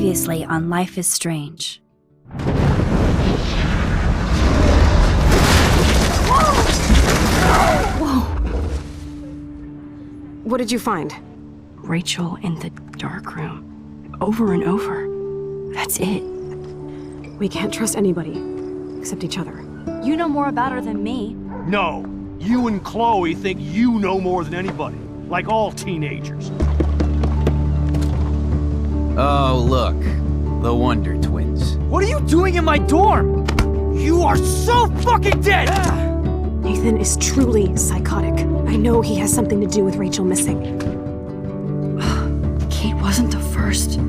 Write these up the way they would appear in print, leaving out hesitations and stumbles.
Previously on Life is Strange. Whoa! What did you find? Rachel in the dark room. Over and over. That's it. We can't trust anybody, except each other. You know more about her than me. No. You and Chloe think you know more than anybody. Like all teenagers. Oh, look. The Wonder Twins. What are you doing in my dorm? You are so fucking dead! Nathan is truly psychotic. I know he has something to do with Rachel missing. Kate wasn't the first.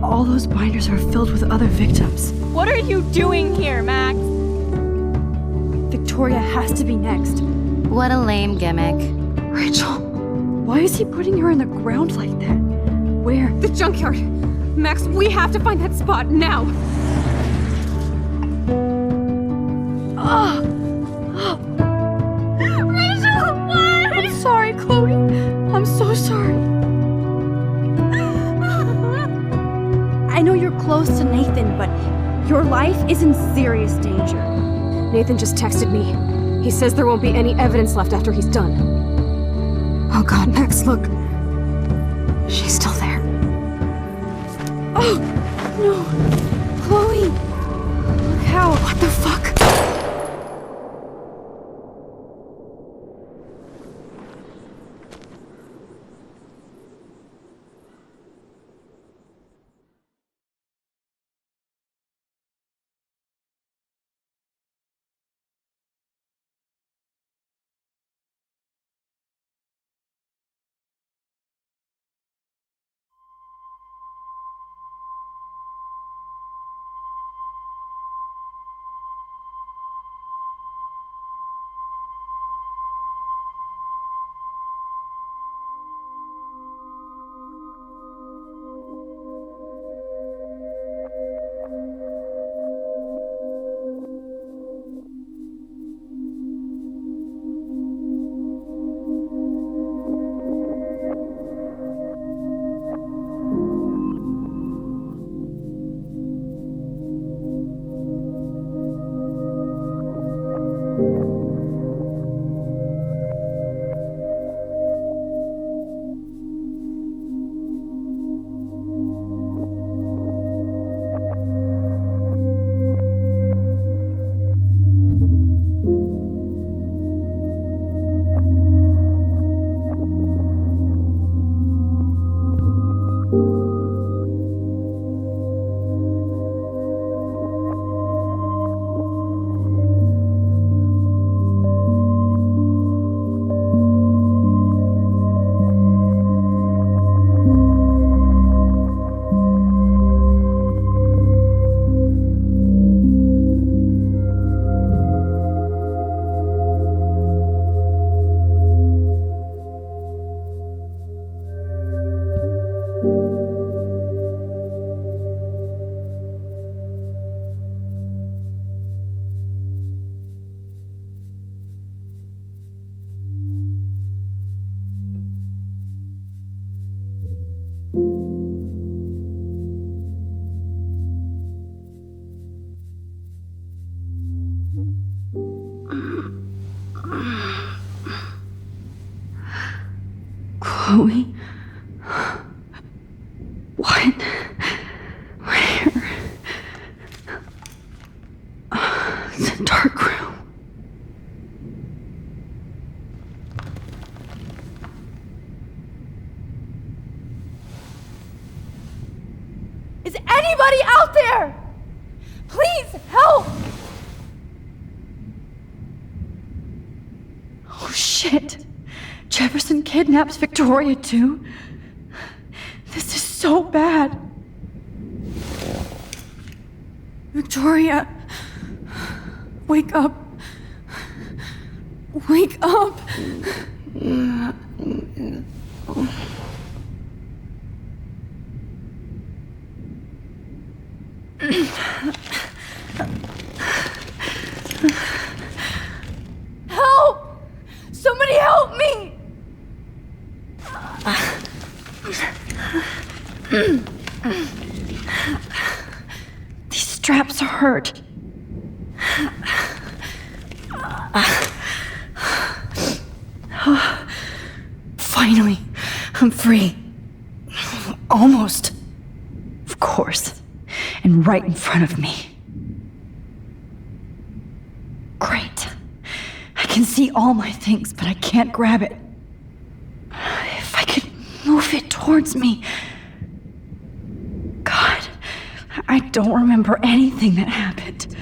All those binders are filled with other victims. What are you doing here, Max? Victoria has to be next. What a lame gimmick. Rachel, why is he putting her in the ground like that? Where? The junkyard! Max, we have to find that spot now! Rachel, what? I'm sorry, Chloe. I'm so sorry. I know you're close to Nathan, but your life is in serious danger. Nathan just texted me. He says there won't be any evidence left after he's done. Oh god, Max, look. She's still there. Oh, no. Chloe. Look how. What the fuck? Chloe? What? Where? It's a dark room. Is anybody out there? Please help! Oh shit! Jefferson kidnaps Victoria too? This is so bad. Victoria, wake up. Wake up. Help! Somebody help me! These straps hurt. Finally, I'm free. Almost. Of course. And right in front of me. Great. I can see all my things, but I can't grab it. If I could move it towards me. God, I don't remember anything that happened.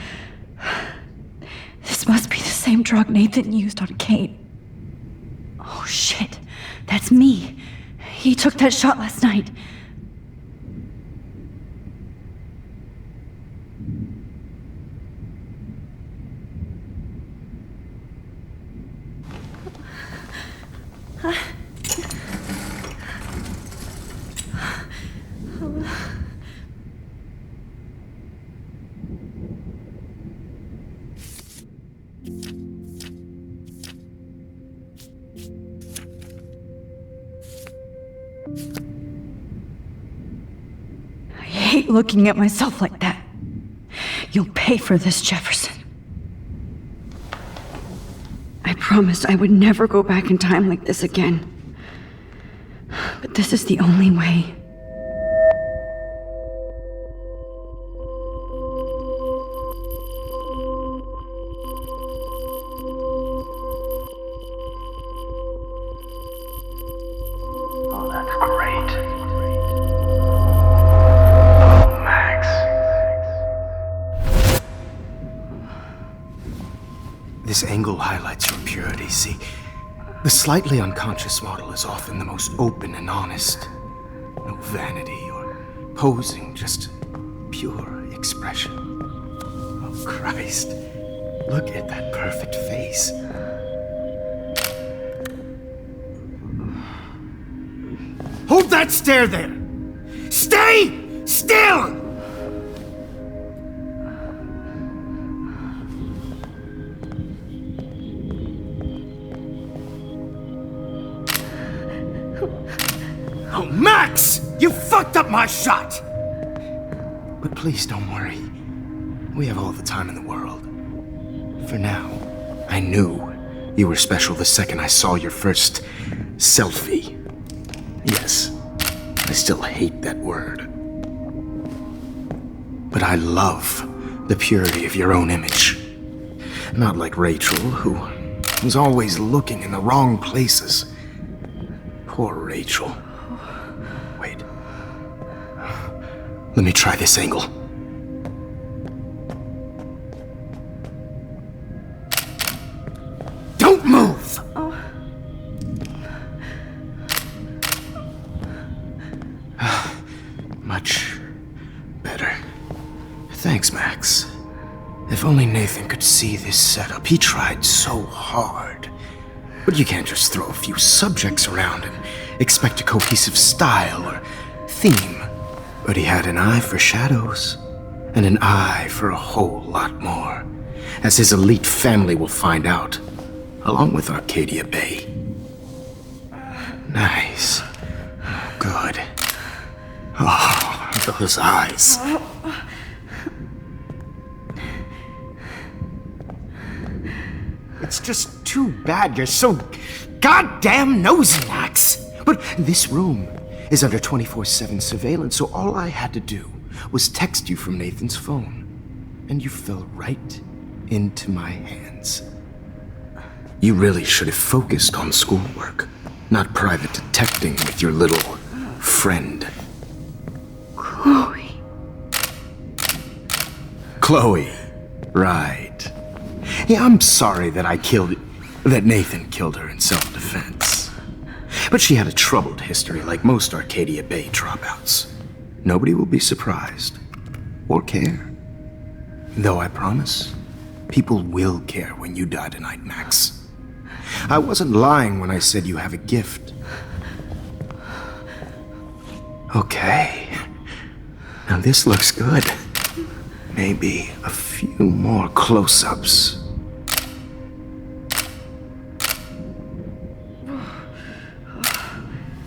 This must be the same drug Nathan used on Kate. Oh shit, that's me. He took that shot last night. I hate looking at myself like that. You'll pay for this, Jefferson. I promised I would never go back in time like this again. But this is the only way. Oh, that's great. Oh, Max. This angle highlights your purity, see? The slightly unconscious model is often the most open and honest. No vanity or posing, just pure expression. Oh, Christ. Look at that perfect face. Hold that stare there! Stay still! Oh, Max! You fucked up my shot! But please don't worry. We have all the time in the world. For now, I knew you were special the second I saw your first selfie. Yes, I still hate that word. But I love the purity of your own image. Not like Rachel, who was always looking in the wrong places. Poor Rachel. Wait. Let me try this angle. Don't move! Much better. Thanks, Max. If only Nathan could see this setup. He tried so hard. But you can't just throw a few subjects around and expect a cohesive style or theme. But he had an eye for shadows, and an eye for a whole lot more, as his elite family will find out, along with Arcadia Bay. Nice. Good. Oh, those eyes. It's just too bad you're so goddamn nosy, Max. But this room is under 24/7 surveillance, so all I had to do was text you from Nathan's phone. And you fell right into my hands. You really should have focused on schoolwork, not private detecting with your little friend. Chloe. Chloe. Right. Yeah, I'm sorry that that Nathan killed her in self-defense. But she had a troubled history like most Arcadia Bay dropouts. Nobody will be surprised. Or care. Though I promise, people will care when you die tonight, Max. I wasn't lying when I said you have a gift. Okay. Now this looks good. Maybe a few more close-ups.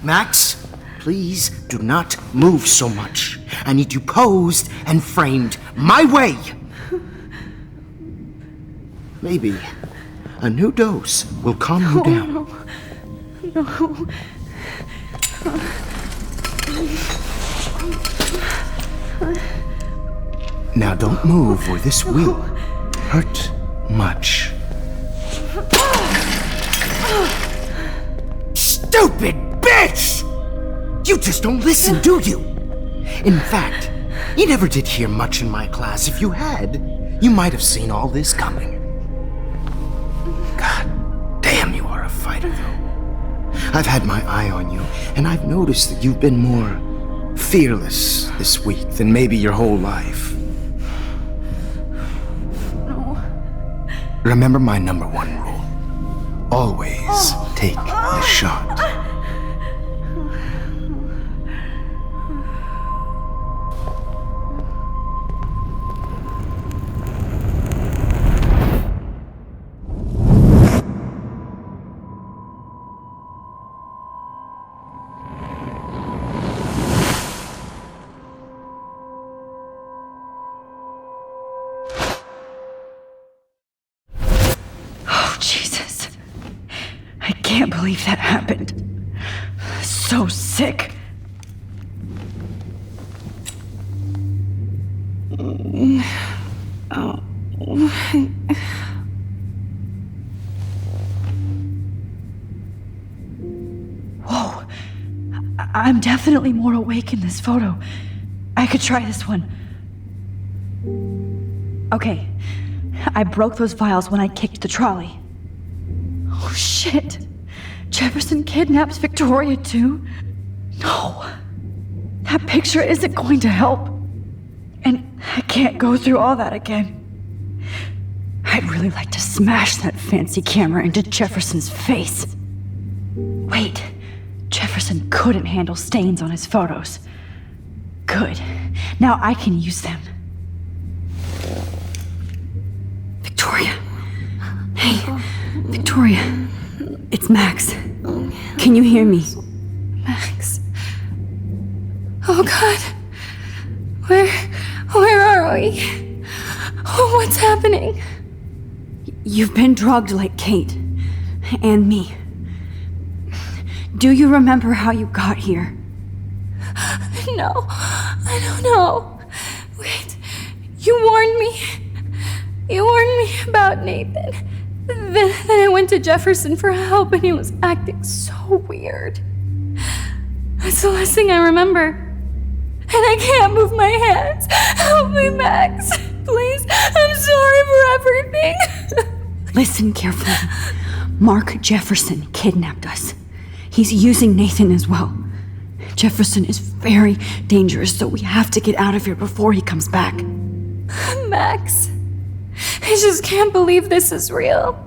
Max, Please do not move so much. I need you posed and framed my way. Maybe a new dose will calm you down. No. Now don't move or this will hurt much. Stupid bitch! You just don't listen, do you? In fact, you never did hear much in my class. If you had, you might have seen all this coming. God damn, you are a fighter, though. I've had my eye on you, and I've noticed that you've been more fearless this week than maybe your whole life. No. Remember my number one rule. Always take the shot. Jesus. I can't believe that happened. So sick. Whoa. I'm definitely more awake in this photo. I could try this one. Okay. I broke those vials when I kicked the trolley. Oh shit! Jefferson kidnaps Victoria too? No! That picture isn't going to help. And I can't go through all that again. I'd really like to smash that fancy camera into Jefferson's face. Wait, Jefferson couldn't handle stains on his photos. Good. Now I can use them. Victoria. Hey, Victoria. It's Max. Can you hear me? Max. Oh God. Where are we? Oh, what's happening? You've been drugged like Kate. And me. Do you remember how you got here? No, I don't know. Wait, you warned me. You warned me about Nathan. Then I went to Jefferson for help and he was acting so weird. That's the last thing I remember. And I can't move my hands. Help me, Max. Please, I'm sorry for everything. Listen carefully. Mark Jefferson kidnapped us. He's using Nathan as well. Jefferson is very dangerous, so we have to get out of here before he comes back. Max, I just can't believe this is real.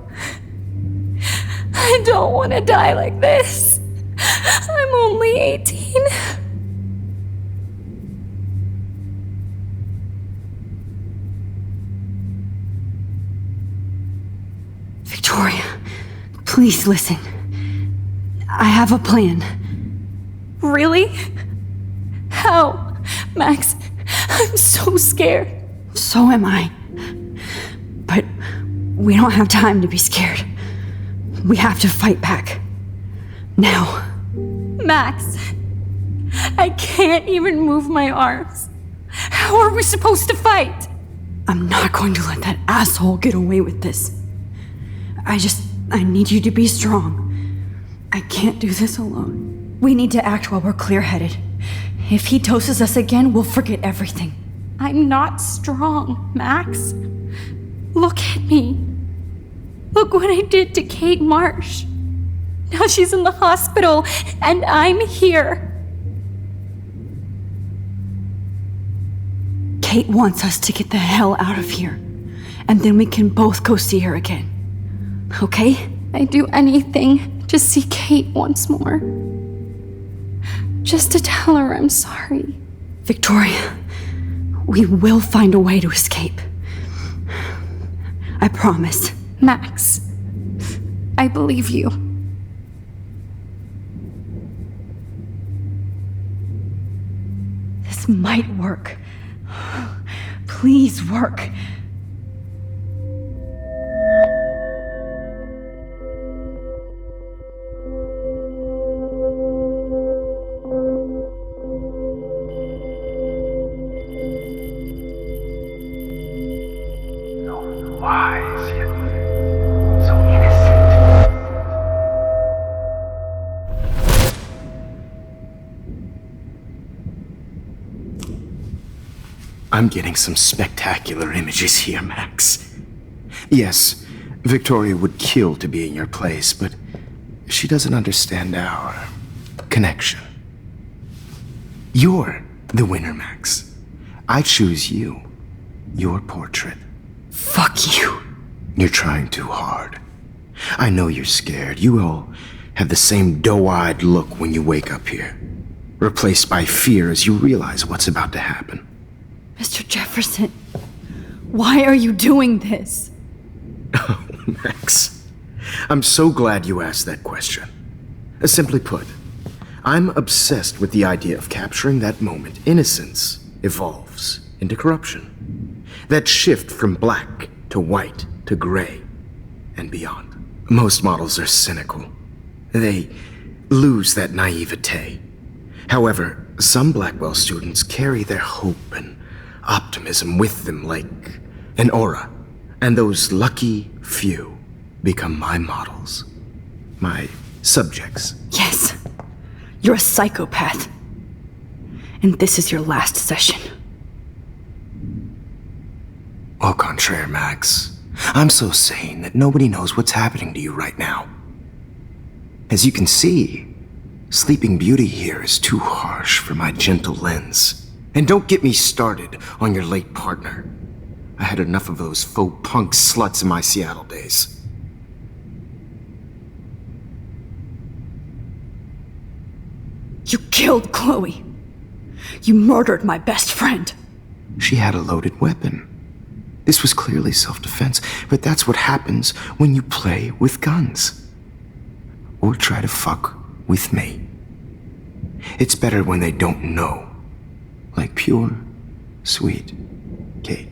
I don't want to die like this. I'm only 18. Victoria, please listen. I have a plan. Really? How? Max, I'm so scared. So am I. But we don't have time to be scared. We have to fight back. Now. Max, I can't even move my arms. How are we supposed to fight? I'm not going to let that asshole get away with this. I need you to be strong. I can't do this alone. We need to act while we're clear-headed. If he doses us again, we'll forget everything. I'm not strong, Max. Look at me. Look what I did to Kate Marsh. Now she's in the hospital, and I'm here. Kate wants us to get the hell out of here. And then we can both go see her again. Okay? I'd do anything to see Kate once more. Just to tell her I'm sorry. Victoria, we will find a way to escape. I promise. Max, I believe you. This might work. Please work. I'm getting some spectacular images here, Max. Yes, Victoria would kill to be in your place, but she doesn't understand our connection. You're the winner, Max. I choose you. Your portrait. Fuck you. You're trying too hard. I know you're scared. You all have the same doe-eyed look when you wake up here, replaced by fear as you realize what's about to happen. Mr. Jefferson, why are you doing this? Oh, Max, I'm so glad you asked that question. Simply put, I'm obsessed with the idea of capturing that moment innocence evolves into corruption. That shift from black to white to gray and beyond. Most models are cynical. They lose that naivete. However, some Blackwell students carry their hope and optimism with them like an aura. And those lucky few become my models. My subjects. Yes, you're a psychopath. And this is your last session. Au contraire, Max. I'm so sane that nobody knows what's happening to you right now. As you can see, Sleeping Beauty here is too harsh for my gentle lens. And don't get me started on your late partner. I had enough of those faux punk sluts in my Seattle days. You killed Chloe. You murdered my best friend. She had a loaded weapon. This was clearly self-defense, but that's what happens when you play with guns. Or try to fuck with me. It's better when they don't know. Like pure, sweet Kate.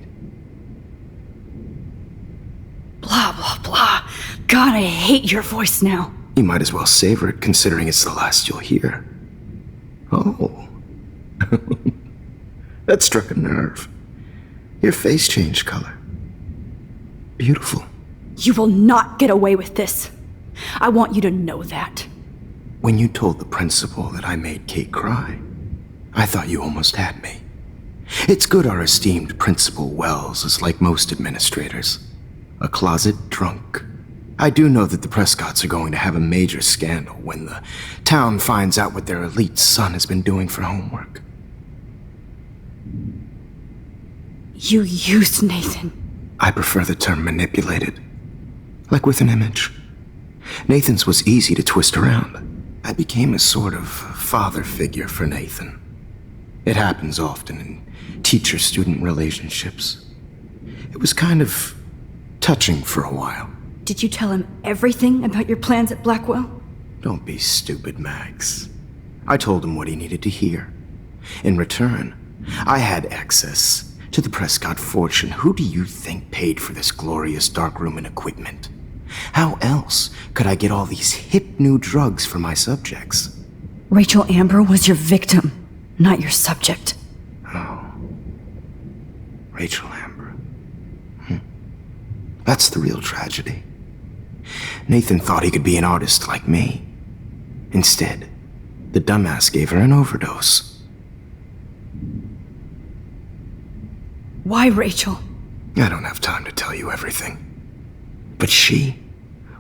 Blah, blah, blah. God, I hate your voice now. You might as well savor it, considering it's the last you'll hear. Oh. That struck a nerve. Your face changed color. Beautiful. You will not get away with this. I want you to know that. When you told the principal that I made Kate cry, I thought you almost had me. It's good our esteemed Principal Wells is like most administrators. A closet drunk. I do know that the Prescotts are going to have a major scandal when the town finds out what their elite son has been doing for homework. You used Nathan. I prefer the term manipulated. Like with an image. Nathan's was easy to twist around. I became a sort of father figure for Nathan. It happens often in teacher-student relationships. It was kind of touching for a while. Did you tell him everything about your plans at Blackwell? Don't be stupid, Max. I told him what he needed to hear. In return, I had access to the Prescott fortune. Who do you think paid for this glorious darkroom and equipment? How else could I get all these hip new drugs for my subjects? Rachel Amber was your victim, not your subject. Oh. Rachel Amber. That's the real tragedy. Nathan thought he could be an artist like me. Instead, the dumbass gave her an overdose. Why Rachel? I don't have time to tell you everything. But she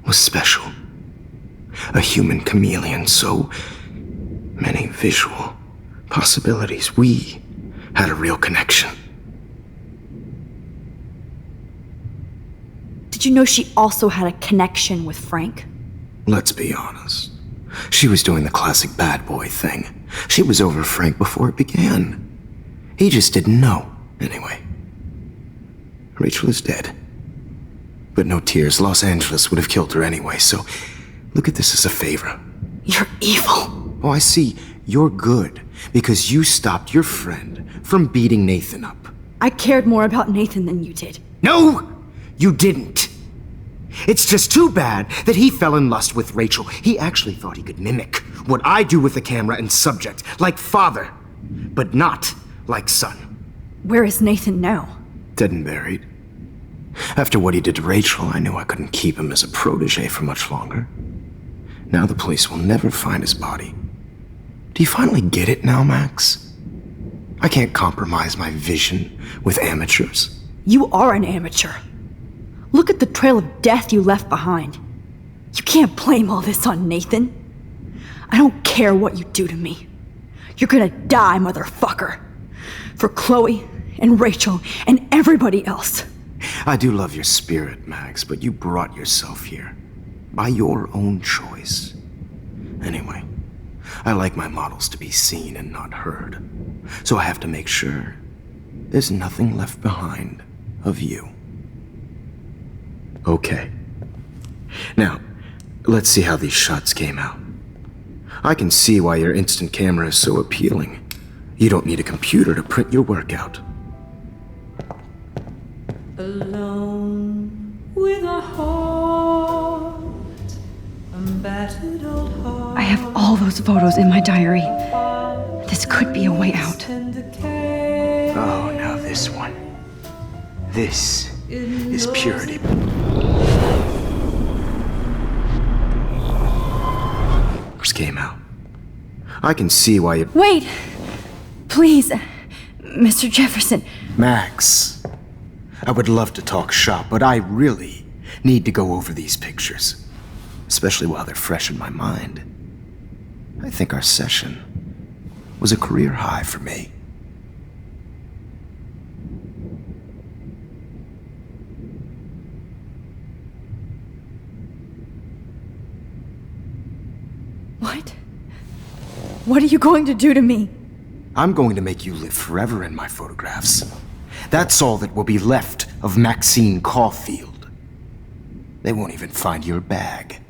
was special. A human chameleon, so many visual possibilities. We had a real connection. Did you know she also had a connection with Frank? Let's be honest. She was doing the classic bad boy thing. She was over Frank before it began. He just didn't know, anyway. Rachel is dead. But no tears. Los Angeles would have killed her anyway, so look at this as a favor. You're evil. Oh, I see You're good because you stopped your friend from beating Nathan up. I cared more about Nathan than you did. No, you didn't. It's just too bad that he fell in lust with Rachel. He actually thought he could mimic what I do with the camera and subject, like father, but not like son. Where is Nathan now? Dead and buried. After what he did to Rachel, I knew I couldn't keep him as a protege for much longer. Now the police will never find his body. Do you finally get it now, Max? I can't compromise my vision with amateurs. You are an amateur. Look at the trail of death you left behind. You can't blame all this on Nathan. I don't care what you do to me. You're gonna die, motherfucker. For Chloe and Rachel and everybody else. I do love your spirit, Max, but you brought yourself here. By your own choice. Anyway, I like my models to be seen and not heard. So I have to make sure there's nothing left behind of you. Okay. Now, let's see how these shots came out. I can see why your instant camera is so appealing. You don't need a computer to print your work out. Alone with a heart, a battered old heart. I have all those photos in my diary. This could be a way out. Oh, now this one. This is purity. Came out. I can see why you... Wait! Please, Mr. Jefferson. Max, I would love to talk shop, but I really need to go over these pictures. Especially while they're fresh in my mind. I think our session was a career high for me. What? What are you going to do to me? I'm going to make you live forever in my photographs. That's all that will be left of Maxine Caulfield. They won't even find your bag.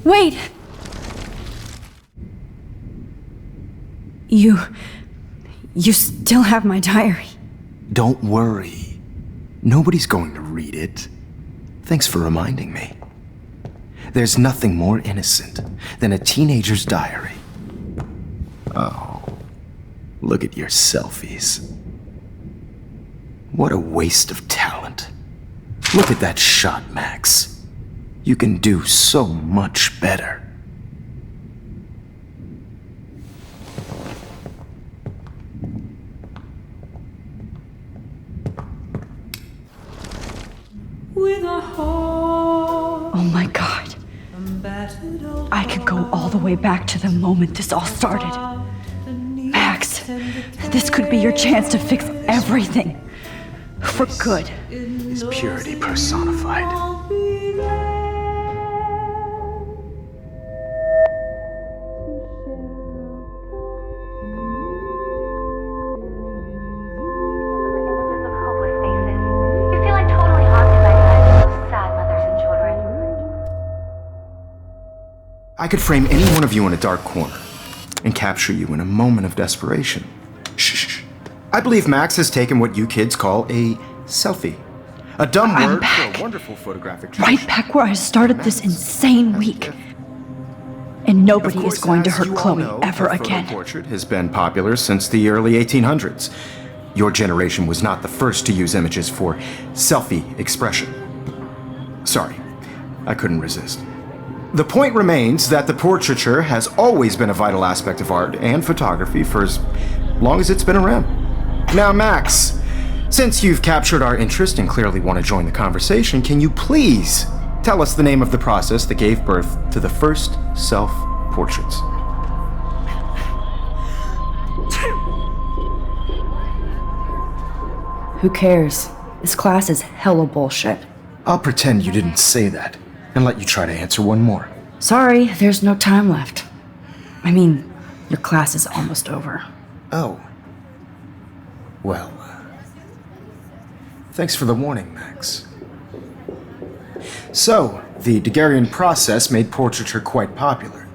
Wait! You still have my diary. Don't worry. Nobody's going to read it. Thanks for reminding me. There's nothing more innocent than a teenager's diary. Oh, look at your selfies. What a waste of talent. Look at that shot, Max. You can do so much better. With a heart, Oh my god. battered old I could go all the way back to the moment this all started. Max, this could be your chance to fix everything. For good. Is purity personified. I'll be there. Images of hopeless faces. You feel like totally haunted by the eyes of those sad mothers and children. I could frame any one of you in a dark corner and capture you in a moment of desperation. Shh. I believe Max has taken what you kids call a selfie. A dumb I'm word back. for a wonderful photographic Right tradition. back where I started this insane week. And nobody Of course, is going to as hurt you all Chloe know, ever the photo again. portrait has been popular since the early 1800s. Your generation was not the first to use images for selfie expression. Sorry, I couldn't resist. The point remains that the portraiture has always been a vital aspect of art and photography for as long as it's been around. Now, Max, since you've captured our interest and clearly want to join the conversation, can you please tell us the name of the process that gave birth to the first self-portraits. Who cares? This class is hella bullshit. I'll pretend you didn't say that, and let you try to answer one more. Sorry, there's no time left. I mean, your class is almost over. Oh. Well, thanks for the warning, Max. So, the Daguerrean process made portraiture quite popular,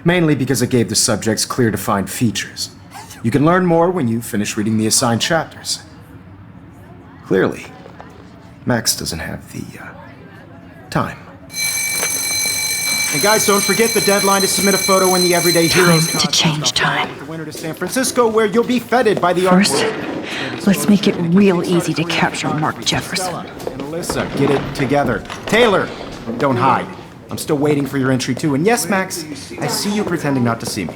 mainly because it gave the subjects clear defined features. You can learn more when you finish reading the assigned chapters. Clearly, Max doesn't have the, time. And guys, don't forget the deadline to submit a photo in the Everyday Heroes Time to change time. The winner to San Francisco, where you'll be feted by the First, artwork. let's make it real easy to capture Mark Jefferson. And Alyssa, get it together. Taylor, don't hide. I'm still waiting for your entry too. And yes, Max, I see you pretending not to see me.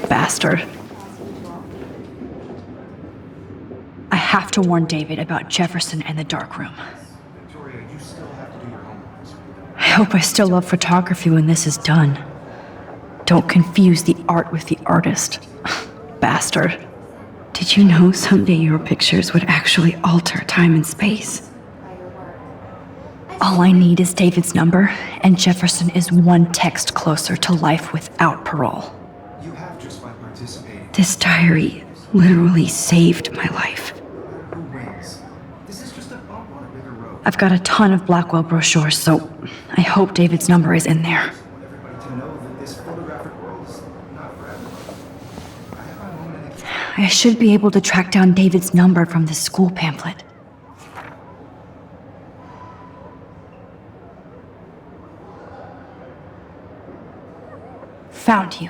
Bastard. I have to warn David about Jefferson and the dark room. I hope I still love photography when this is done. Don't confuse the art with the artist. Bastard. Did you know someday your pictures would actually alter time and space? All I need is David's number, and Jefferson is one text closer to life without parole. You have just by participating. This diary literally saved my life. Who wins? This is just a bump on a bigger road. I've got a ton of Blackwell brochures, so I hope David's number is in there. I want everybody to know that this photographic world is not for everyone. I have my moment. I should be able to track down David's number from the school pamphlet. Found you.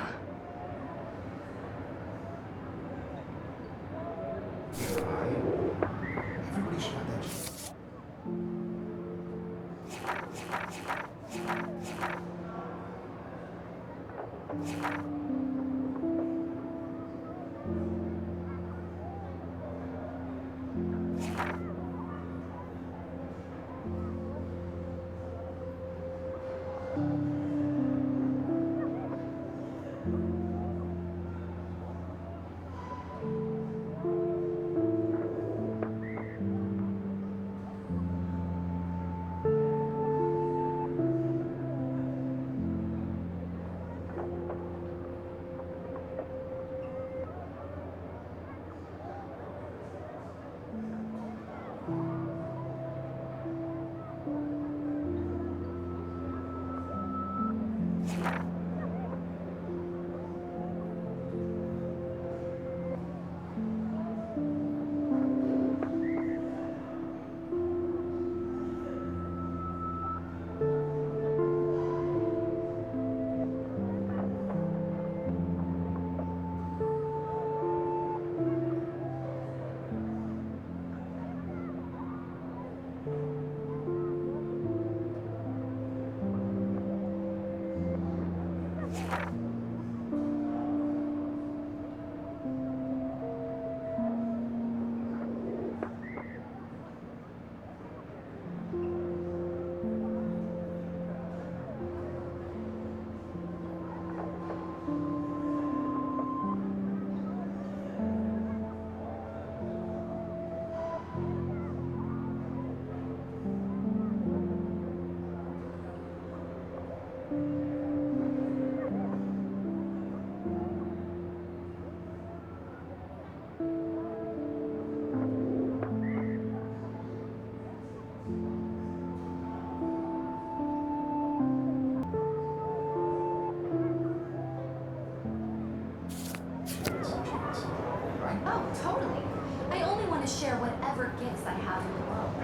Everybody should have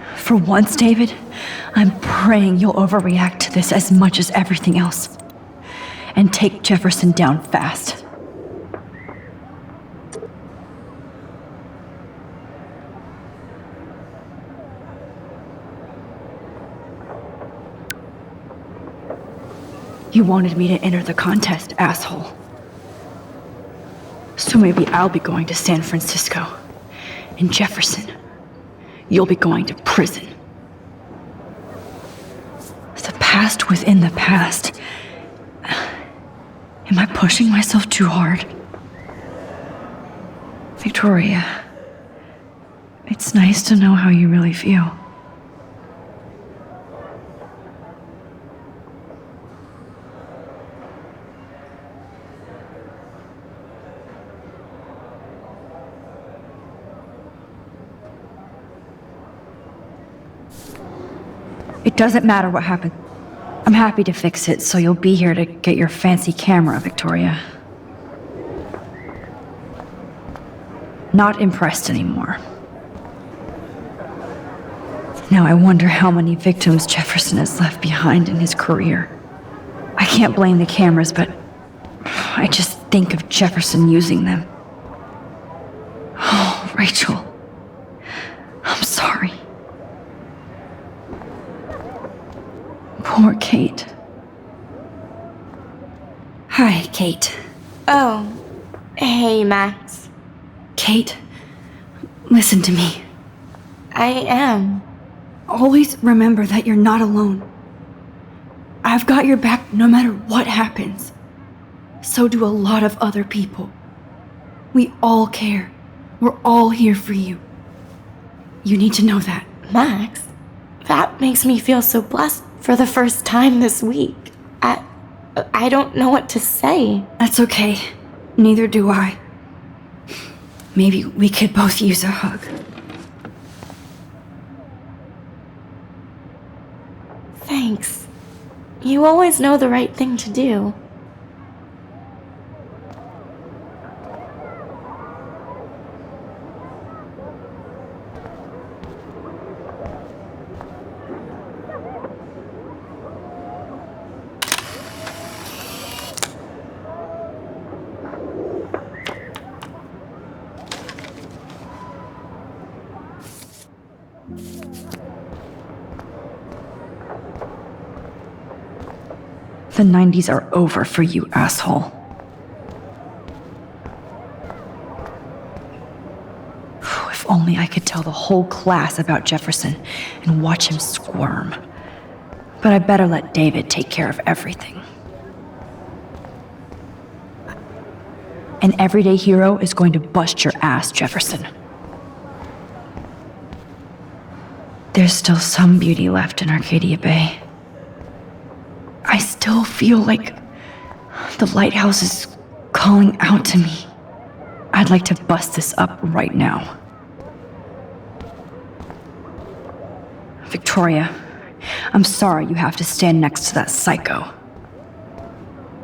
that. For once, David, I'm praying you'll overreact to this as much as everything else. And take Jefferson down fast. You wanted me to enter the contest, asshole. So maybe I'll be going to San Francisco. And Jefferson, you'll be going to prison. The past within the past. Am I pushing myself too hard? Victoria, it's nice to know how you really feel. It doesn't matter what happened. I'm happy to fix it, so you'll be here to get your fancy camera, Victoria. Not impressed anymore. Now I wonder how many victims Jefferson has left behind in his career. I can't blame the cameras, but I just think of Jefferson using them. Oh, Rachel. I'm sorry. Poor Kate. Hi, Kate. Oh, hey, Max. Kate, listen to me. I am. Always remember that you're not alone. I've got your back no matter what happens. So do a lot of other people. We all care. We're all here for you. You need to know that. Max, that makes me feel so blessed for the first time this week. I don't know what to say. That's okay. Neither do I. Maybe we could both use a hug. Thanks. You always know the right thing to do. The 90s are over for you, asshole. If only I could tell the whole class about Jefferson and watch him squirm. But I better let David take care of everything. An everyday hero is going to bust your ass, Jefferson. There's still some beauty left in Arcadia Bay. I still feel like the lighthouse is calling out to me. I'd like to bust this up right now. Victoria, I'm sorry you have to stand next to that psycho.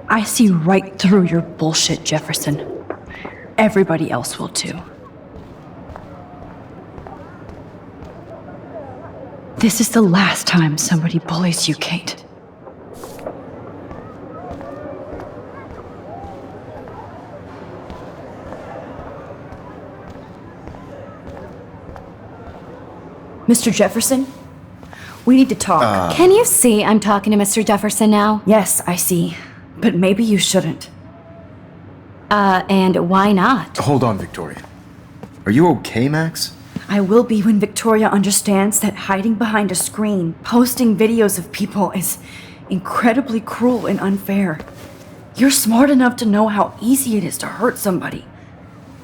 I see right through your bullshit, Jefferson. Everybody else will too. This is the last time somebody bullies you, Kate. Mr. Jefferson, we need to talk. Can you see I'm talking to Mr. Jefferson now? Yes, I see. But maybe you shouldn't. And why not? Hold on, Victoria. Are you okay, Max? I will be when Victoria understands that hiding behind a screen, posting videos of people is incredibly cruel and unfair. You're smart enough to know how easy it is to hurt somebody,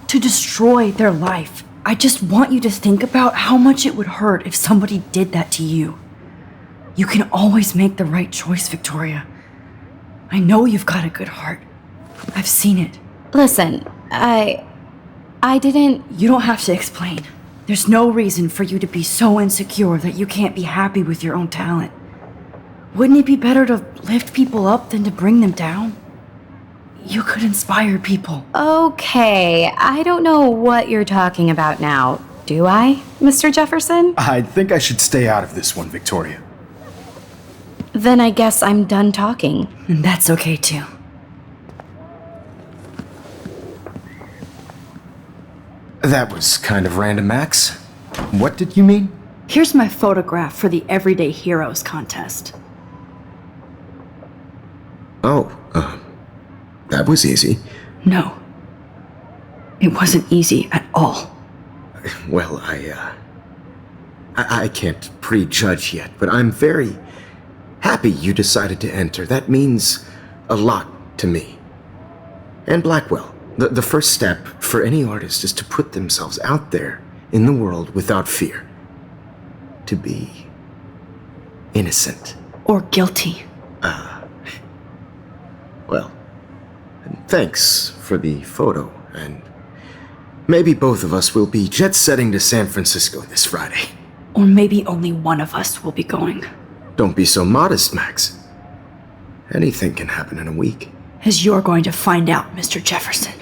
to destroy their life. I just want you to think about how much it would hurt if somebody did that to you. You can always make the right choice, Victoria. I know you've got a good heart. I've seen it. Listen, I didn't... You don't have to explain. There's no reason for you to be so insecure that you can't be happy with your own talent. Wouldn't it be better to lift people up than to bring them down? You could inspire people. Okay, I don't know what you're talking about now, do I, Mr. Jefferson? I think I should stay out of this one, Victoria. Then I guess I'm done talking. And that's okay too. That was kind of random, Max. What did you mean? Here's my photograph for the Everyday Heroes contest. Oh, that was easy. No. It wasn't easy at all. Well, I can't prejudge yet, but I'm very happy you decided to enter. That means a lot to me. And Blackwell. The first step for any artist is to put themselves out there in the world without fear. To be innocent. Or guilty. Well, thanks for the photo, and maybe both of us will be jet-setting to San Francisco this Friday. Or maybe only one of us will be going. Don't be so modest, Max. Anything can happen in a week. As you're going to find out, Mr. Jefferson.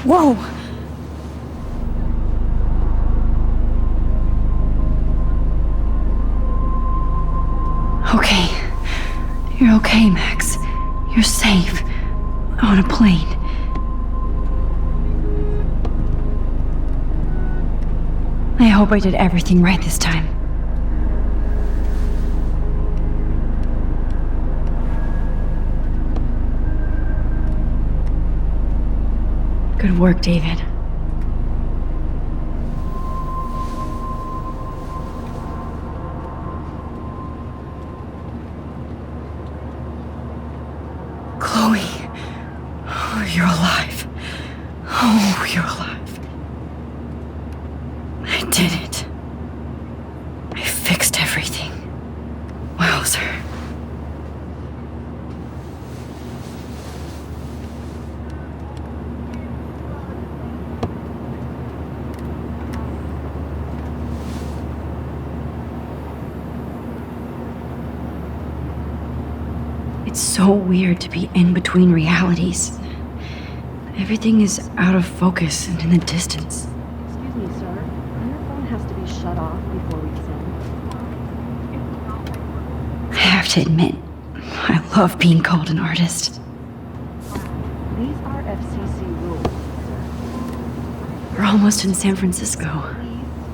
Whoa! Okay. You're okay, Max. You're safe. On a plane. I hope I did everything right this time. Good work, David. Chloe. Oh, you're alive. Oh, you're alive. I did it. I fixed everything. Wowzer. It's so weird to be in between realities. Everything is out of focus and in the distance. Excuse me, sir. Your phone has to be shut off before we send. I have to admit, I love being called an artist. These are FCC rules, sir. We're almost in San Francisco.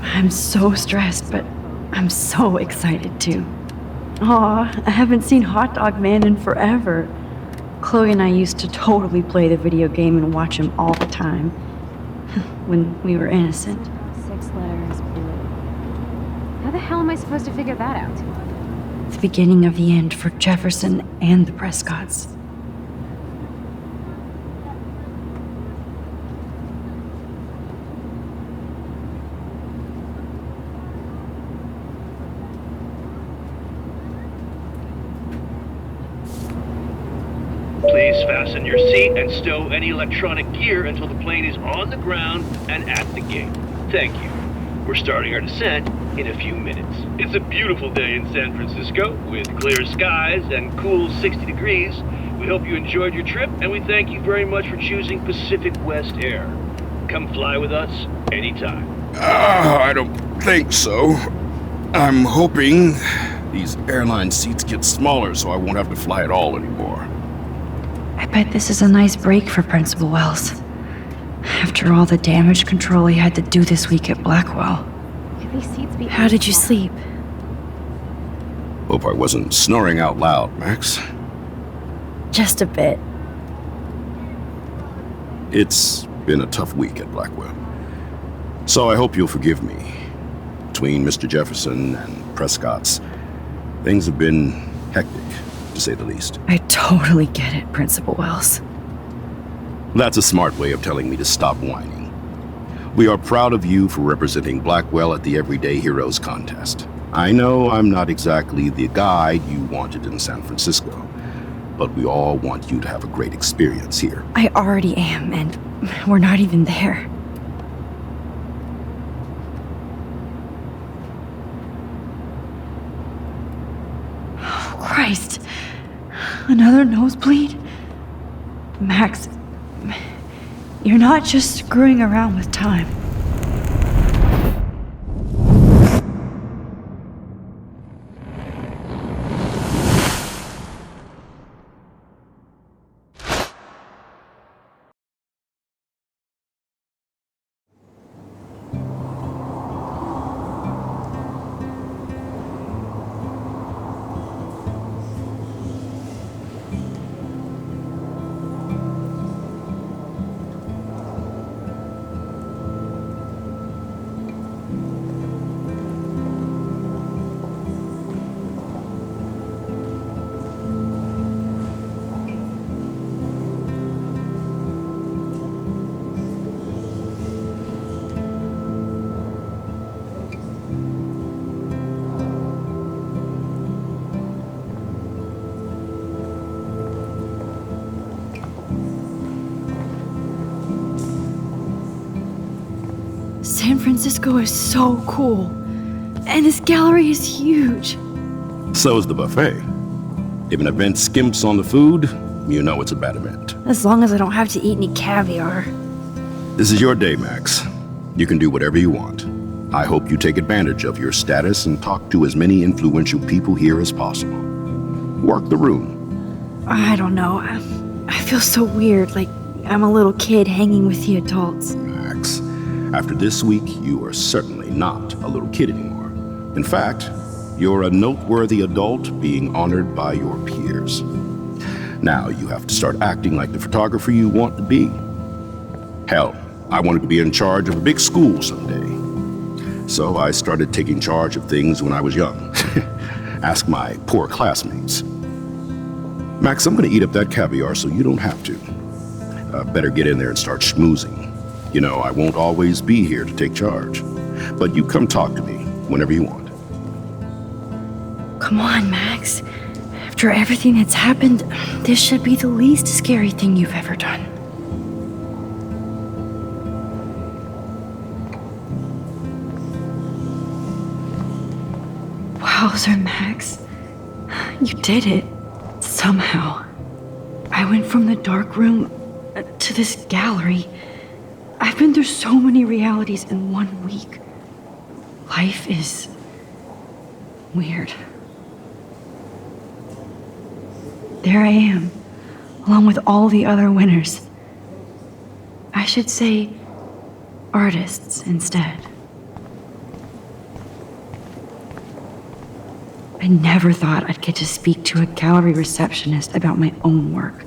I'm so stressed, but I'm so excited too. Aw, I haven't seen Hot Dog Man in forever. Chloe and I used to totally play the video game and watch him all the time. When we were innocent. 6 letters blue. How the hell am I supposed to figure that out? The beginning of the end for Jefferson and the Prescotts. Please fasten your seat and stow any electronic gear until the plane is on the ground and at the gate. Thank you. We're starting our descent in a few minutes. It's a beautiful day in San Francisco with clear skies and cool 60 degrees. We hope you enjoyed your trip and we thank you very much for choosing Pacific West Air. Come fly with us anytime. I don't think so. I'm hoping these airline seats get smaller so I won't have to fly at all anymore. I bet this is a nice break for Principal Wells. After all the damage control he had to do this week at Blackwell. Could these seats be... How did you sleep? Hope I wasn't snoring out loud, Max. Just a bit. It's been a tough week at Blackwell. So I hope you'll forgive me. Between Mr. Jefferson and Prescott's, Things have been hectic, to say the least. I totally get it, Principal Wells. That's a smart way of telling me to stop whining. We are proud of you for representing Blackwell at the Everyday Heroes contest. I know I'm not exactly the guide you wanted in San Francisco, but we all want you to have a great experience here. I already am, and we're not even there. Oh, Christ. Another nosebleed? Max, you're not just screwing around with time. San Francisco is so cool. And this gallery is huge. So is the buffet. If an event skimps on the food, you know it's a bad event. As long as I don't have to eat any caviar. This is your day, Max. You can do whatever you want. I hope you take advantage of your status and talk to as many influential people here as possible. Work the room. I don't know. I feel so weird, like I'm a little kid hanging with the adults. Max, after this week, you are certainly not a little kid anymore. In fact, you're a noteworthy adult being honored by your peers. Now you have to start acting like the photographer you want to be. Hell, I wanted to be in charge of a big school someday. So I started taking charge of things when I was young. Ask my poor classmates. Max, I'm gonna eat up that caviar so you don't have to. Better get in there and start schmoozing. You know, I won't always be here to take charge. But you come talk to me whenever you want. Come on, Max. After everything that's happened, this should be the least scary thing you've ever done. Wowzer, Max. You did it. Somehow. I went from the dark room to this gallery. I've been through so many realities in 1 week. Life is weird. There I am, along with all the other winners. I should say artists instead. I never thought I'd get to speak to a gallery receptionist about my own work.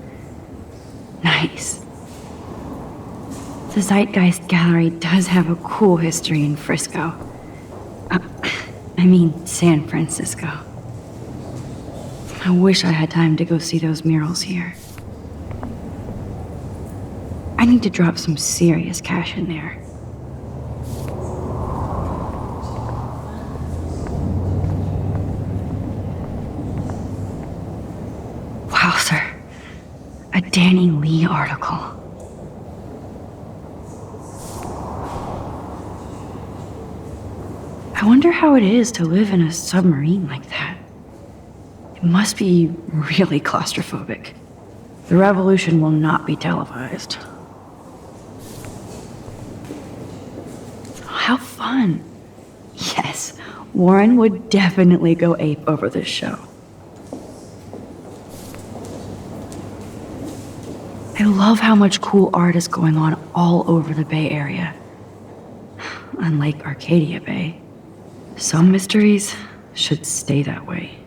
Nice. The Zeitgeist Gallery does have a cool history in Frisco. I mean, San Francisco. I wish I had time to go see those murals here. I need to drop some serious cash in there. Wowzer. A Danny Lee article. I wonder how it is to live in a submarine like that. It must be really claustrophobic. The revolution will not be televised. How fun. Yes, Warren would definitely go ape over this show. I love how much cool art is going on all over the Bay Area. Unlike Arcadia Bay. Some mysteries should stay that way.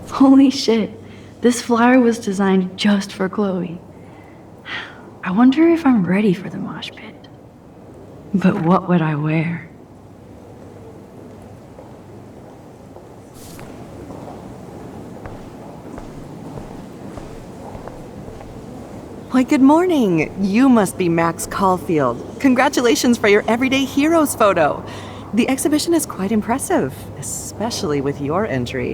Holy shit, this flyer was designed just for Chloe. I wonder if I'm ready for the mosh pit. But what would I wear? Why, good morning. You must be Max Caulfield. Congratulations for your Everyday Heroes photo. The exhibition is quite impressive, especially with your entry.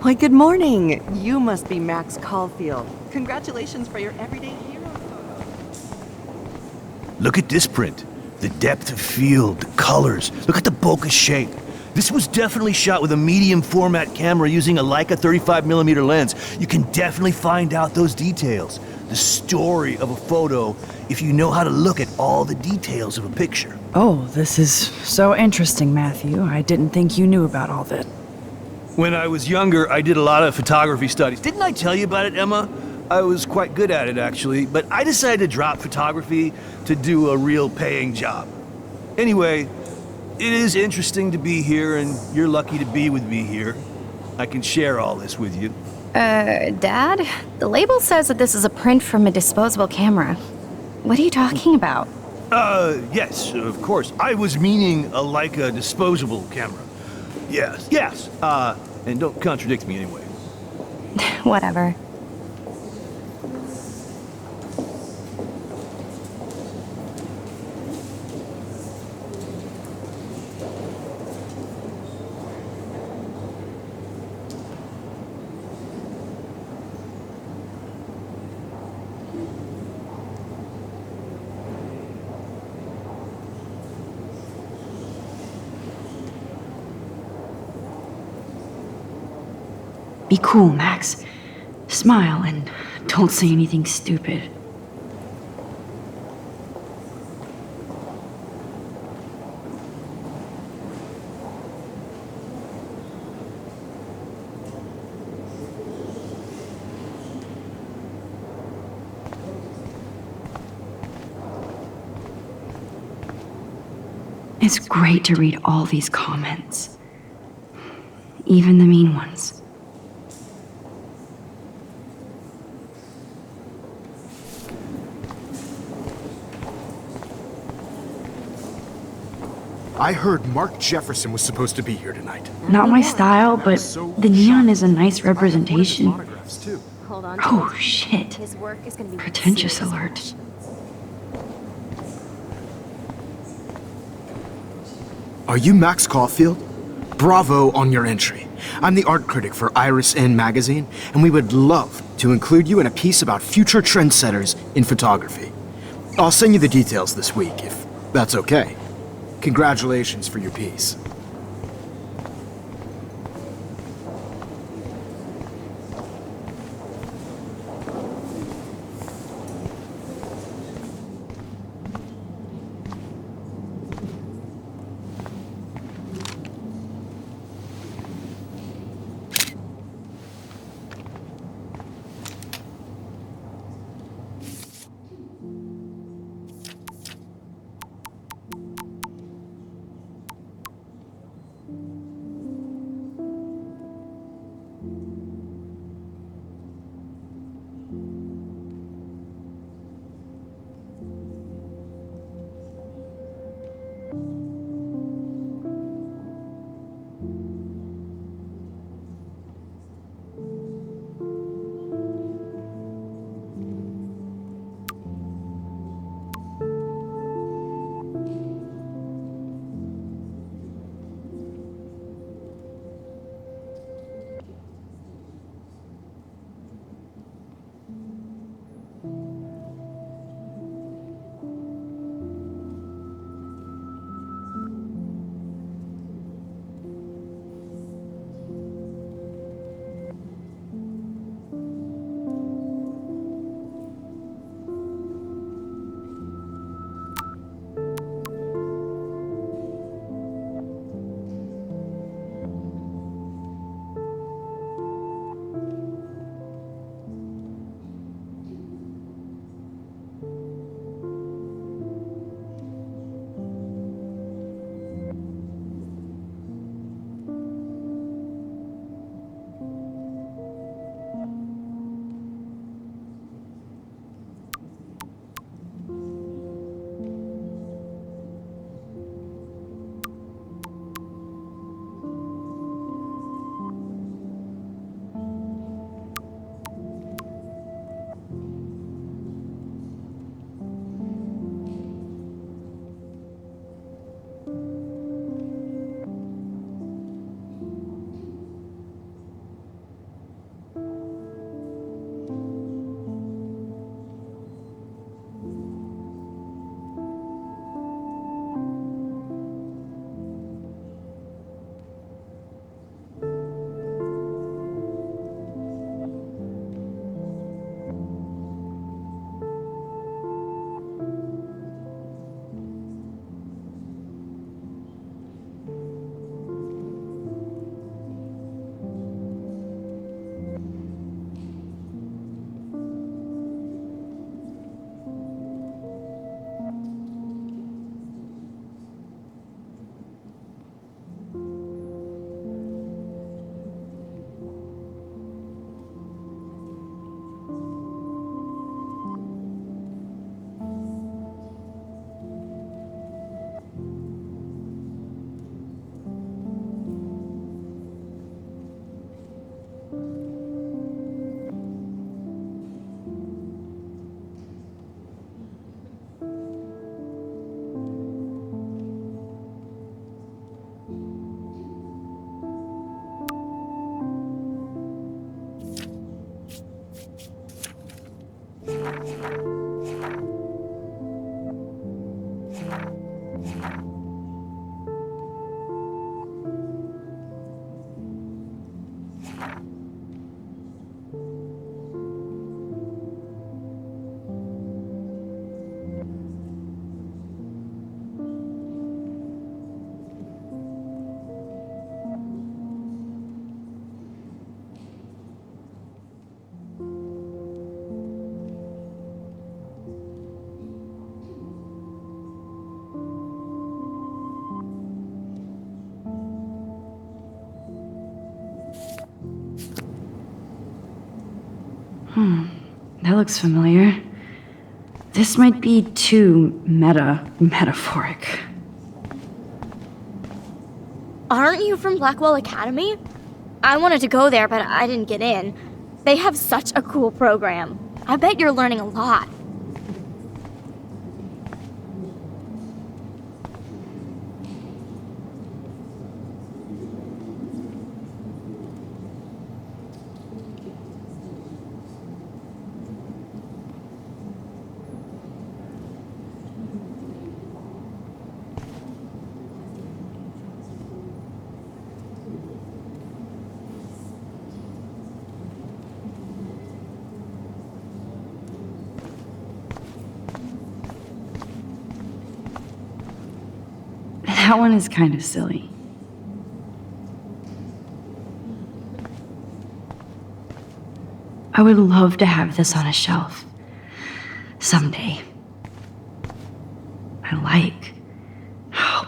Why, good morning. You must be Max Caulfield. Congratulations for your Everyday Heroes photo. Look at this print. The depth of field, the colors. Look at the bokeh shape. This was definitely shot with a medium format camera using a Leica 35mm lens. You can definitely find out those details. The story of a photo if you know how to look at all the details of a picture. Oh, this is so interesting, Matthew. I didn't think you knew about all that. When I was younger, I did a lot of photography studies. Didn't I tell you about it, Emma? I was quite good at it, actually, but I decided to drop photography to do a real paying job. Anyway, it is interesting to be here, and you're lucky to be with me here. I can share all this with you. Dad? The label says that this is a print from a disposable camera. What are you talking about? Yes, of course. I was meaning a Leica disposable camera. Yes. And don't contradict me anyway. Whatever. Be cool, Max. Smile and don't say anything stupid. It's great to read all these comments, even the mean ones. I heard Mark Jefferson was supposed to be here tonight. Not my style, but the neon is a nice representation. Oh, shit. Pretentious alert. Are you Max Caulfield? Bravo on your entry. I'm the art critic for Iris N magazine, and we would love to include you in a piece about future trendsetters in photography. I'll send you the details this week, if that's okay. Congratulations for your piece. That looks familiar. This might be too metaphoric. Aren't you from Blackwell Academy? I wanted to go there, but I didn't get in. They have such a cool program. I bet you're learning a lot. That one is kind of silly. I would love to have this on a shelf. Someday.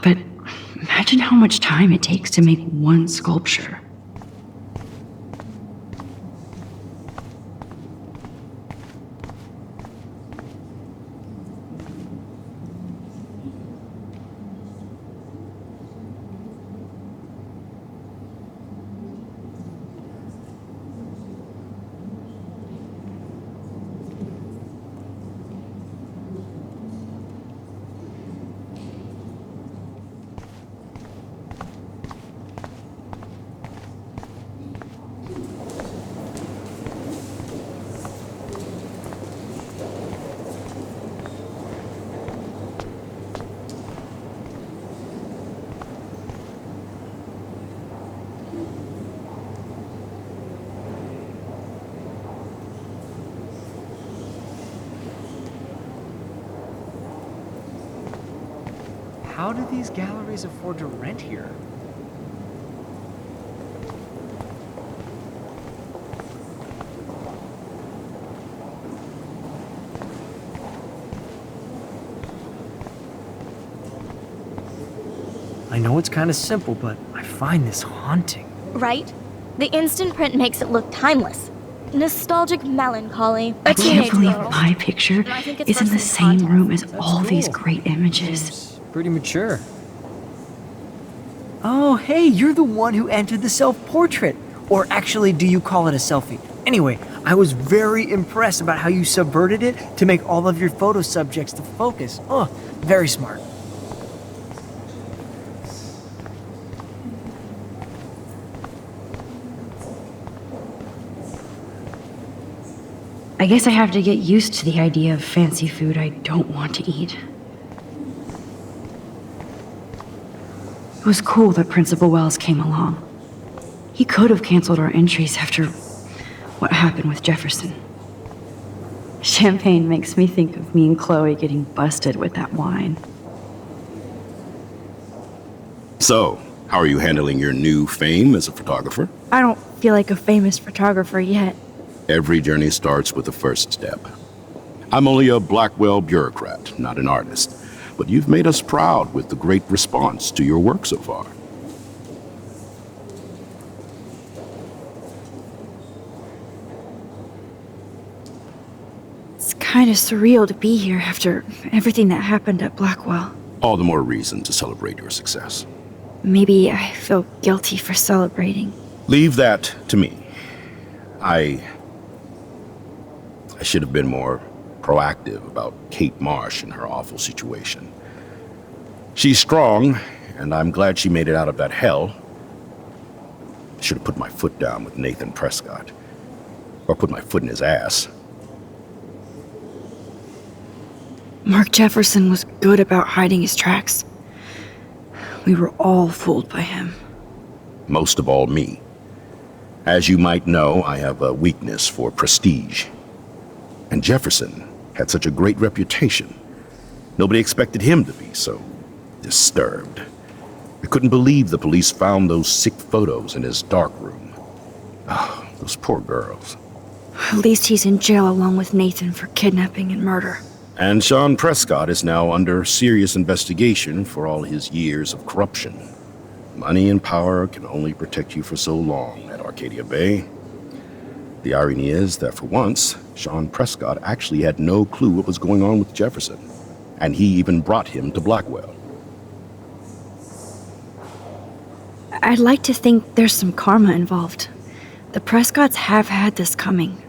But imagine how much time it takes to make one sculpture. How do these galleries afford to rent here? I know it's kind of simple, but I find this haunting. Right? The instant print makes it look timeless. Nostalgic melancholy. I can't believe my picture is in the same room as all these great images. Seems pretty mature. Oh, hey, you're the one who entered the self-portrait. Or actually, do you call it a selfie? Anyway, I was very impressed about how you subverted it to make all of your photo subjects the focus. Oh, very smart. I guess I have to get used to the idea of fancy food I don't want to eat. It was cool that Principal Wells came along. He could have canceled our entries after what happened with Jefferson. Champagne makes me think of me and Chloe getting busted with that wine. So, how are you handling your new fame as a photographer? I don't feel like a famous photographer yet. Every journey starts with the first step. I'm only a Blackwell bureaucrat, not an artist, but you've made us proud with the great response to your work so far. It's kind of surreal to be here after everything that happened at Blackwell. All the more reason to celebrate your success. Maybe I feel guilty for celebrating. Leave that to me. I should have been more proactive about Kate Marsh and her awful situation. She's strong, and I'm glad she made it out of that hell. I should have put my foot down with Nathan Prescott. Or put my foot in his ass. Mark Jefferson was good about hiding his tracks. We were all fooled by him. Most of all, me. As you might know, I have a weakness for prestige. And Jefferson had such a great reputation. Nobody expected him to be so disturbed. I couldn't believe the police found those sick photos in his dark room. Oh, those poor girls. At least he's in jail along with Nathan for kidnapping and murder. And Sean Prescott is now under serious investigation for all his years of corruption. Money and power can only protect you for so long at Arcadia Bay. The irony is that for once, Sean Prescott actually had no clue what was going on with Jefferson, and he even brought him to Blackwell. I'd like to think there's some karma involved. The Prescotts have had this coming.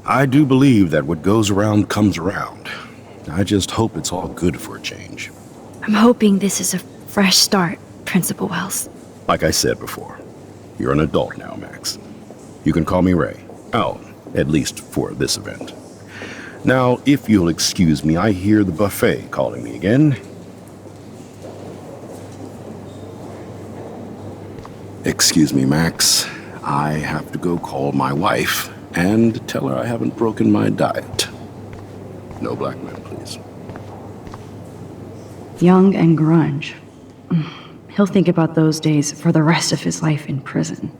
I do believe that what goes around comes around. I just hope it's all good for a change. I'm hoping this is a fresh start, Principal Wells. Like I said before, you're an adult now, Max. You can call me Ray. Oh, at least for this event. Now, if you'll excuse me, I hear the buffet calling me again. Excuse me, Max. I have to go call my wife and tell her I haven't broken my diet. No black men, please. Young and grunge. He'll think about those days for the rest of his life in prison.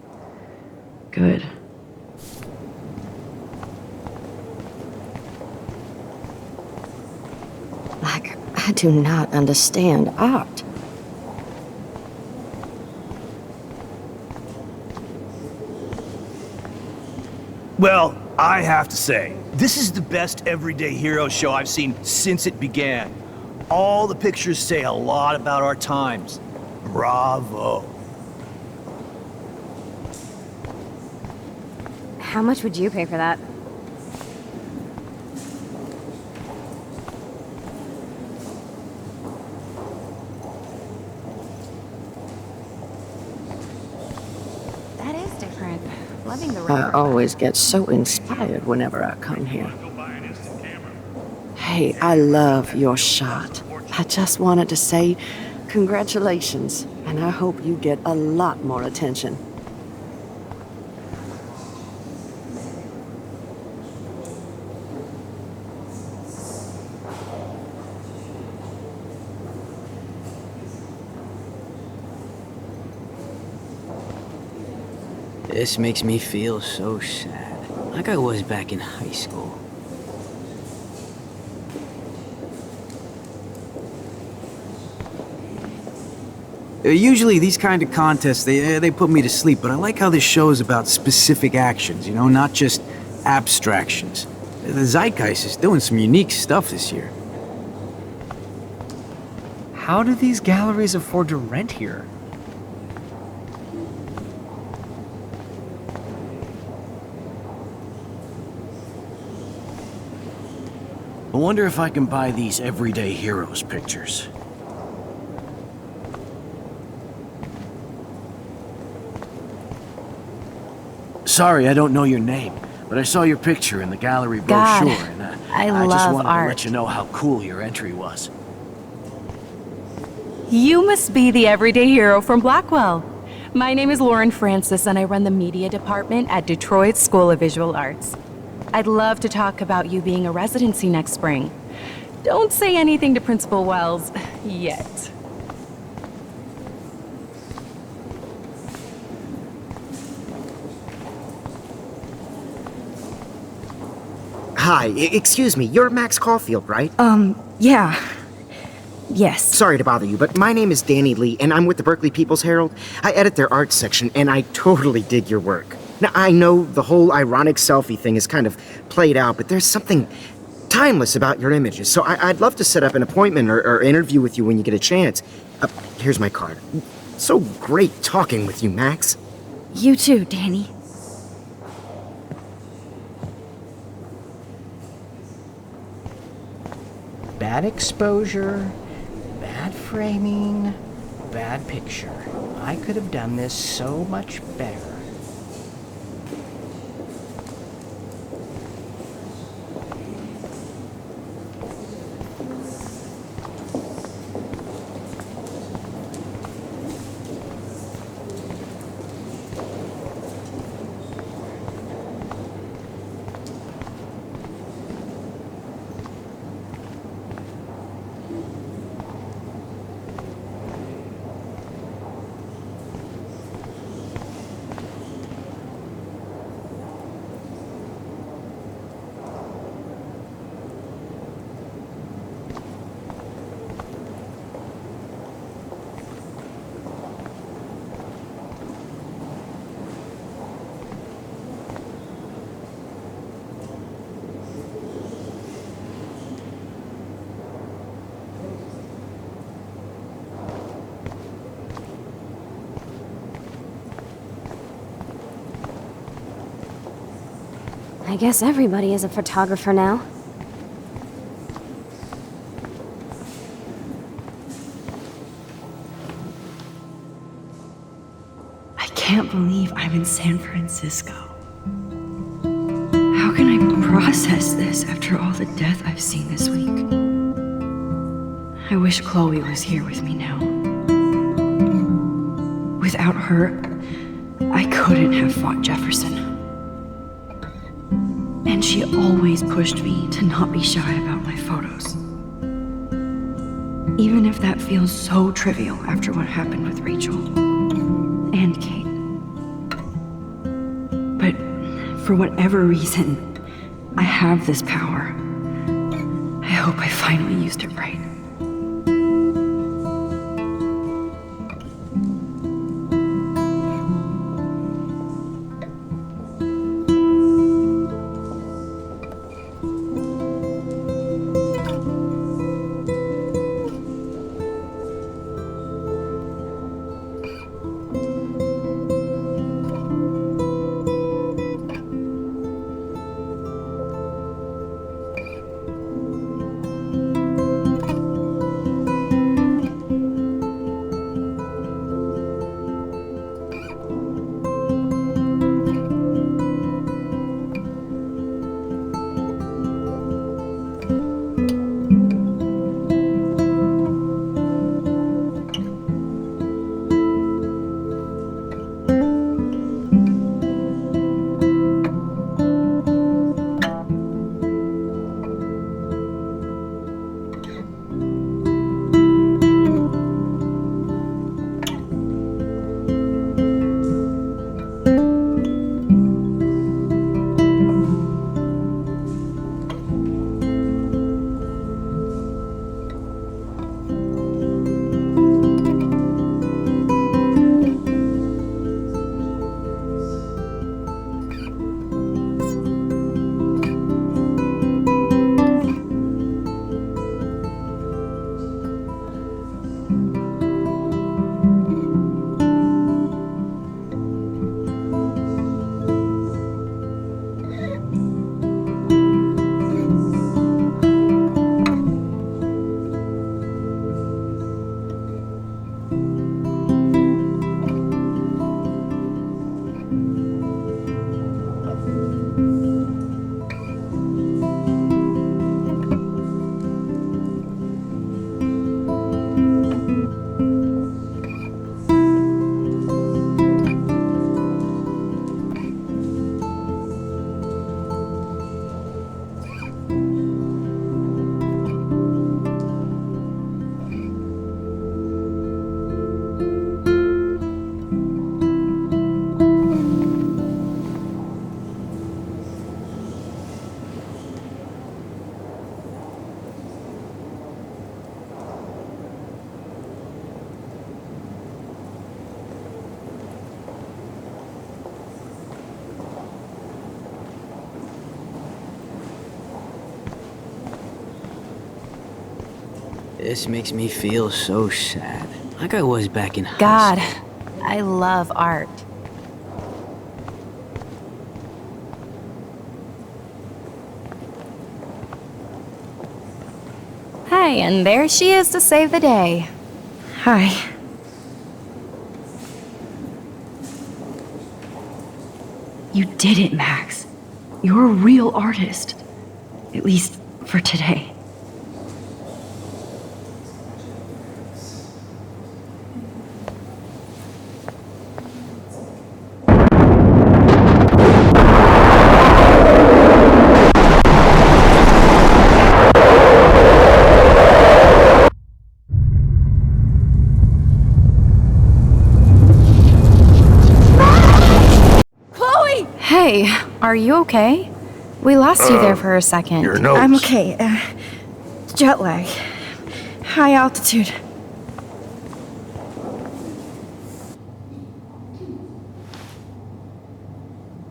Good. Like, I do not understand art. Well, I have to say, this is the best everyday hero show I've seen since it began. All the pictures say a lot about our times. Bravo. How much would you pay for that? That is different. Loving the I always get so inspired whenever I come here. Hey, I love your shot. I just wanted to say congratulations, and I hope you get a lot more attention. This makes me feel so sad, like I was back in high school. Usually these kind of contests, they put me to sleep, but I like how this show is about specific actions, you know, not just abstractions. The Zeitgeist is doing some unique stuff this year. How do these galleries afford to rent here? I wonder if I can buy these everyday heroes pictures. Sorry, I don't know your name, but I saw your picture in the gallery God, brochure, and I just love wanted art. to let you know how cool your entry was. You must be the everyday hero from Blackwell. My name is Lauren Francis, and I run the media department at Detroit School of Visual Arts. I'd love to talk about you being a residency next spring. Don't say anything to Principal Wells yet. Hi, excuse me, you're Max Caulfield, right? Yeah. Yes. Sorry to bother you, but my name is Danny Lee, and I'm with the Berkeley People's Herald. I edit their arts section, and I totally dig your work. Now, I know the whole ironic selfie thing is kind of played out, but there's something timeless about your images, so I'd love to set up an appointment or interview with you when you get a chance. Here's my card. So great talking with you, Max. You too, Danny. Bad exposure, bad framing, bad picture. I could have done this so much better. I guess everybody is a photographer now. I can't believe I'm in San Francisco. How can I process this after all the death I've seen this week? I wish Chloe was here with me now. Without her, I couldn't have fought Jefferson. And she always pushed me to not be shy about my photos. Even if that feels so trivial after what happened with Rachel and Kate. But for whatever reason, I have this power. I hope I finally used it right. This makes me feel so sad. Like I was back in high God, school. I love art. Hi, and there she is to save the day. Hi. You did it, Max. You're a real artist. At least for today. Hey, are you okay? We lost you there for a second. Your notes. I'm okay. Jet lag. High altitude.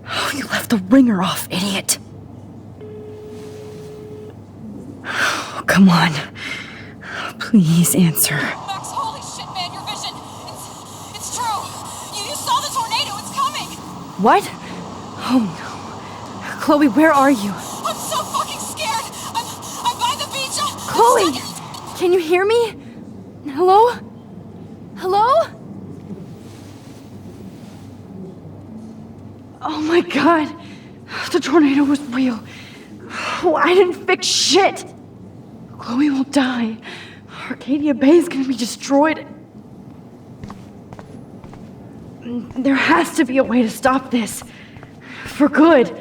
Oh, you left the ringer off, idiot. Oh, come on. Please answer. Max, holy shit, man, your vision. It's true. You saw the tornado. It's coming. What? Oh no. Chloe, where are you? I'm so fucking scared. I'm by the beach. Chloe, can you hear me? Hello? Hello? Oh my god. The tornado was real. Oh, I didn't fix shit. Chloe will die. Arcadia Bay is gonna be destroyed. There has to be a way to stop this. For good.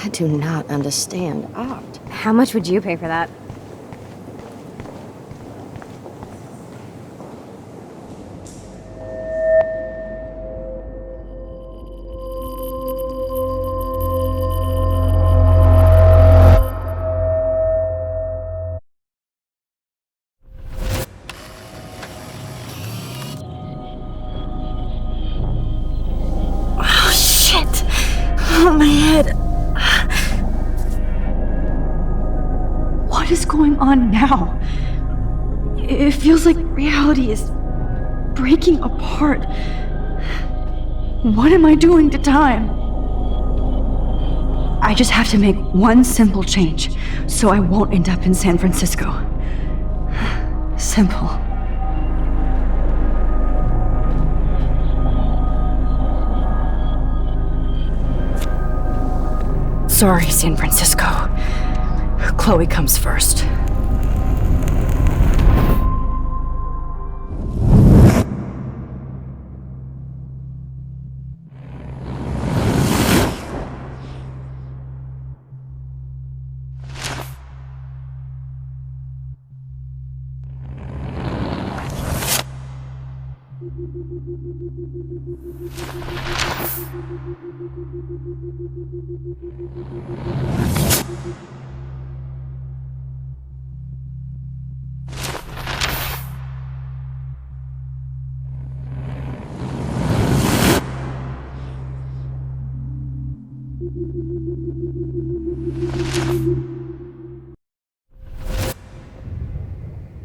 I do not understand art. How much would you pay for that? Oh shit! Oh, my head. What is going on now? It feels like reality is breaking apart. What am I doing to time? I just have to make one simple change so I won't end up in San Francisco. Simple. Sorry, San Francisco. Chloe comes first.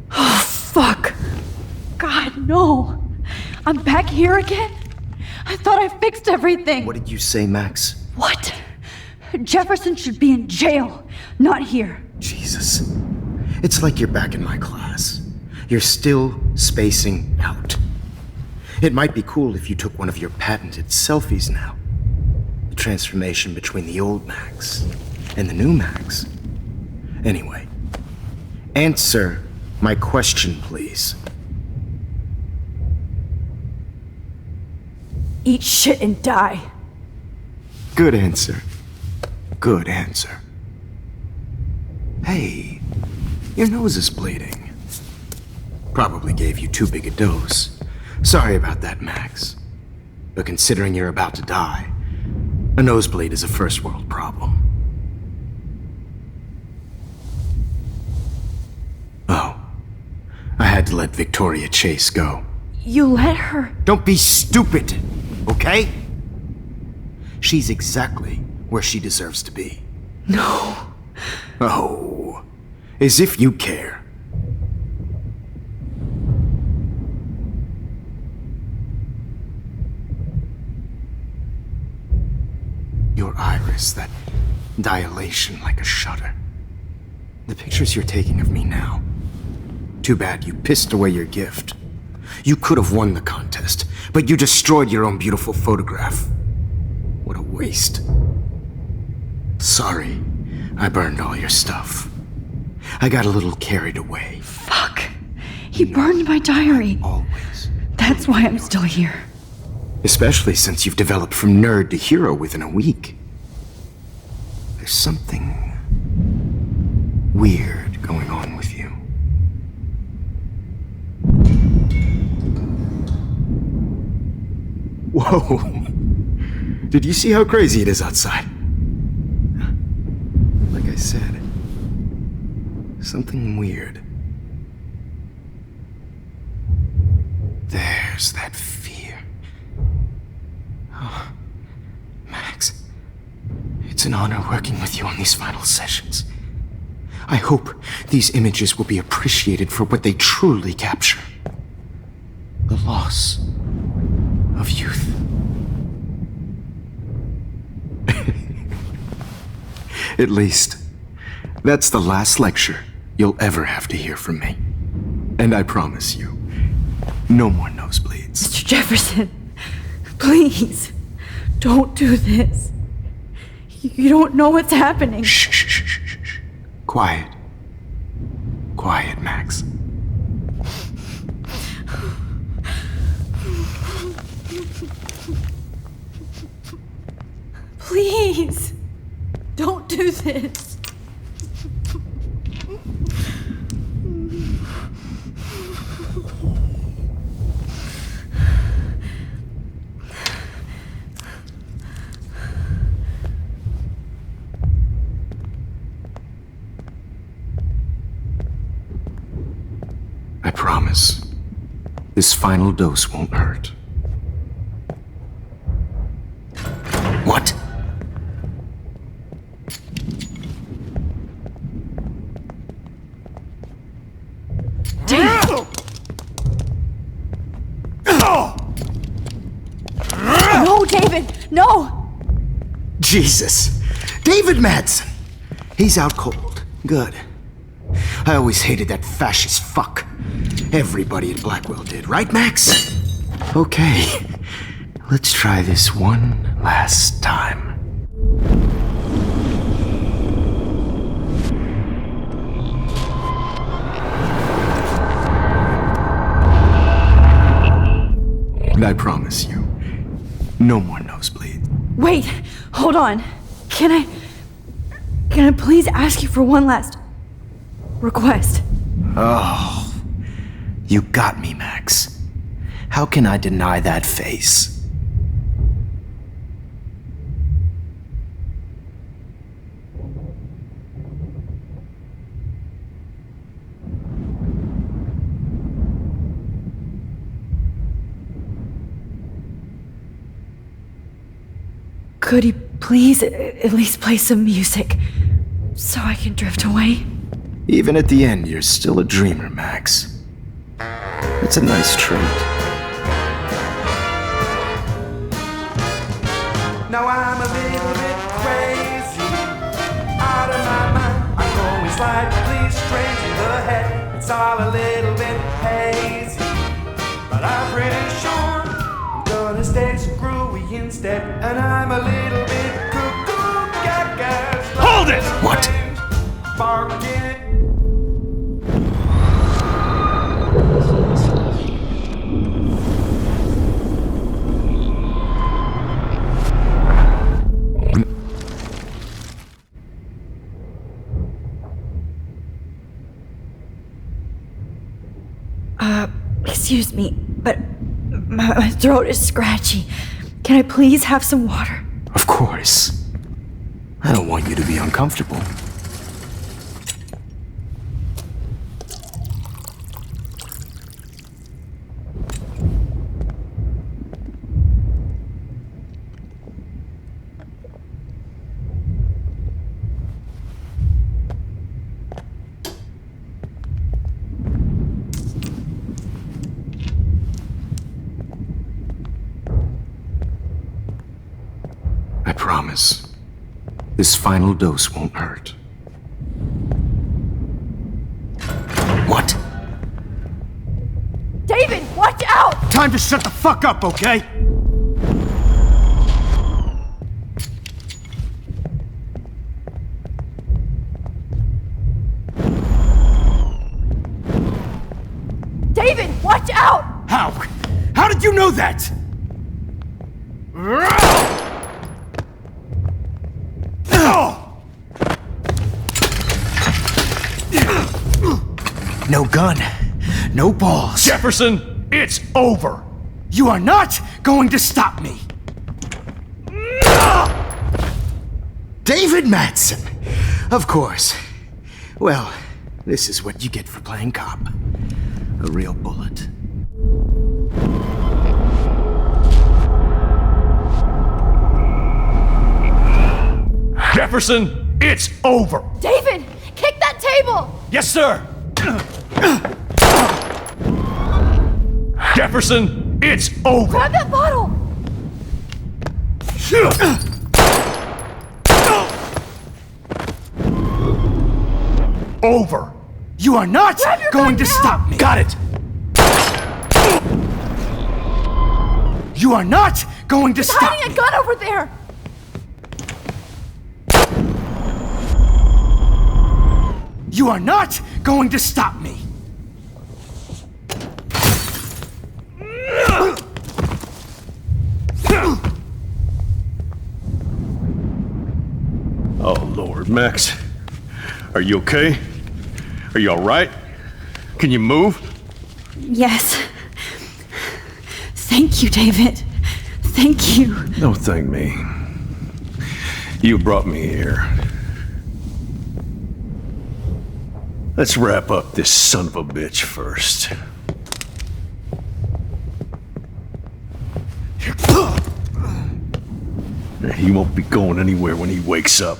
Oh, fuck. God, no. I'm back here again? I thought I fixed everything. What did you say, Max? What? Jefferson should be in jail, not here. Jesus. It's like you're back in my class. You're still spacing out. It might be cool if you took one of your patented selfies now. The transformation between the old Max and the new Max. Anyway, answer my question, please. Eat shit and die. Good answer. Good answer. Hey, your nose is bleeding. Probably gave you too big a dose. Sorry about that, Max. But considering you're about to die, a nosebleed is a first world problem. Oh, I had to let Victoria Chase go. You let her? Don't be stupid, okay? She's exactly where she deserves to be. No. Oh, as if you care. Your iris, that dilation like a shutter. The pictures you're taking of me now. Too bad you pissed away your gift. You could have won the contest, but you destroyed your own beautiful photograph. What a waste. Sorry, I burned all your stuff. I got a little carried away. Fuck. He burned my diary. Always. That's why I'm still here. Especially since you've developed from nerd to hero within a week. There's something weird going on with you. Whoa! Did you see how crazy it is outside? Like I said, something weird. There's that fear. Oh, Max, it's an honor working with you on these final sessions. I hope these images will be appreciated for what they truly capture. The loss of youth. At least, that's the last lecture you'll ever have to hear from me. And I promise you, no more nosebleeds. Mr. Jefferson, please, don't do this. You don't know what's happening. Shh, shh, shh, shh, shh. Quiet. Quiet, Max. Please, don't do this. I promise, this final dose won't hurt. What? No, David, no! Jesus! David Madsen! He's out cold. Good. I always hated that fascist fuck. Everybody in Blackwell did, right, Max? Okay. Let's try this one last time. And I promise you, no more nosebleed. Wait, hold on. Can I please ask you for one last request? Oh, you got me, Max. How can I deny that face? Could you please at least play some music so I can drift away? Even at the end, you're still a dreamer, Max. It's a nice trait. Now I'm a little bit crazy, out of my mind. I'm going slightly straight to the head. It's all a little bit hazy, but I'm pretty sure I'm gonna stay screwy instead. And I'm a little bit cuckoo gaga. Hold it! What? Barking. Excuse me, but my throat is scratchy. Can I please have some water? Of course. I don't want you to be uncomfortable. I promise, this final dose won't hurt. What? David, watch out! Time to shut the fuck up, okay? David, watch out! How? How did you know that? No gun, no balls. Jefferson, it's over. You are not going to stop me. David Madsen. Of course. Well, this is what you get for playing cop. A real bullet. Jefferson, it's over. David, kick that table! Yes, sir. Jefferson, it's over! Grab that bottle! Over! You are not going to stop me! Got it! You are not going to stop Hiding me! a gun over there! You are not going to stop me! Oh, Lord, Max. Are you okay? Are you alright? Can you move? Yes. Thank you, David. Thank you. Don't thank me. You brought me here. Let's wrap up this son of a bitch first. He won't be going anywhere when he wakes up.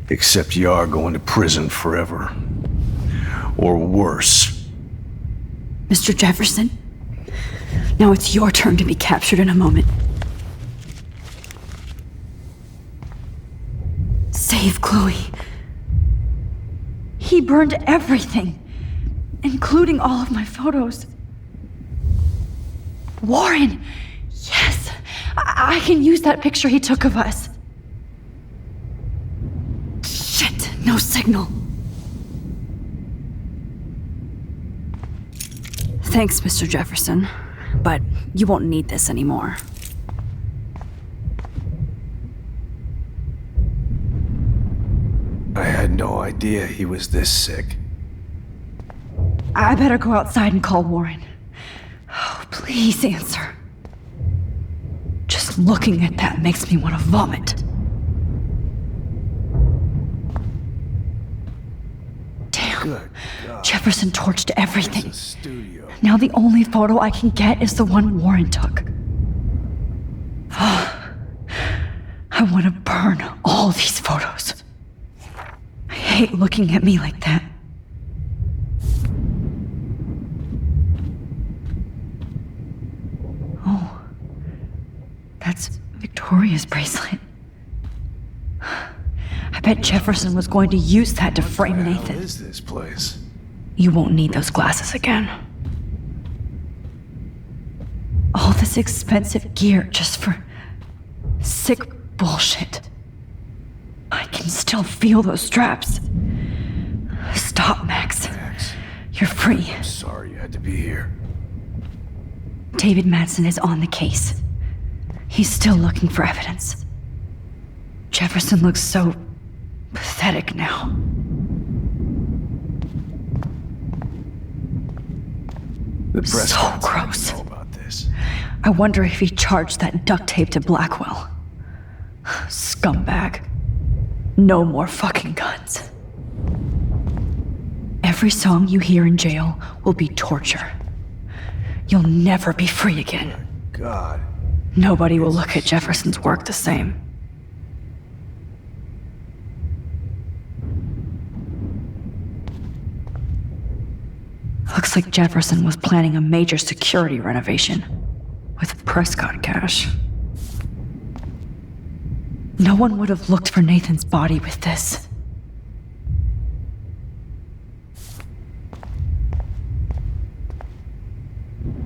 Except you are going to prison forever. Or worse. Mr. Jefferson, now it's your turn to be captured in a moment. Save Chloe. He burned everything, including all of my photos. Warren! Yes! I can use that picture he took of us. Shit, no signal. Thanks, Mr. Jefferson, but you won't need this anymore. I had no idea he was this sick. I better go outside and call Warren. Oh, please answer. Just looking at that makes me want to vomit. Damn. Jefferson torched everything. Now the only photo I can get is the one Warren took. I want to burn all these photos. I hate looking at me like that. Oh, that's Victoria's bracelet. I bet Jefferson was going to use that to frame Nathan. What is this place? You won't need those glasses again. All this expensive gear just for sick bullshit. I can still feel those straps. Stop, Max. You're free. I'm sorry you had to be here. David Madsen is on the case. He's still looking for evidence. Jefferson looks so pathetic now. The press So conference gross. know about this. I wonder if he charged that duct tape to Blackwell. Scumbag. No more fucking guns. Every song you hear in jail will be torture. You'll never be free again. God. Nobody will look at Jefferson's work the same. Looks like Jefferson was planning a major security renovation with Prescott cash. No one would have looked for Nathan's body with this.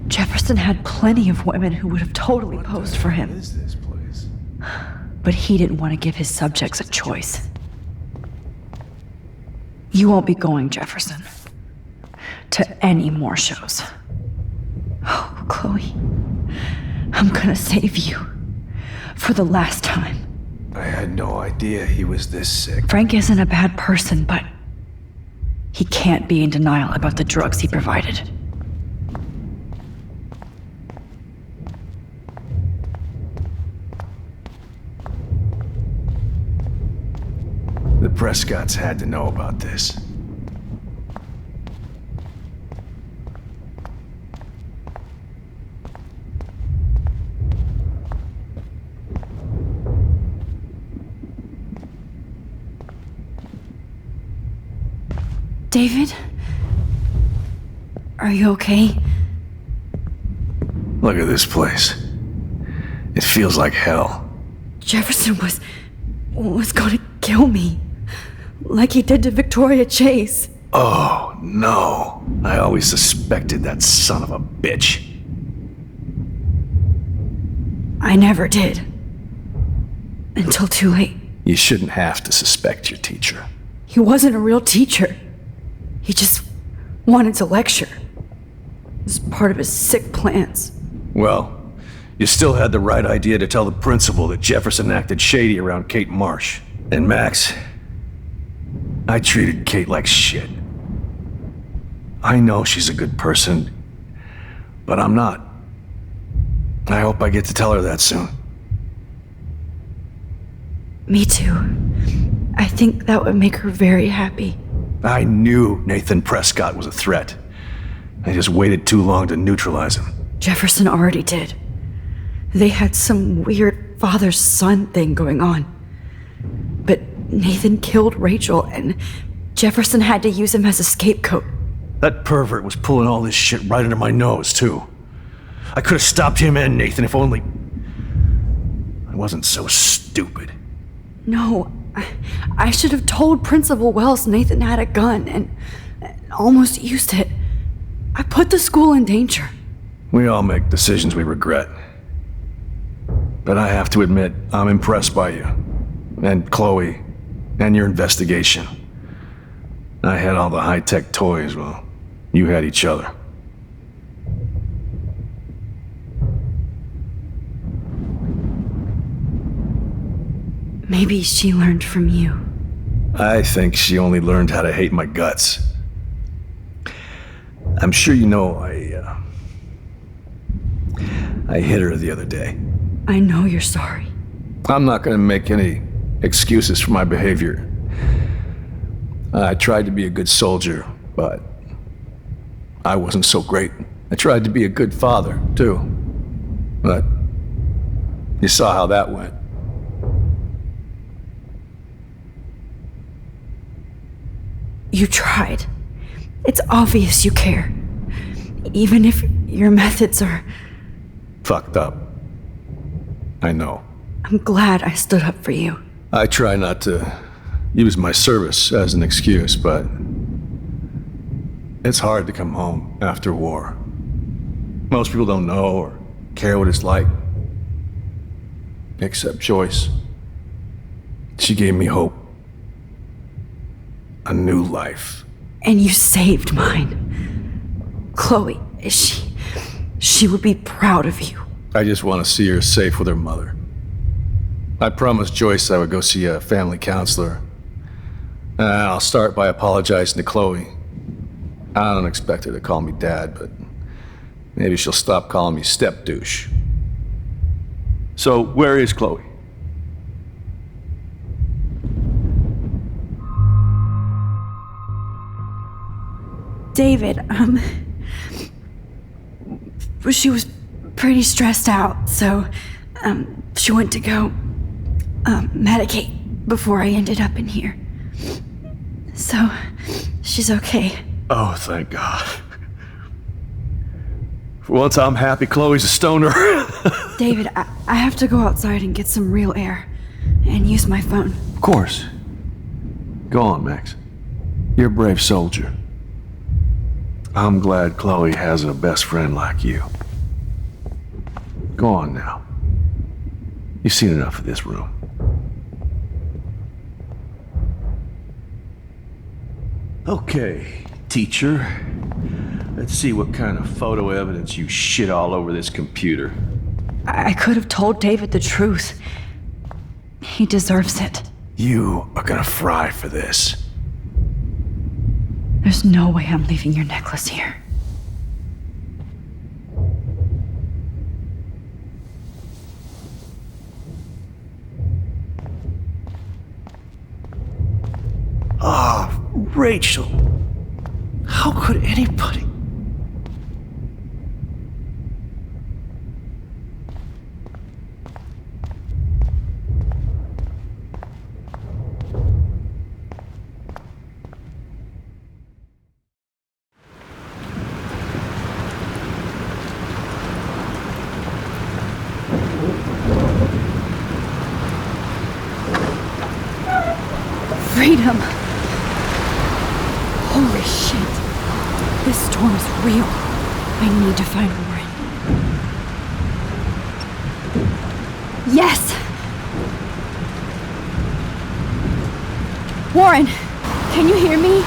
Jefferson had plenty of women who would have totally posed for him. What is this place? But he didn't want to give his subjects a choice. You won't be going, Jefferson, to any more shows. Oh, Chloe, I'm gonna save you. For the last time. I had no idea he was this sick. Frank isn't a bad person, but he can't be in denial about the drugs he provided. The Prescotts had to know about this. David? Are you okay? Look at this place. It feels like hell. Jefferson was going to kill me. Like he did to Victoria Chase. Oh, no. I always suspected that son of a bitch. I never did. Until too late. You shouldn't have to suspect your teacher. He wasn't a real teacher. He just wanted to lecture. It was part of his sick plans. Well, you still had the right idea to tell the principal that Jefferson acted shady around Kate Marsh. And Max, I treated Kate like shit. I know she's a good person, but I'm not. I hope I get to tell her that soon. Me too. I think that would make her very happy. I knew Nathan Prescott was a threat. I just waited too long to neutralize him. Jefferson already did. They had some weird father-son thing going on. But Nathan killed Rachel, and Jefferson had to use him as a scapegoat. That pervert was pulling all this shit right under my nose, too. I could have stopped him and Nathan if only I wasn't so stupid. No, I should have told Principal Wells Nathan had a gun and almost used it. I put the school in danger. We all make decisions we regret. But I have to admit, I'm impressed by you. And Chloe. And your investigation. I had all the high-tech toys, well, you had each other. Maybe she learned from you. I think she only learned how to hate my guts. I'm sure you know I hit her the other day. I know you're sorry. I'm not gonna make any excuses for my behavior. I tried to be a good soldier, but I wasn't so great. I tried to be a good father, too. But you saw how that went. You tried. It's obvious you care. Even if your methods are fucked up. I know. I'm glad I stood up for you. I try not to use my service as an excuse, but it's hard to come home after war. Most people don't know or care what it's like. Except Joyce. She gave me hope. A new life. And you saved mine. Chloe, she would be proud of you. I just want to see her safe with her mother. I promised Joyce I would go see a family counselor. I'll start by apologizing to Chloe. I don't expect her to call me Dad, but maybe she'll stop calling me step douche. So, where is Chloe? David, she was pretty stressed out, so, she went to go, medicate before I ended up in here. So, she's okay. Oh, thank God. For once I'm happy Chloe's a stoner. David, I have to go outside and get some real air, and use my phone. Of course. Go on, Max. You're a brave soldier. I'm glad Chloe has a best friend like you. Go on now. You've seen enough of this room. Okay, teacher. Let's see what kind of photo evidence you shit all over this computer. I could have told David the truth. He deserves it. You are gonna fry for this. There's no way I'm leaving your necklace here. Ah, Rachel. How could anybody... Freedom. Holy shit. This storm is real. I need to find Warren. Yes! Warren, can you hear me?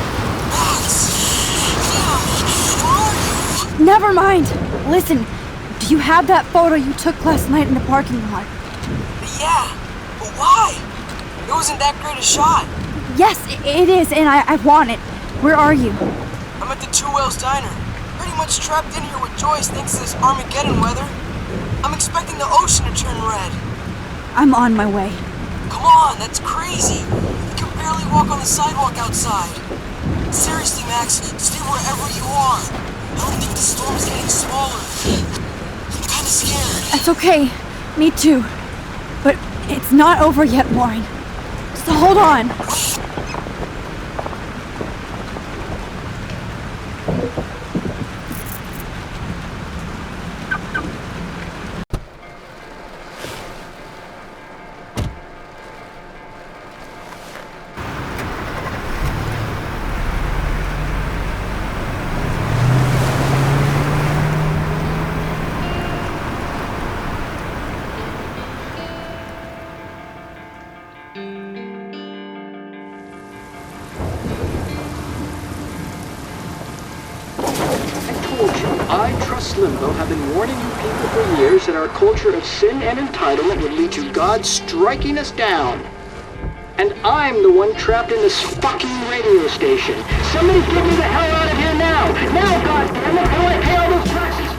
Never mind. Listen, do you have that photo you took last night in the parking lot? Yeah, but why? It wasn't that great a shot. Yes, it is, and I want it. Where are you? I'm at the Two Whales Diner. Pretty much trapped in here with Joyce thanks to this Armageddon weather. I'm expecting the ocean to turn red. I'm on my way. Come on, that's crazy. You can barely walk on the sidewalk outside. Seriously, Max, stay wherever you are. I don't think the storm's getting smaller. I'm kinda scared. That's okay. Me too. But it's not over yet, Warren. So hold on. I, Trust Limbo, have been warning you people for years that our culture of sin and entitlement would lead to God striking us down. And I'm the one trapped in this fucking radio station. Somebody get me the hell out of here now! Now, goddammit, how do I pay all those taxes?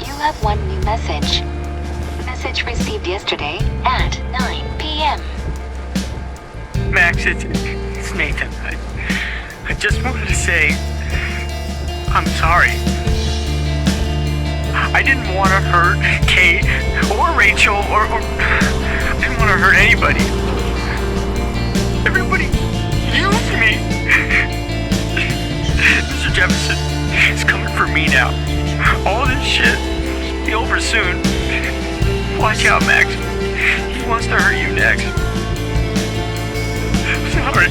You have one new message. Message received yesterday at 9 p.m. Max, it's Nathan. I just wanted to say I'm sorry. I didn't want to hurt Kate or Rachel or I didn't want to hurt anybody. Everybody used me. Mr. Jefferson is coming for me now. All this shit will be over soon. Watch out, Max. He wants to hurt you next. Sorry.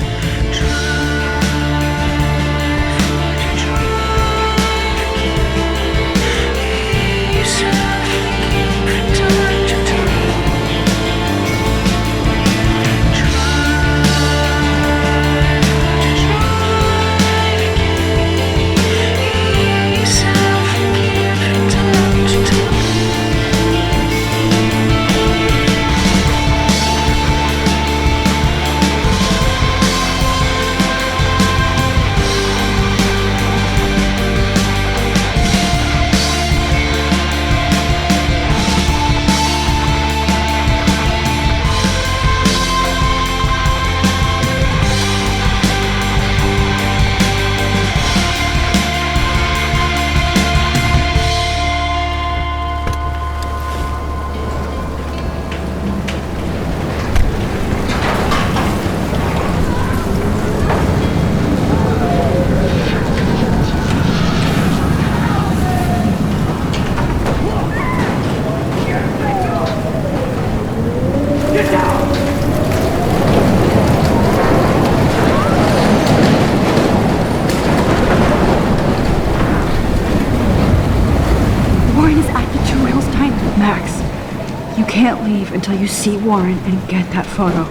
Can't leave until you see Warren and get that photo.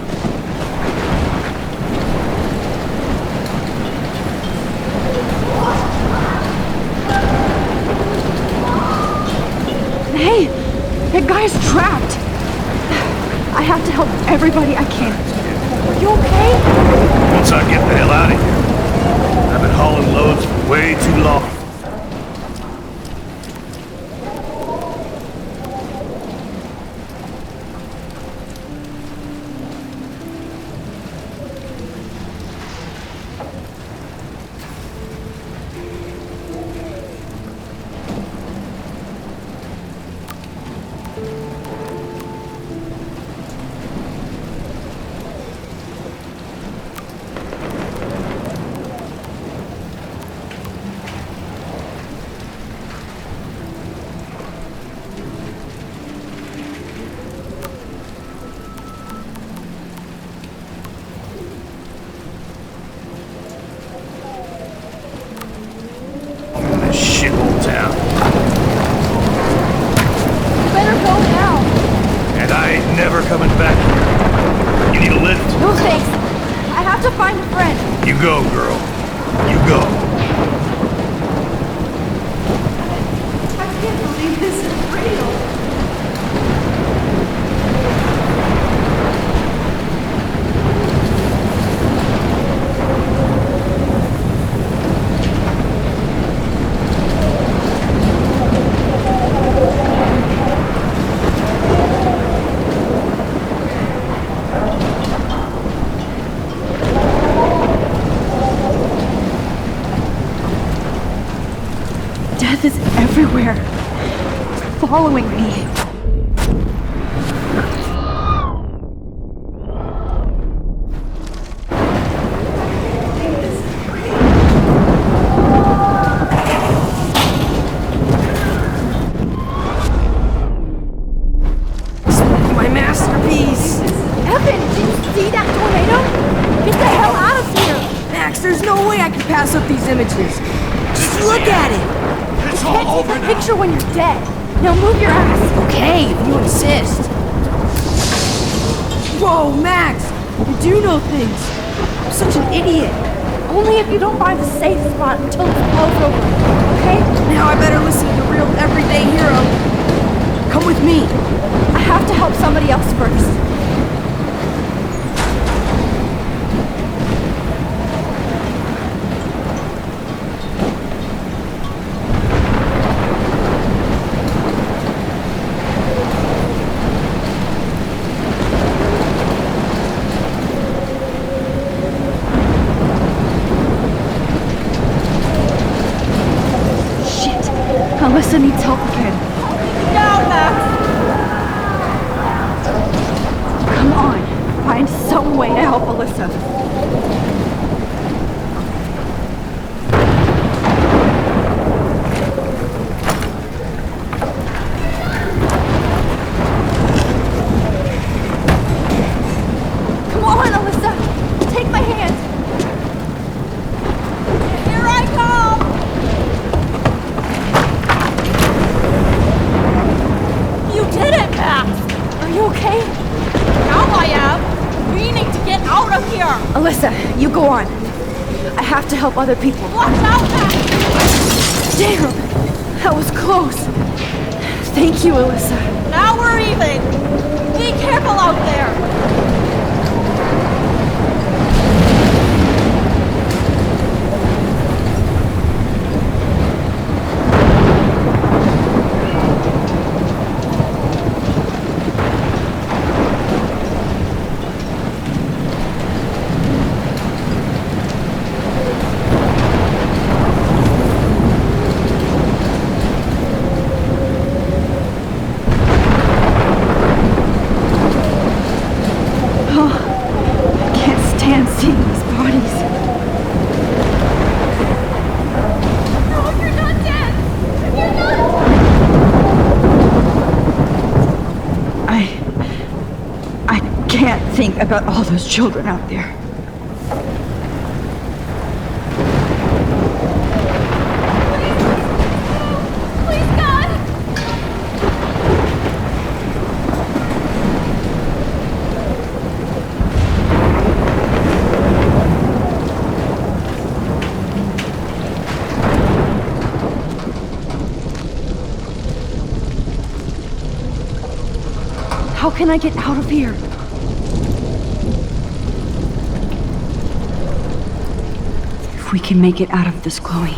Hey! That guy's trapped! I have to help everybody I can. Are you okay? Once I get the hell out of here. I've been hauling loads for way too long. down. You better go now. And I ain't never coming back here. You need a lift? No thanks. I have to find a friend. You go, girl. You go. I can't believe this is real. Death is everywhere. It's following me. My masterpiece. Evan, did you see that tornado? Get the hell out of here. Max, there's no way I can pass up these images. Just look at it. It's You can't all take over a now. picture when you're dead. Now move your ass. Okay, if you insist. Whoa, Max! You do know things. I'm such an idiot. Only if you don't find a safe spot until this blows over, okay? Now I better listen to the real everyday hero. Come with me. I have to help somebody else first. Shit. Alyssa needs help again. Down, Max! Come on. Find some way to help Alyssa. Come on, Alyssa! Take my hand! Here I come! You did it, Max! Are you okay? Now I am! We need to get out of here! Alyssa, you go on. I have to help other people. Watch out, Max! Damn! That was close. Thank you, Alyssa. Now we're even! Be careful out there! I can't stand seeing these bodies. No, you're not dead! You're not! I can't think about all those children out there. Please, God! How can I get out of here? If we can make it out of this, Chloe.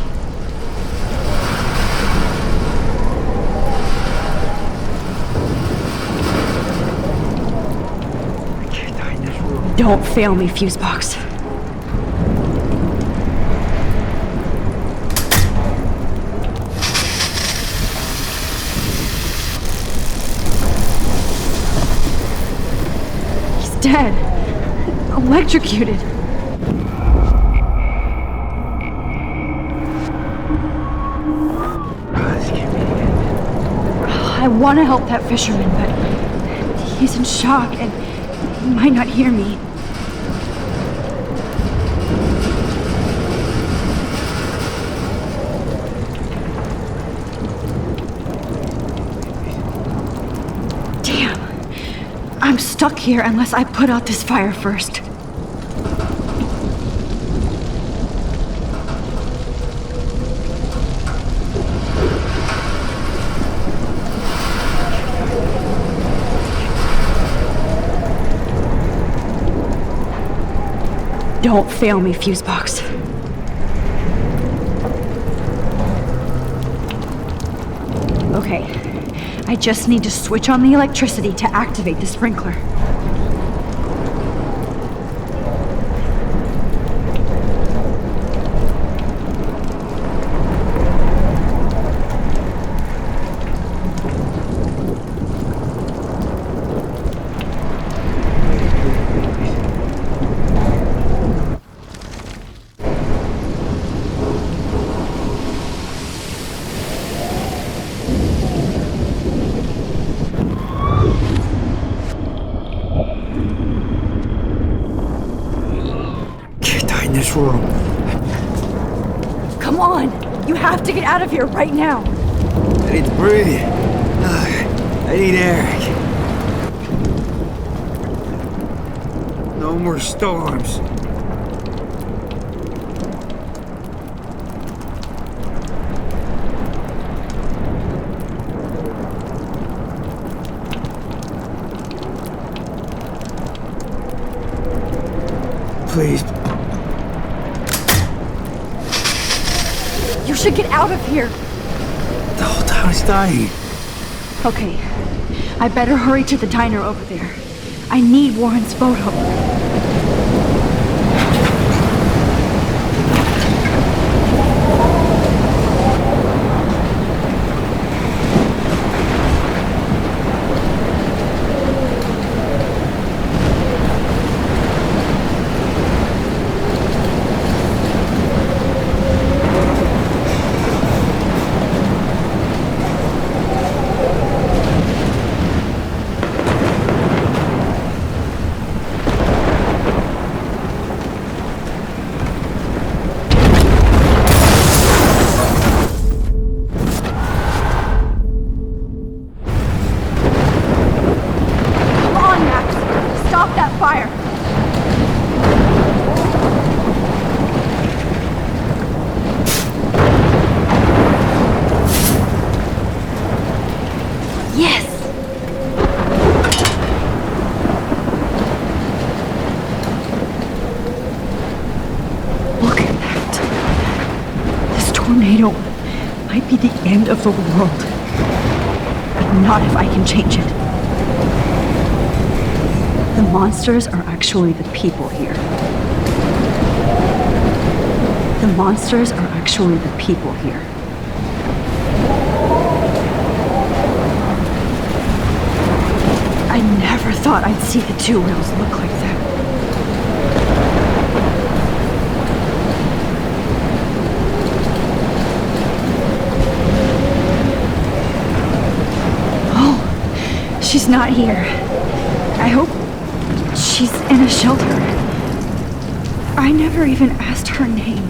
Don't fail me, Fusebox. He's dead. Electrocuted. I want to help that fisherman, but he's in shock and he might not hear me. here unless I put out this fire first. Don't fail me, fuse box. Okay, I just need to switch on the electricity to activate the sprinkler. Come on! You have to get out of here right now! I need to breathe. I need air. No more storms. Please. You should get out of here! The whole town is dying. Okay, I better hurry to the diner over there. I need Warren's photo. Tornado might be the end of the world, but not if I can change it. The monsters are actually the people here. The monsters are actually the people here. I never thought I'd see the two wheels look like that. She's not here. I hope she's in a shelter. I never even asked her name.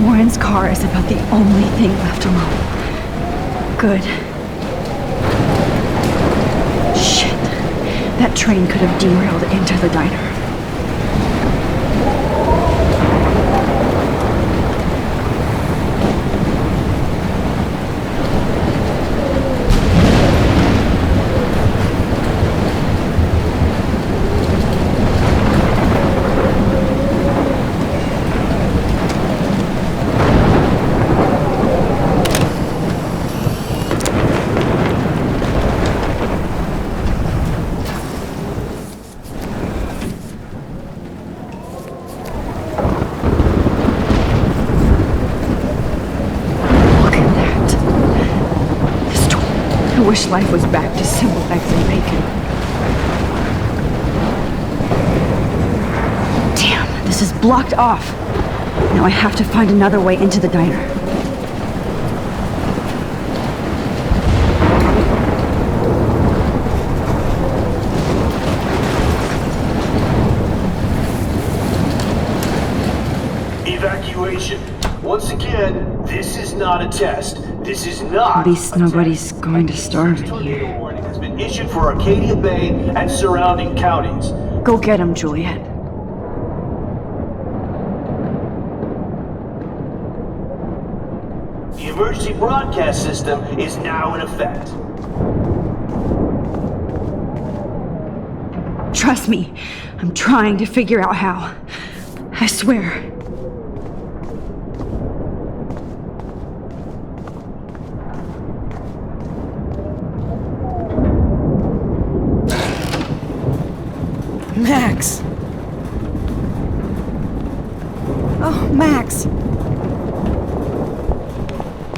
Warren's car is about the only thing left alone. Good. Shit. That train could have derailed into the diner. I wish life was back to simple eggs and bacon. Damn, this is blocked off. Now I have to find another way into the diner. Evacuation. Once again, this is not a test. This is not. At least nobody's going to starve in here. Warning has been issued for Arcadia Bay and surrounding counties. Go get him, Juliet. The emergency broadcast system is now in effect. Trust me, I'm trying to figure out how. I swear. Max! Oh, Max!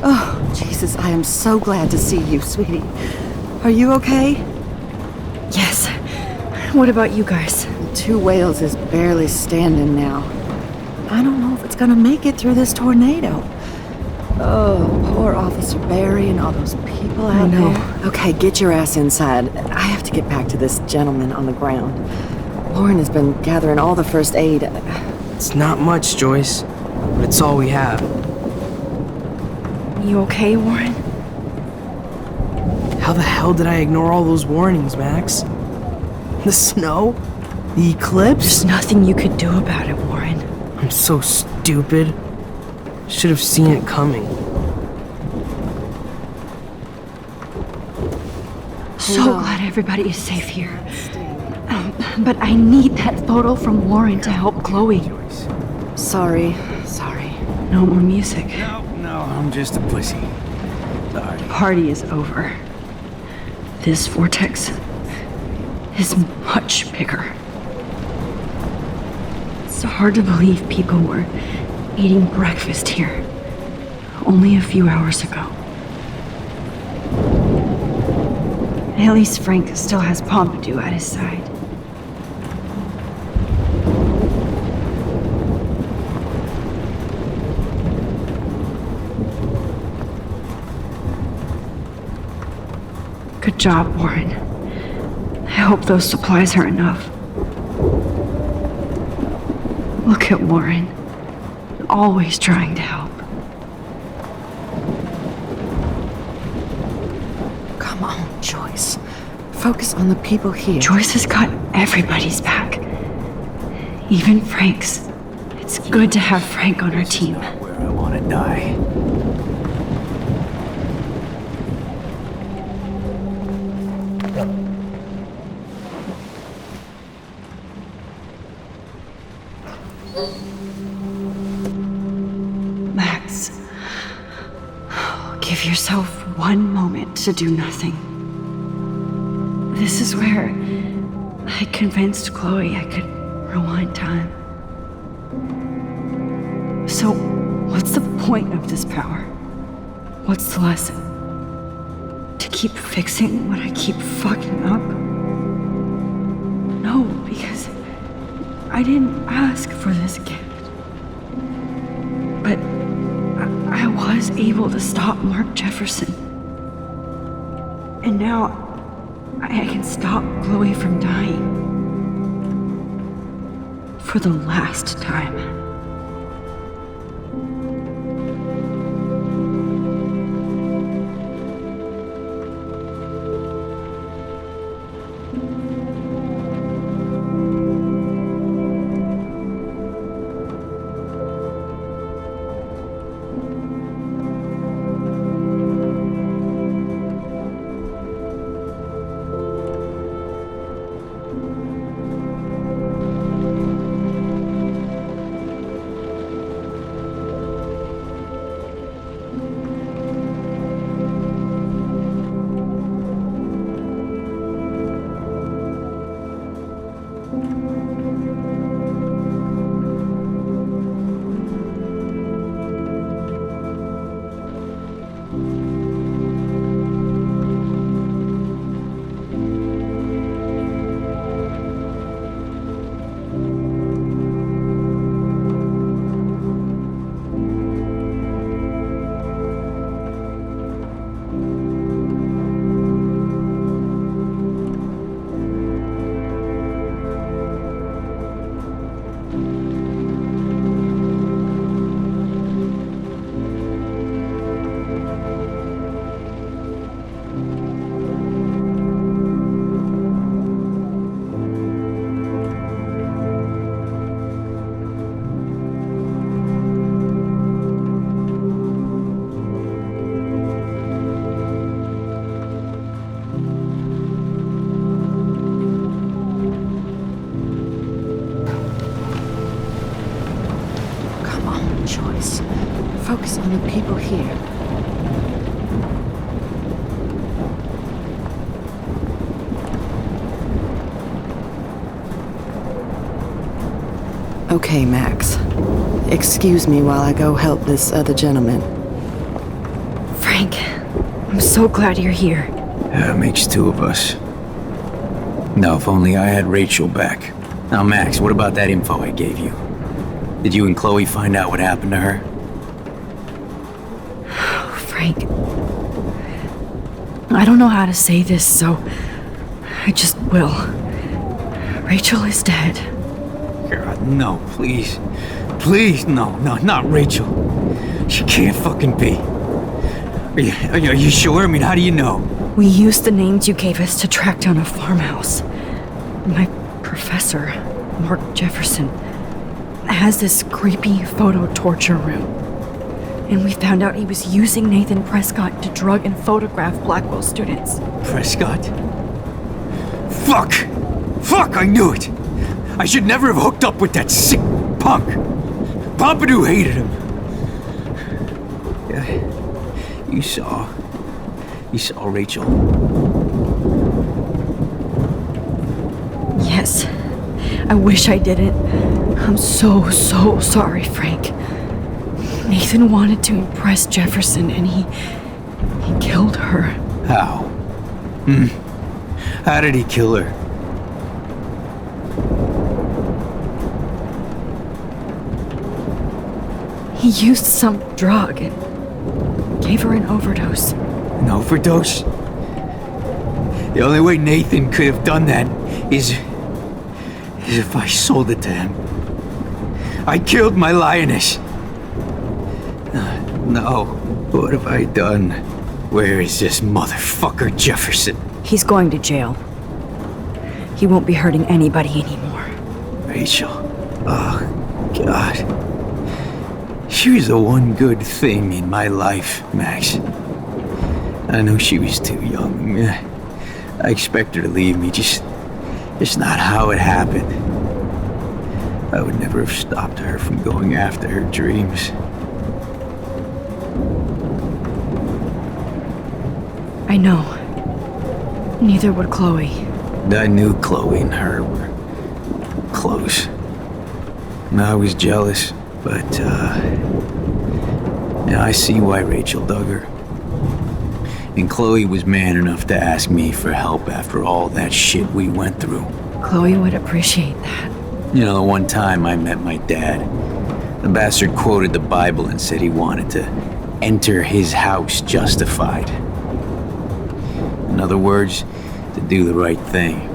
Oh, Jesus, I am so glad to see you, sweetie. Are you okay? Yes. What about you guys? Two Whales is barely standing now. I don't know if it's gonna make it through this tornado. Oh, poor Officer Barry and all those people out there. Okay, get your ass inside. I have to get back to this gentleman on the ground. Lauren has been gathering all the first aid. It's not much, Joyce, but it's all we have. You okay, Warren? How the hell did I ignore all those warnings, Max? The snow? The eclipse? There's nothing you could do about it, Warren. I'm so stupid. Should have seen it coming. So glad everybody is safe here. But I need that photo from Warren to help Chloe. Sorry. No more music. No, I'm just a pussy. Sorry. The party is over. This vortex is much bigger. It's hard to believe people were eating breakfast here only a few hours ago. At least Frank still has Pompidou at his side. Good job, Warren. I hope those supplies are enough. Look at Warren. Always trying to help. Come on, Joyce. Focus on the people here. Joyce has got everybody's back. Even Frank's. It's good to have Frank on our team. Where I want to die. Max, give yourself one moment to do nothing. This is where I convinced Chloe I could rewind time. So, what's the point of this power? What's the lesson? To keep fixing what I keep fucking up? No, because I didn't ask for this gift. But I was able to stop Mark Jefferson. And now I can stop Chloe from dying. For the last time. focus on the people here. Okay, Max. Excuse me while I go help this other gentleman. Frank, I'm so glad you're here. Yeah, it makes two of us. Now, if only I had Rachel back. Now, Max, what about that info I gave you? Did you and Chloe find out what happened to her? Frank, I don't know how to say this, so I just will. Rachel is dead. God, no, please. Please, no, not Rachel. She can't fucking be. Are you sure? I mean, how do you know? We used the names you gave us to track down a farmhouse. My professor, Mark Jefferson, has this creepy photo torture room. And we found out he was using Nathan Prescott to drug and photograph Blackwell students. Prescott? Fuck! Fuck, I knew it! I should never have hooked up with that sick punk! Pompidou hated him! Yeah, you saw Rachel. Yes. I wish I didn't. I'm so sorry, Frank. Nathan wanted to impress Jefferson and he killed her. How? How did he kill her? He used some drug and gave her an overdose. An overdose? The only way Nathan could have done that is if I sold it to him. I killed my lioness. No, what have I done? Where is this motherfucker Jefferson? He's going to jail. He won't be hurting anybody anymore. Rachel. Oh, God. She was the one good thing in my life, Max. I know she was too young. I expect her to leave me, just not how it happened. I would never have stopped her from going after her dreams. I know. Neither would Chloe. I knew Chloe and her were close. And I was jealous, but, now I see why Rachel dug her. And Chloe was man enough to ask me for help after all that shit we went through. Chloe would appreciate that. You know, the one time I met my dad, the bastard quoted the Bible and said he wanted to enter his house justified. In other words, to do the right thing.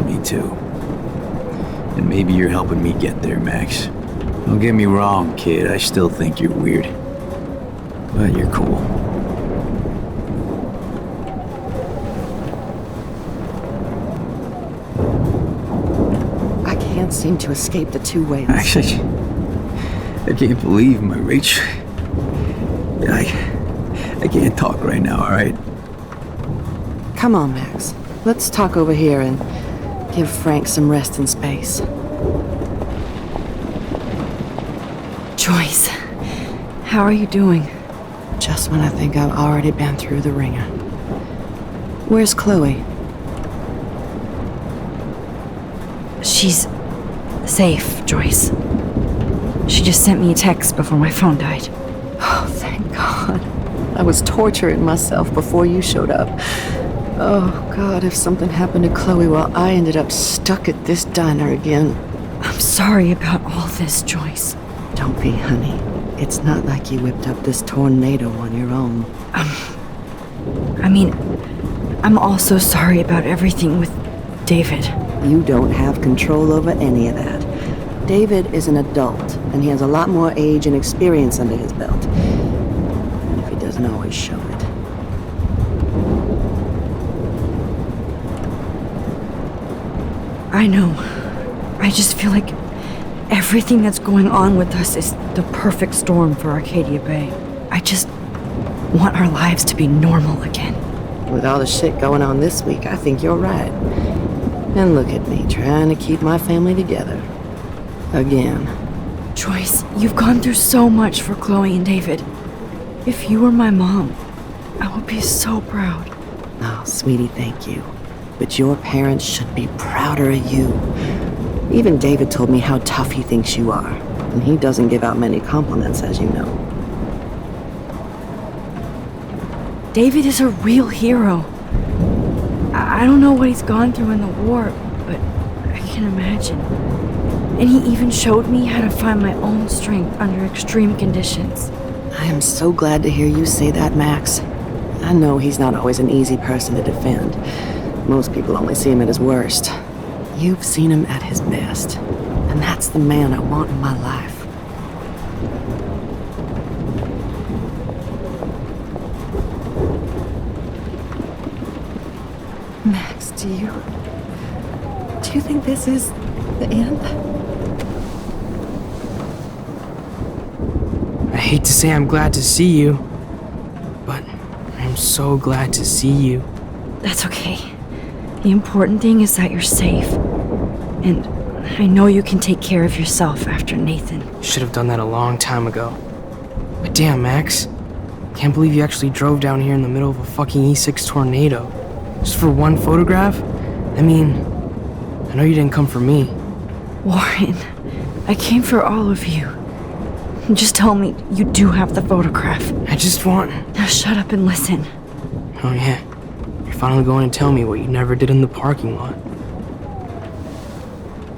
Me too. And maybe you're helping me get there, Max. Don't get me wrong, kid, I still think you're weird. But you're cool. I can't seem to escape the two ways. Actually, I can't believe my Rachel. I can't talk right now, alright? Come on, Max. Let's talk over here and give Frank some rest and space. Joyce, how are you doing? Just when I think I've already been through the ringer. Where's Chloe? She's safe, Joyce. She just sent me a text before my phone died. Oh, thank God. I was torturing myself before you showed up. Oh, God, if something happened to Chloe while I ended up stuck at this diner again. I'm sorry about all this, Joyce. Don't be, honey. It's not like you whipped up this tornado on your own. I'm also sorry about everything with David. You don't have control over any of that. David is an adult, and he has a lot more age and experience under his belt. Even if he doesn't always show it. I know. I just feel like everything that's going on with us is the perfect storm for Arcadia Bay. I just want our lives to be normal again. With all the shit going on this week, I think you're right. And look at me, trying to keep my family together. Again. Joyce, you've gone through so much for Chloe and David. If you were my mom, I would be so proud. Oh, sweetie, thank you. But your parents should be prouder of you. Even David told me how tough he thinks you are. And he doesn't give out many compliments, as you know. David is a real hero. I don't know what he's gone through in the war, but I can imagine. And he even showed me how to find my own strength under extreme conditions. I am so glad to hear you say that, Max. I know he's not always an easy person to defend. Most people only see him at his worst. You've seen him at his best. And that's the man I want in my life. Max, do you think this is the end? I hate to say I'm glad to see you, but I'm so glad to see you. That's okay. The important thing is that you're safe. And I know you can take care of yourself after Nathan. Should have done that a long time ago. But damn, Max. Can't believe you actually drove down here in the middle of a fucking E6 tornado. Just for one photograph? I mean, I know you didn't come for me. Warren, I came for all of you. Just tell me you do have the photograph. I just want... Now shut up and listen. Oh yeah, you're finally going to tell me what you never did in the parking lot.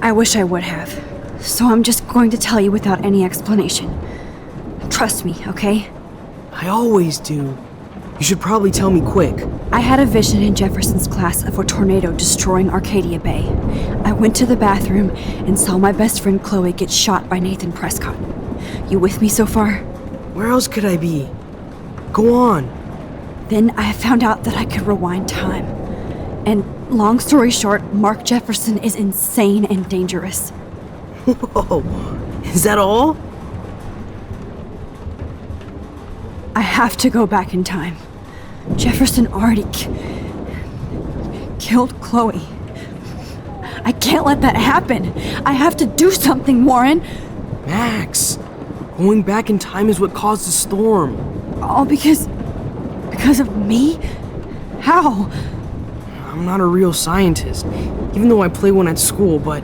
I wish I would have. So I'm just going to tell you without any explanation. Trust me, okay? I always do. You should probably tell me quick. I had a vision in Jefferson's class of a tornado destroying Arcadia Bay. I went to the bathroom and saw my best friend Chloe get shot by Nathan Prescott. You with me so far? Where else could I be? Go on. Then I found out that I could rewind time. And long story short, Mark Jefferson is insane and dangerous. Whoa, is that all? I have to go back in time. Jefferson already killed Chloe. I can't let that happen. I have to do something, Warren. Max, going back in time is what caused the storm. All because of me? How? I'm not a real scientist, even though I play one at school, but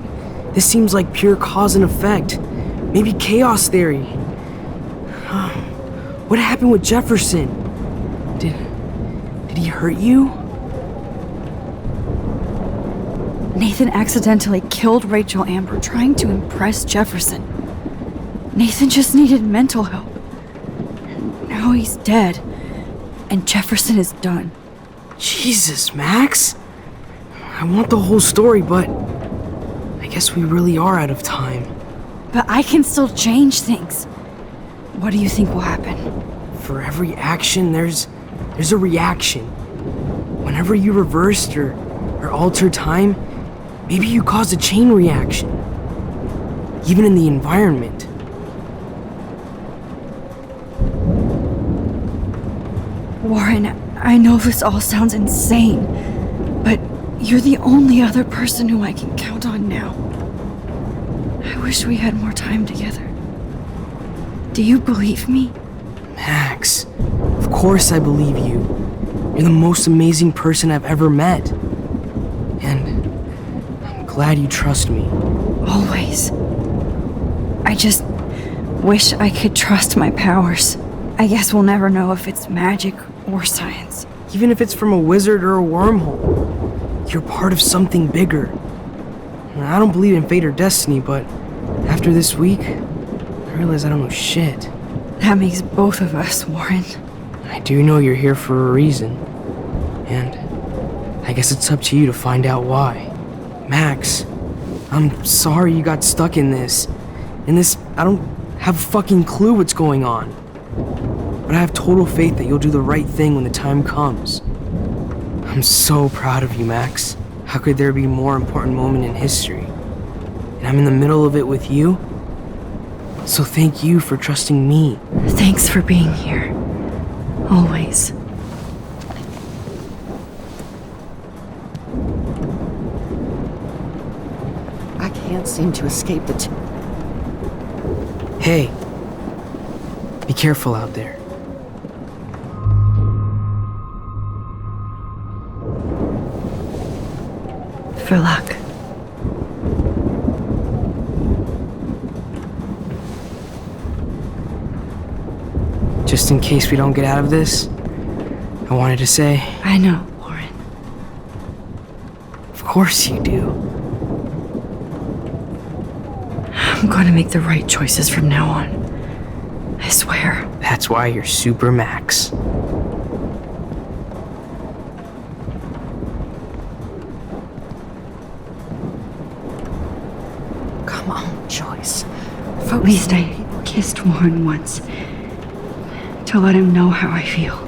this seems like pure cause and effect. Maybe chaos theory. What happened with Jefferson? Did he hurt you? Nathan accidentally killed Rachel Amber trying to impress Jefferson. Nathan just needed mental help. Now he's dead, and Jefferson is done. Jesus, Max. I want the whole story, but I guess we really are out of time. But I can still change things. What do you think will happen? For every action, there's a reaction. Whenever you reversed or altered time, maybe you caused a chain reaction. Even in the environment. Warren, I know this all sounds insane, but you're the only other person who I can count on now. I wish we had more time together. Do you believe me? Max, of course I believe you. You're the most amazing person I've ever met. And I'm glad you trust me. Always. I just wish I could trust my powers. I guess we'll never know if it's magic or science. Even if it's from a wizard or a wormhole, you're part of something bigger. I don't believe in fate or destiny, but after this week, I realize I don't know shit. That makes both of us, Warren. I do know you're here for a reason. And I guess it's up to you to find out why. Max, I'm sorry you got stuck in this. I don't have a fucking clue what's going on. But I have total faith that you'll do the right thing when the time comes. I'm so proud of you, Max. How could there be a more important moment in history? And I'm in the middle of it with you? So thank you for trusting me. Thanks for being here. Always. I can't seem to escape the Hey, be careful out there. For luck. Just in case we don't get out of this, I wanted to say... I know, Warren. Of course you do. I'm going to make the right choices from now on. I swear. That's why you're Super Max. Come on, Joyce. At least I kissed Warren once. To let him know how I feel.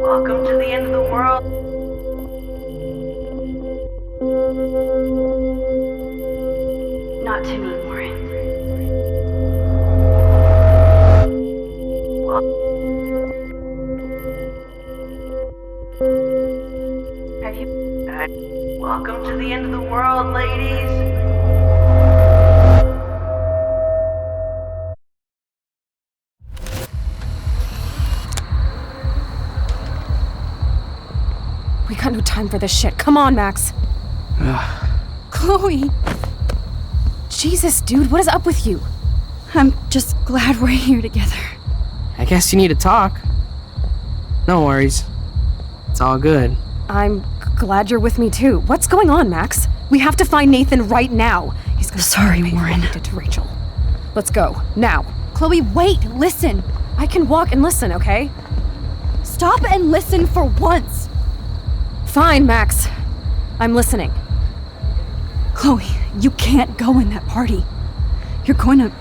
Welcome to the end of the world. Not to me, Warren. Welcome to the end of the world, ladies. We got no time for this shit. Come on, Max. Chloe. Jesus, dude, what is up with you? I'm just glad we're here together. I guess you need to talk. No worries. It's all good. I'm glad you're with me too. What's going on, Max? We have to find Nathan right now. He's gonna Sorry, pay for Warren. what he did to Rachel. Let's go now. Chloe, wait, listen. I can walk and listen, okay? Stop and listen for once. Fine, Max. I'm listening. Chloe, you can't go in that party. You're gonna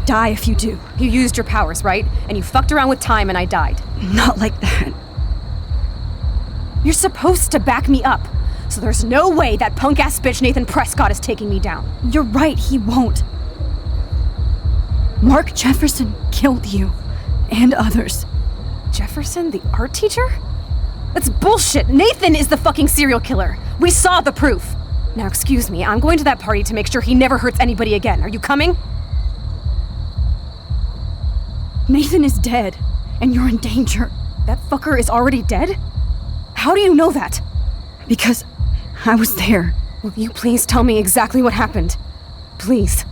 die if you do. You used your powers, right? And you fucked around with time and I died. Not like that. You're supposed to back me up. So there's no way that punk-ass bitch Nathan Prescott is taking me down. You're right, he won't. Mark Jefferson killed you. And others. Jefferson, the art teacher? That's bullshit! Nathan is the fucking serial killer! We saw the proof! Now excuse me, I'm going to that party to make sure he never hurts anybody again. Are you coming? Nathan is dead, and you're in danger. That fucker is already dead? How do you know that? Because I was there. Will you please tell me exactly what happened? Please.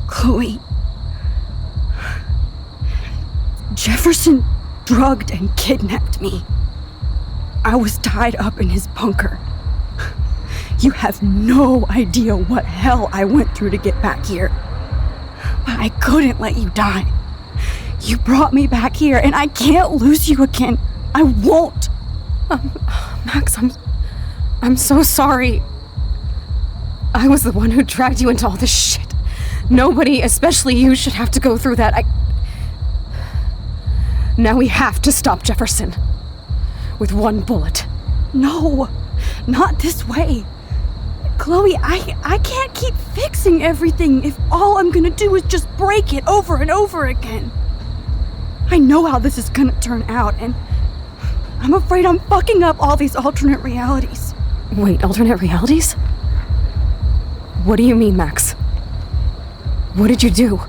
Chloe. Jefferson drugged and kidnapped me. I was tied up in his bunker. You have no idea what hell I went through to get back here. But I couldn't let you die. You brought me back here, and I can't lose you again. I won't. Max, I'm so sorry. I was the one who dragged you into all this shit. Nobody, especially you, should have to go through that. Now we have to stop Jefferson. With one bullet. No, not this way. Chloe, I can't keep fixing everything if all I'm gonna do is just break it over and over again. I know how this is gonna turn out, and I'm afraid I'm fucking up all these alternate realities. Wait, alternate realities? What do you mean, Max? What did you do?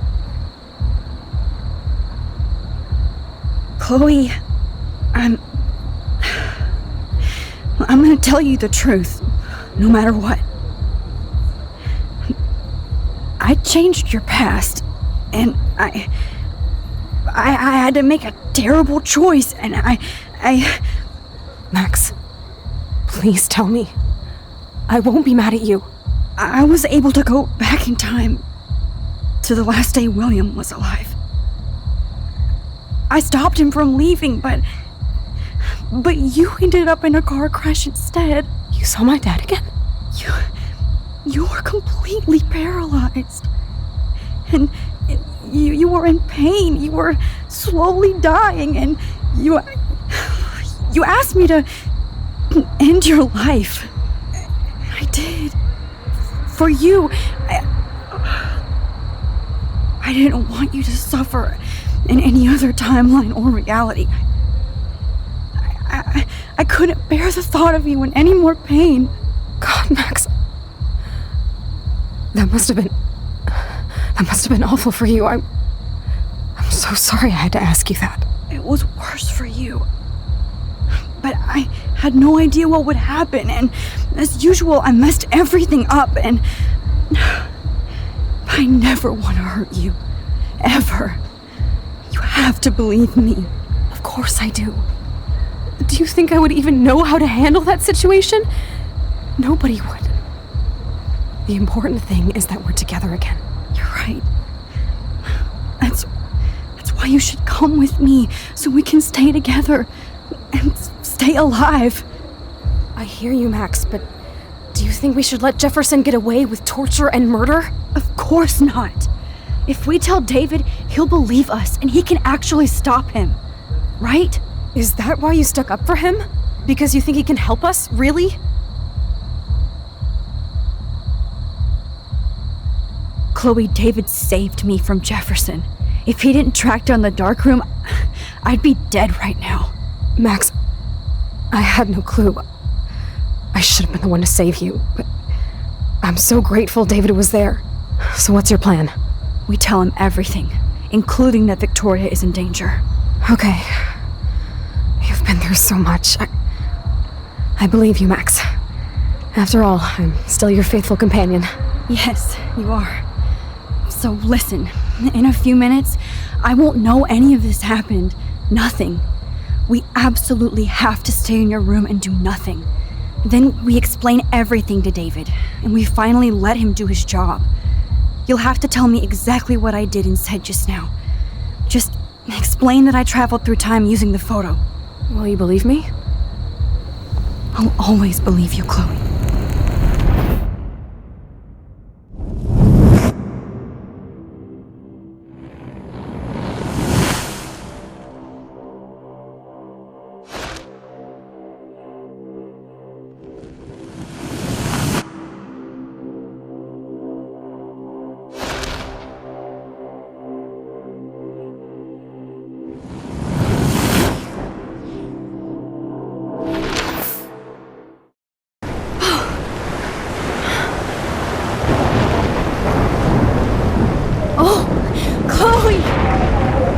Chloe, I'm gonna tell you the truth, no matter what. I changed your past, and I had to make a terrible choice, and I... Max, please tell me. I won't be mad at you. I was able to go back in time to the last day William was alive. I stopped him from leaving, but you ended up in a car crash instead. You saw my dad again? You were completely paralyzed. And you were in pain. You were slowly dying, and you asked me to end your life. I did. For you. I didn't want you to suffer in any other timeline or reality. I couldn't bear the thought of you in any more pain. God, Max. That must have been awful for you. I'm so sorry I had to ask you that. It was worse for you. But I had no idea what would happen, and as usual, I messed everything up, and I never want to hurt you. Ever. You have to believe me. Of course I do. Do you think I would even know how to handle that situation? Nobody would. The important thing is that we're together again. You're right. That's why you should come with me, so we can stay together and stay alive. I hear you, Max, but do you think we should let Jefferson get away with torture and murder? Of course not. If we tell David, he'll believe us and he can actually stop him. Right? Is that why you stuck up for him? Because you think he can help us? Really? Chloe, David saved me from Jefferson. If he didn't track down the darkroom, I'd be dead right now. Max, I had no clue. I should have been the one to save you, but I'm so grateful David was there. So what's your plan? We tell him everything, including that Victoria is in danger. Okay. You've been through so much. I believe you, Max. After all, I'm still your faithful companion. Yes, you are. So listen, in a few minutes, I won't know any of this happened. Nothing. We absolutely have to stay in your room and do nothing. Then we explain everything to David, and we finally let him do his job. You'll have to tell me exactly what I did and said just now. Just explain that I traveled through time using the photo. Will you believe me? I'll always believe you, Chloe.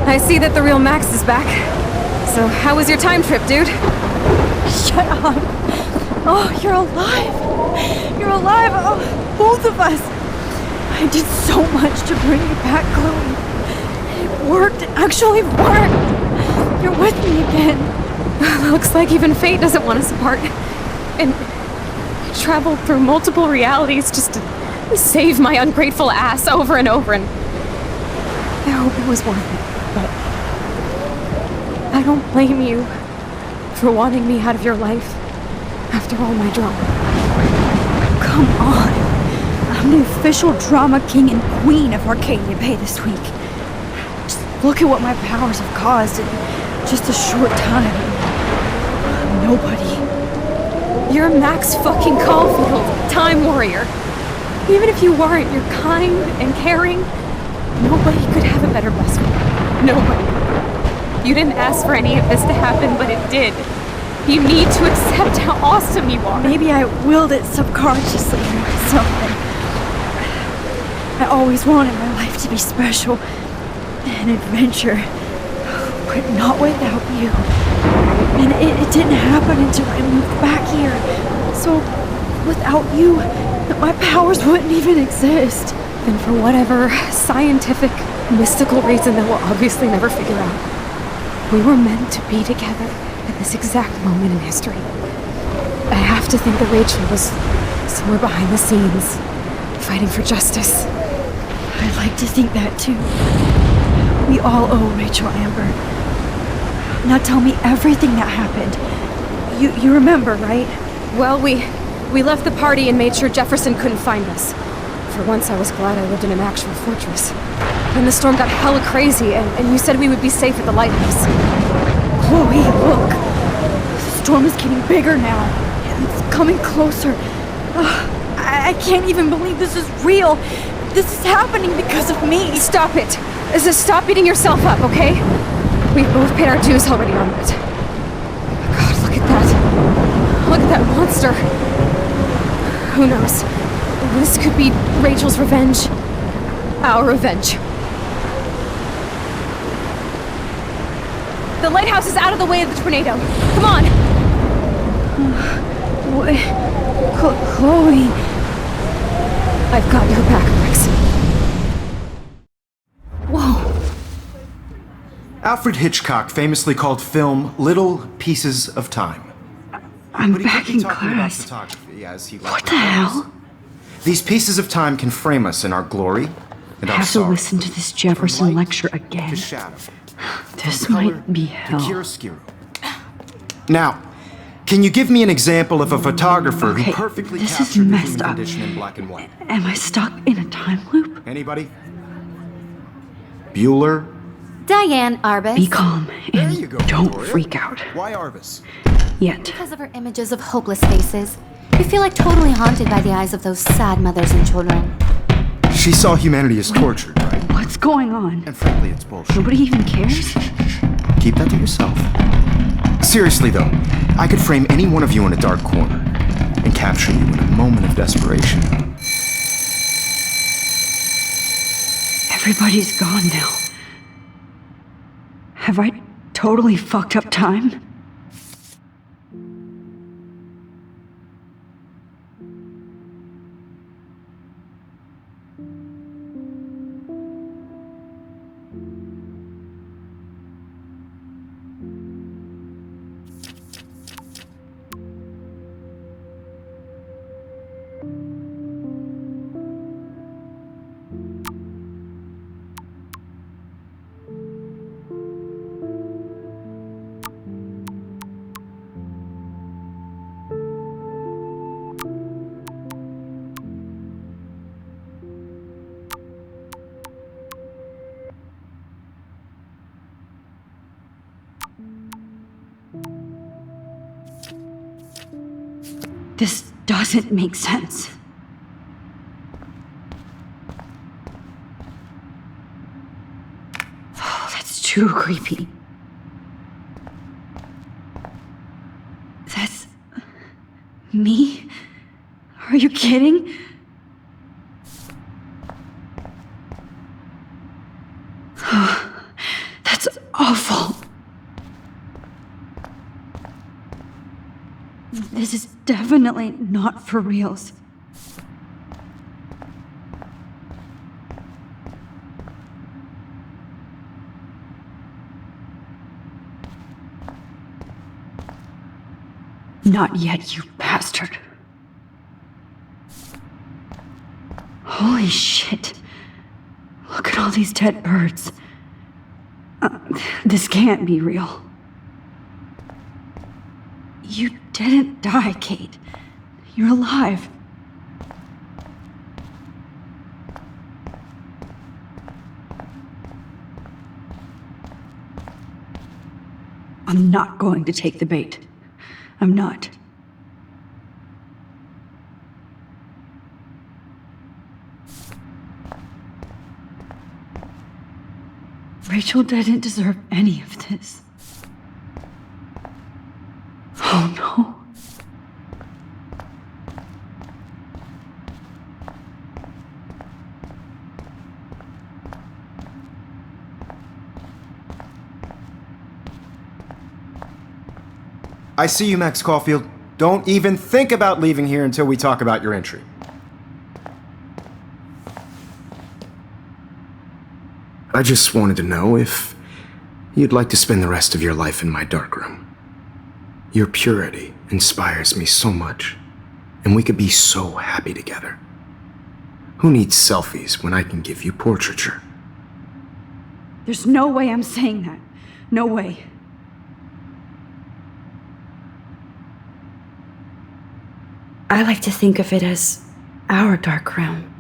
I see that the real Max is back. So, how was your time trip, dude? Shut up. Oh, you're alive. You're alive. Oh, both of us. I did so much to bring you back, Chloe. It worked. It actually worked. You're with me again. Looks like even fate doesn't want us apart. And I traveled through multiple realities just to save my ungrateful ass over and over, and I hope it was worth it. But I don't blame you for wanting me out of your life after all my drama. Come on. I'm the official drama king and queen of Arcadia Bay this week. Just look at what my powers have caused in just a short time. Nobody. You're Max fucking Caulfield, Time Warrior. Even if you weren't, you're kind and caring. Nobody could have a better best friend. Nobody. You didn't ask for any of this to happen, but it did. You need to accept how awesome you are. Maybe I willed it subconsciously to myself. I always wanted my life to be special. An adventure. But not without you. And it didn't happen until I moved back here. So, without you, my powers wouldn't even exist. then for whatever scientific, mystical reason that we'll obviously never figure out, we were meant to be together at this exact moment in history. I have to think that Rachel was somewhere behind the scenes, fighting for justice. I'd like to think that too. We all owe Rachel Amber. Now tell me everything that happened. You remember, right? Well, we left the party and made sure Jefferson couldn't find us. For once, I was glad I lived in an actual fortress. Then the storm got hella crazy, and you said we would be safe at the lighthouse. Chloe, look! The storm is getting bigger now. It's coming closer. I can't even believe this is real. This is happening because of me. Stop it. Stop beating yourself up, okay? We've both paid our dues already on it. God, look at that. Look at that monster. Who knows? This could be Rachel's revenge. Our revenge. The lighthouse is out of the way of the tornado. Come on! Chloe... I've got your back, Max. Whoa. Alfred Hitchcock famously called film little pieces of time. I'm back in class. What the hell? These pieces of time can frame us in our glory and our I have to sorrow. listen to this Jefferson lecture again. This might be hell. Now, can you give me an example of a photographer Okay, who perfectly this is captured the messed human up. condition in black and white? Am I stuck in a time loop? Anybody? Bueller? Diane Arbus. Be calm and don't freak out. Why Arbus? Yet. Because of her images of hopeless faces. You feel like totally haunted by the eyes of those sad mothers and children. She saw humanity as tortured, right? What's going on? And frankly, it's bullshit. Nobody even cares? Keep that to yourself. Seriously though, I could frame any one of you in a dark corner and capture you in a moment of desperation. Everybody's gone now. Have I totally fucked up time? This doesn't make sense. Oh, that's too creepy. That's... me? Are you kidding? That's awful. This is definitely not for reals. Not yet, you bastard. Holy shit. Look at all these dead birds. This can't be real. You didn't die, Kate. You're alive. I'm not going to take the bait. I'm not. Rachel didn't deserve any of this. Oh no. I see you, Max Caulfield. Don't even think about leaving here until we talk about your entry. I just wanted to know if you'd like to spend the rest of your life in my darkroom. Your purity inspires me so much, and we could be so happy together. Who needs selfies when I can give you portraiture? There's no way I'm saying that. No way. I like to think of it as our dark room.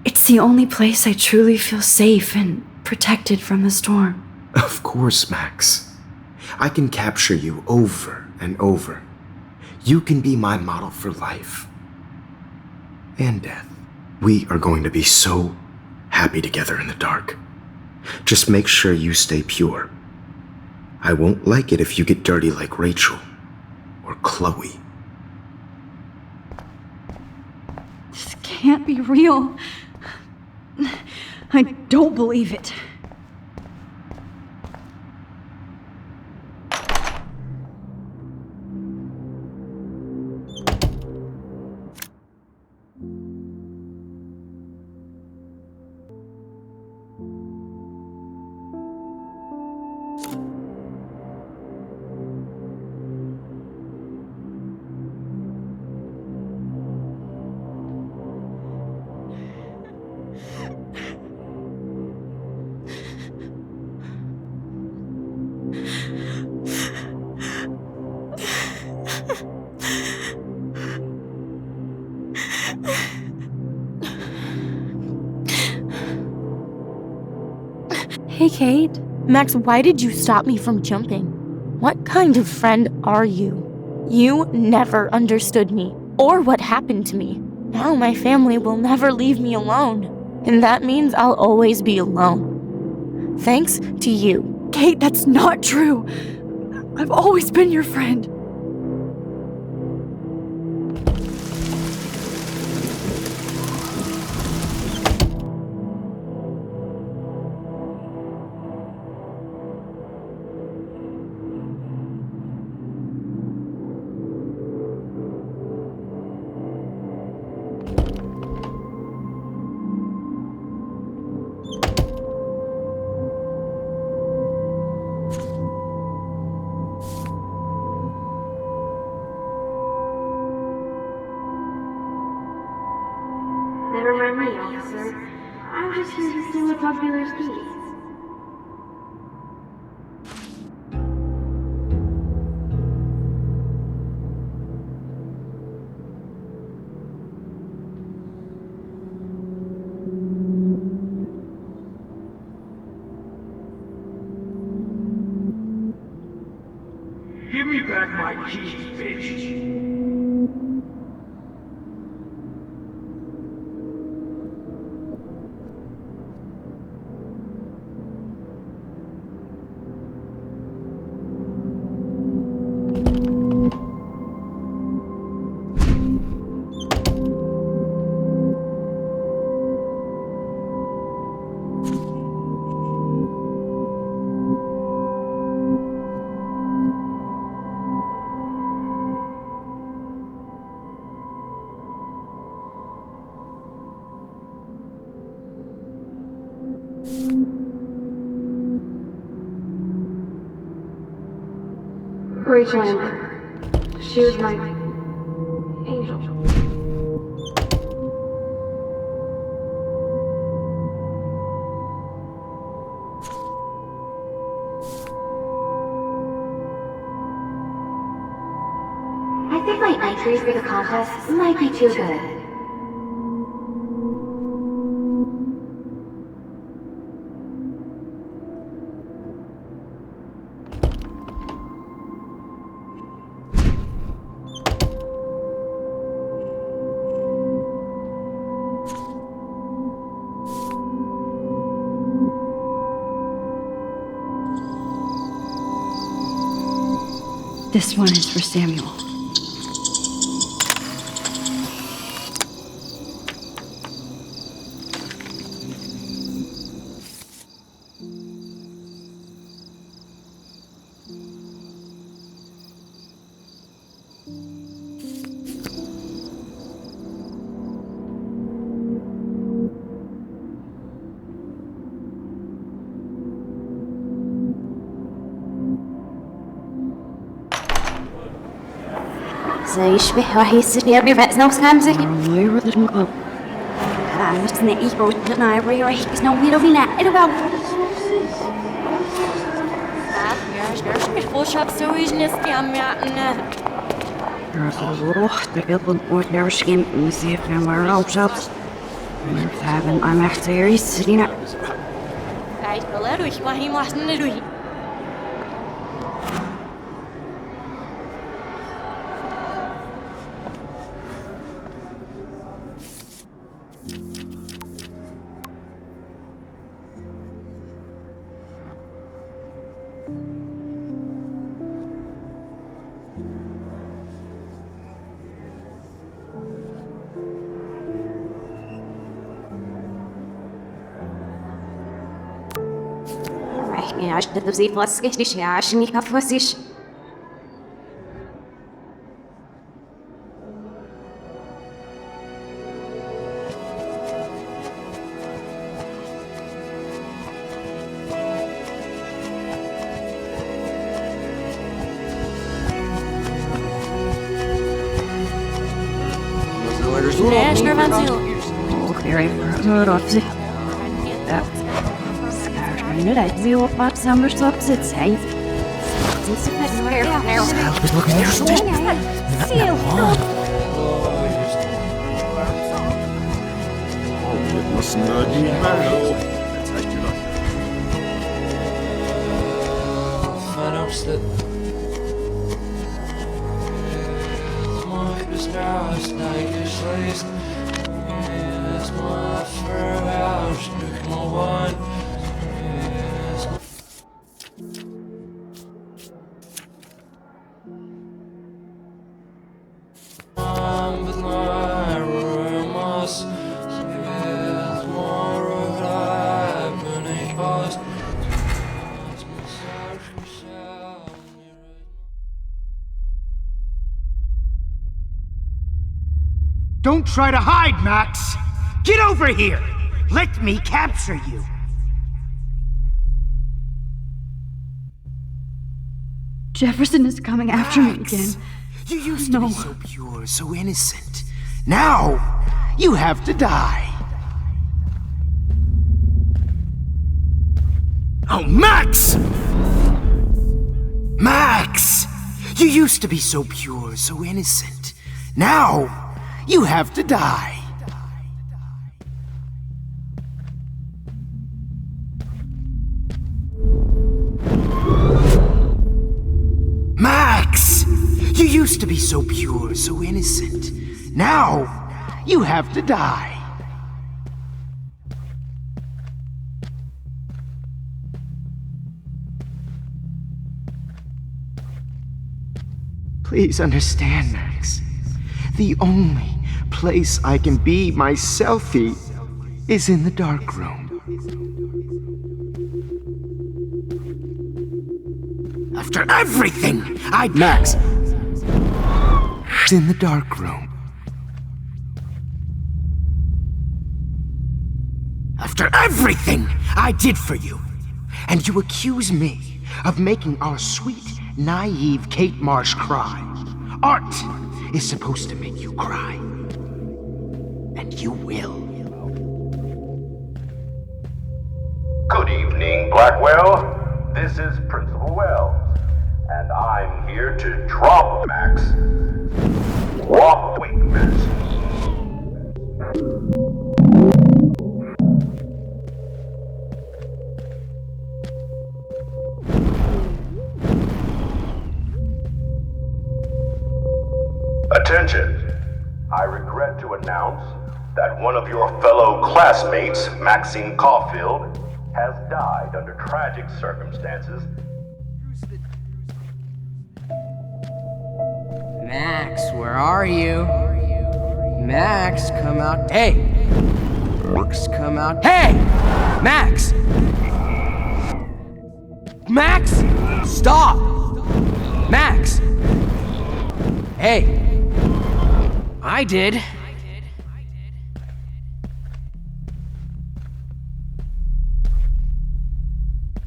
It's the only place I truly feel safe and protected from the storm. Of course, Max. I can capture you over and over. You can be my model for life and death. We are going to be so happy together in the dark. Just make sure you stay pure. I won't like it if you get dirty like Rachel or Chloe. This can't be real. I don't believe it. Hey, Kate. Max, why did you stop me from jumping? What kind of friend are you? You never understood me, or what happened to me. Now my family will never leave me alone, and that means I'll always be alone. Thanks to you. Kate, that's not true. I've always been your friend. Never mind me, officer. I'm just here to see what's up Miller's keys. Give me back my keys, bitch. Rachel Amber. She was my angel. I think my entries for the contest might be too good. This one is for Samuel. يشبه وهيس يربي بأس نفس خمسة. غير الجنقل. بس نعيش بوجودنا يبري رايح بس نوبي فينا إلو. مش بوشاب سويج نسقي عم يعنا. روح تقبل وترشكين مسيح نمر أوشابس. مرتابن أنا اختياري سرينا. عايش بلاروي وهي محسن روي. عشت تزيد فاسكش عشان يكفوسيش. Nash nervanzio. Very rough. Nu lijkt veel op wat anders op zit zijn. Don't try to hide, Max! Get over here! Let me capture you! Jefferson is coming after me again. You used to be so pure, so innocent. Now, you have to die. Oh, Max! Max! You used to be so pure, so innocent. Now, you have to die. Max! You used to be so pure, so innocent. Now, you have to die. Please understand, Max. The only place I can be my selfie is in the dark room. After everything I... Max! In the dark room. After everything I did for you, and you accuse me of making our sweet, naive Kate Marsh cry. Art is supposed to make you cry. And you will. Good evening, Blackwell. This is Principal Wells, and I'm here to drop Max. Drop Max. Attention! I regret to announce that one of your fellow classmates, Maxine Caulfield, has died under tragic circumstances. Max, where are you? Max, come out. Hey! Max, come out. Hey! Max! Max! Stop! Max! Hey! I did.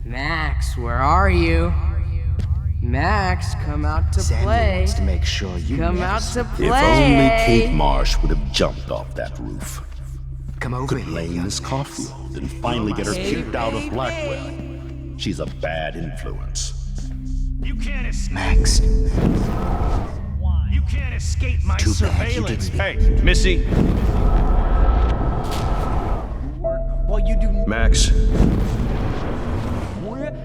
Max, where are you? Max, come out to Samuel play. wants to make sure you Come never out to see- play. If only Kate Marsh would have jumped off that roof. Come over Could here, blame young Miss man. Caulfield and finally get her kicked out of Blackwell. She's a bad influence. You can't escape. Max. You can't escape my Too bad you surveillance. didn't- Hey, Missy. While you do Max.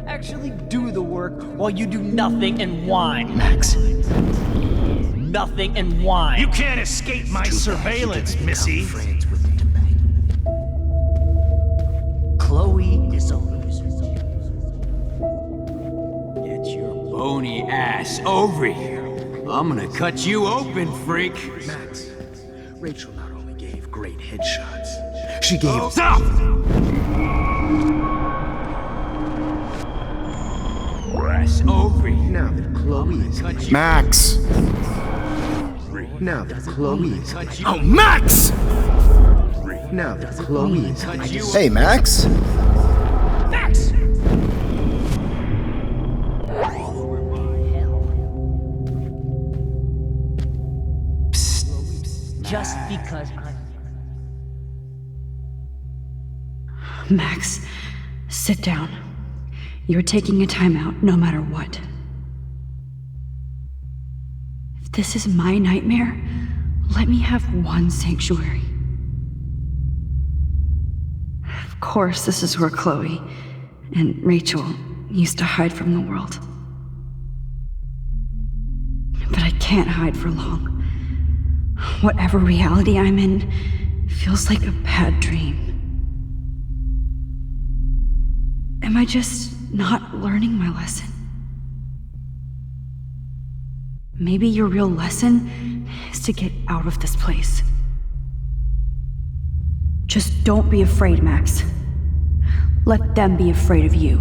actually do the work while you do nothing and whine. Max. Nothing and whine. You can't escape my surveillance, Missy. Friends with him to bang. Chloe is a loser. Get your bony ass over here. I'm gonna cut you open, freak. Max, Rachel not only gave great headshots, she gave. Stop! Ass over here. Now that Chloe is. Max! Now that Chloe is. Oh, Max! Now that Chloe is. Hey, Max! Max! Just because Max, sit down. You're taking a timeout no matter what. If this is my nightmare, let me have one sanctuary. Of course, this is where Chloe and Rachel used to hide from the world. But I can't hide for long. Whatever reality I'm in feels like a bad dream. Am I just not learning my lesson? Maybe your real lesson is to get out of this place. Just don't be afraid, Max. Let them be afraid of you.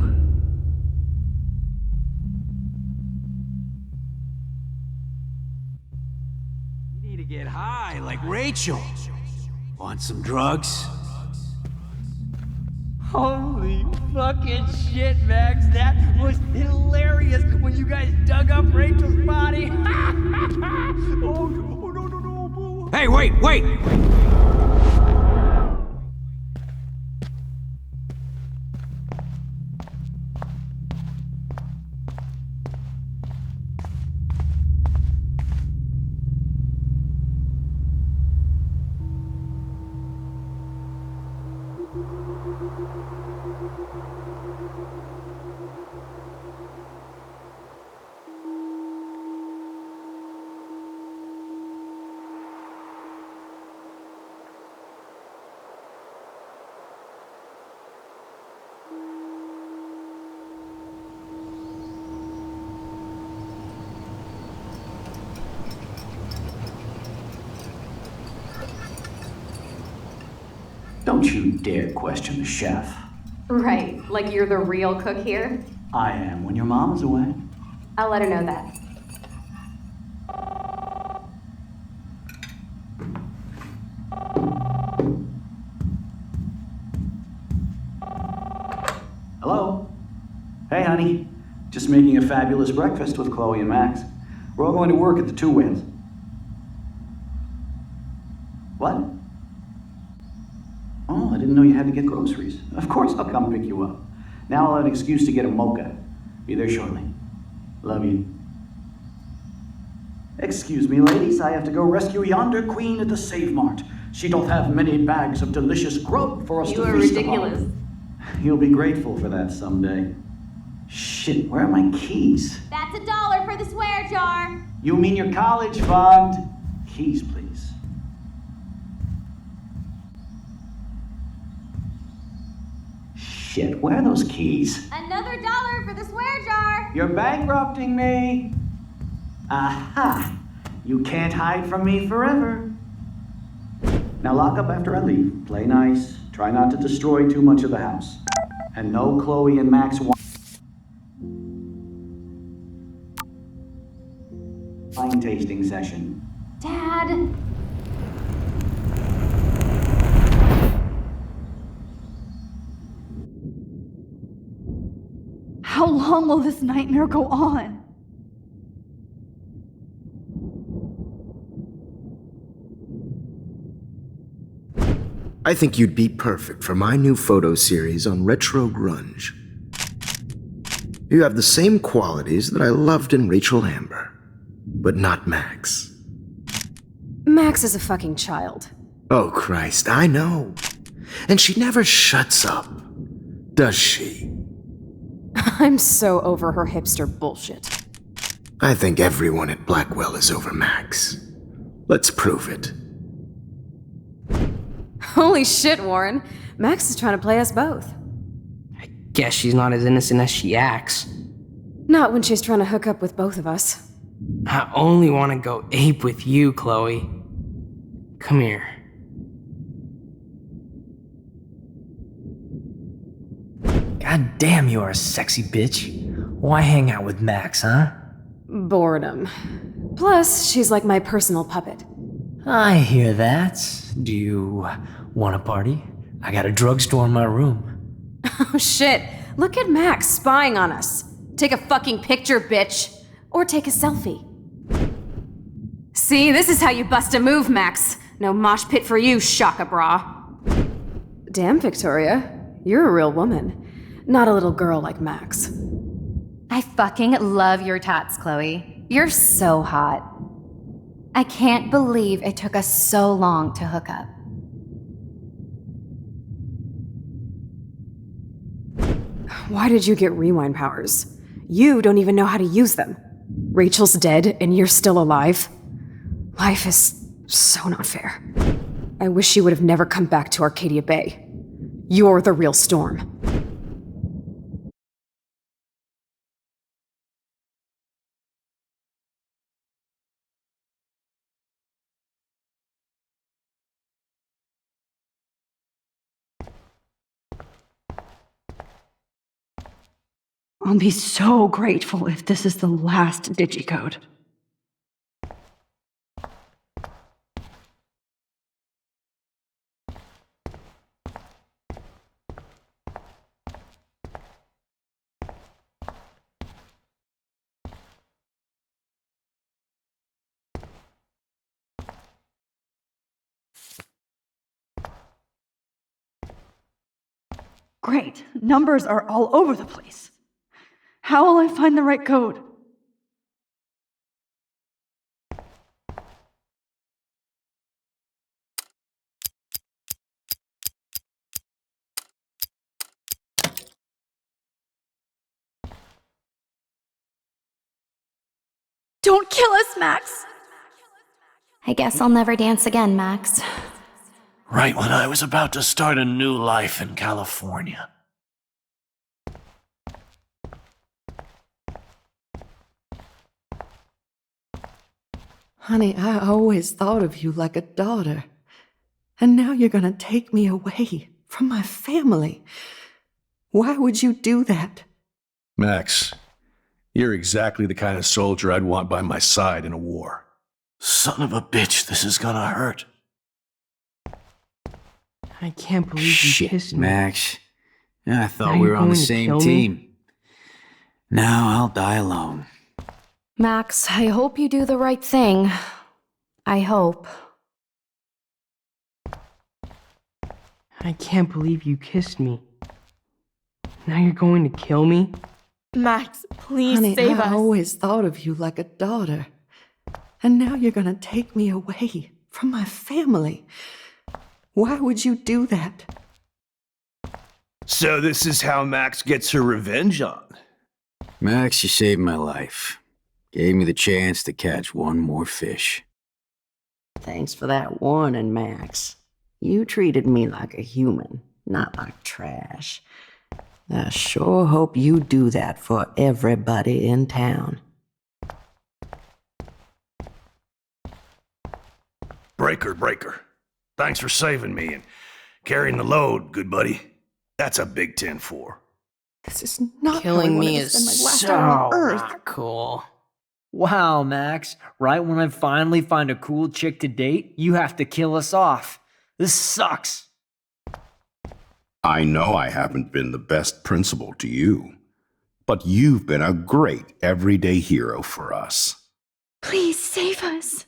You need to get high like Rachel. Want some drugs? Holy fucking shit, Max. That was hilarious when you guys dug up Rachel's body. Oh, no. Hey, wait! Don't you dare question the chef. Right, like you're the real cook here? I am when your mom is away. I'll let her know that. Hello? Hey, honey. Just making a fabulous breakfast with Chloe and Max. We're all going to work at the Two Whales. What? Oh, I didn't know you had to get groceries. Of course I'll come pick you up. Now I'll have an excuse to get a mocha. Be there shortly. Love you. Excuse me, ladies. I have to go rescue yonder queen at the Save Mart. She doth have many bags of delicious grub for us to feast upon. You'll be grateful for that someday. Shit, where are my keys? That's $1 for the swear jar. You mean your college fund? Keys, please. Shit, where are those keys? Another $1 for the swear jar. You're bankrupting me. Aha! You can't hide from me forever. Now lock up after I leave. Play nice. Try not to destroy too much of the house. And no Chloe and Max wine tasting session. Dad. How long will this nightmare go on? I think you'd be perfect for my new photo series on retro grunge. You have the same qualities that I loved in Rachel Amber, but not Max. Max is a fucking child. Oh, Christ, I know. And she never shuts up, does she? I'm so over her hipster bullshit. I think everyone at Blackwell is over Max. Let's prove it. Holy shit, Warren. Max is trying to play us both. Guess she's not as innocent as she acts. Not when she's trying to hook up with both of us. I only want to go ape with you, Chloe. Come here. God damn, you are a sexy bitch. Why hang out with Max, huh? Boredom. Plus, she's like my personal puppet. I hear that. Do you want a party? I got a drugstore in my room. Oh shit, look at Max spying on us. Take a fucking picture, bitch. Or take a selfie. See, this is how you bust a move, Max. No mosh pit for you, Shaka Bra. Damn, Victoria. You're a real woman. Not a little girl like Max. I fucking love your tats, Chloe. You're so hot. I can't believe it took us so long to hook up. Why did you get rewind powers? You don't even know how to use them. Rachel's dead and you're still alive. Life is so not fair. I wish she would have never come back to Arcadia Bay. You're the real Storm. I'll be so grateful if this is the last digicode. Great. Numbers are all over the place. How will I find the right code? Don't kill us, Max! I guess I'll never dance again, Max. Right when I was about to start a new life in California. Honey, I always thought of you like a daughter. And now you're gonna take me away from my family. Why would you do that? Max, you're exactly the kind of soldier I'd want by my side in a war. Son of a bitch, this is gonna hurt. I can't believe you kissed me. Max. I thought Now we you're were on the going to same kill me? team. Now I'll die alone. Max, I hope you do the right thing. I hope. I can't believe you kissed me. Now you're going to kill me? Max, please Honey, save I us. always thought of you like a daughter. And now you're gonna take me away from my family. Why would you do that? So this is how Max gets her revenge on. Max, you saved my life. Gave me the chance to catch one more fish. Thanks for that warning, Max. You treated me like a human, not like trash. I sure hope you do that for everybody in town. Breaker. Thanks for saving me and carrying the load, good buddy. That's a big 10-4. This is not Killing how I me wanted to is spend my last so hour on Earth. not cool. Wow, Max. Right when I finally find a cool chick to date, you have to kill us off. This sucks. I know I haven't been the best principal to you, but you've been a great everyday hero for us. Please save us.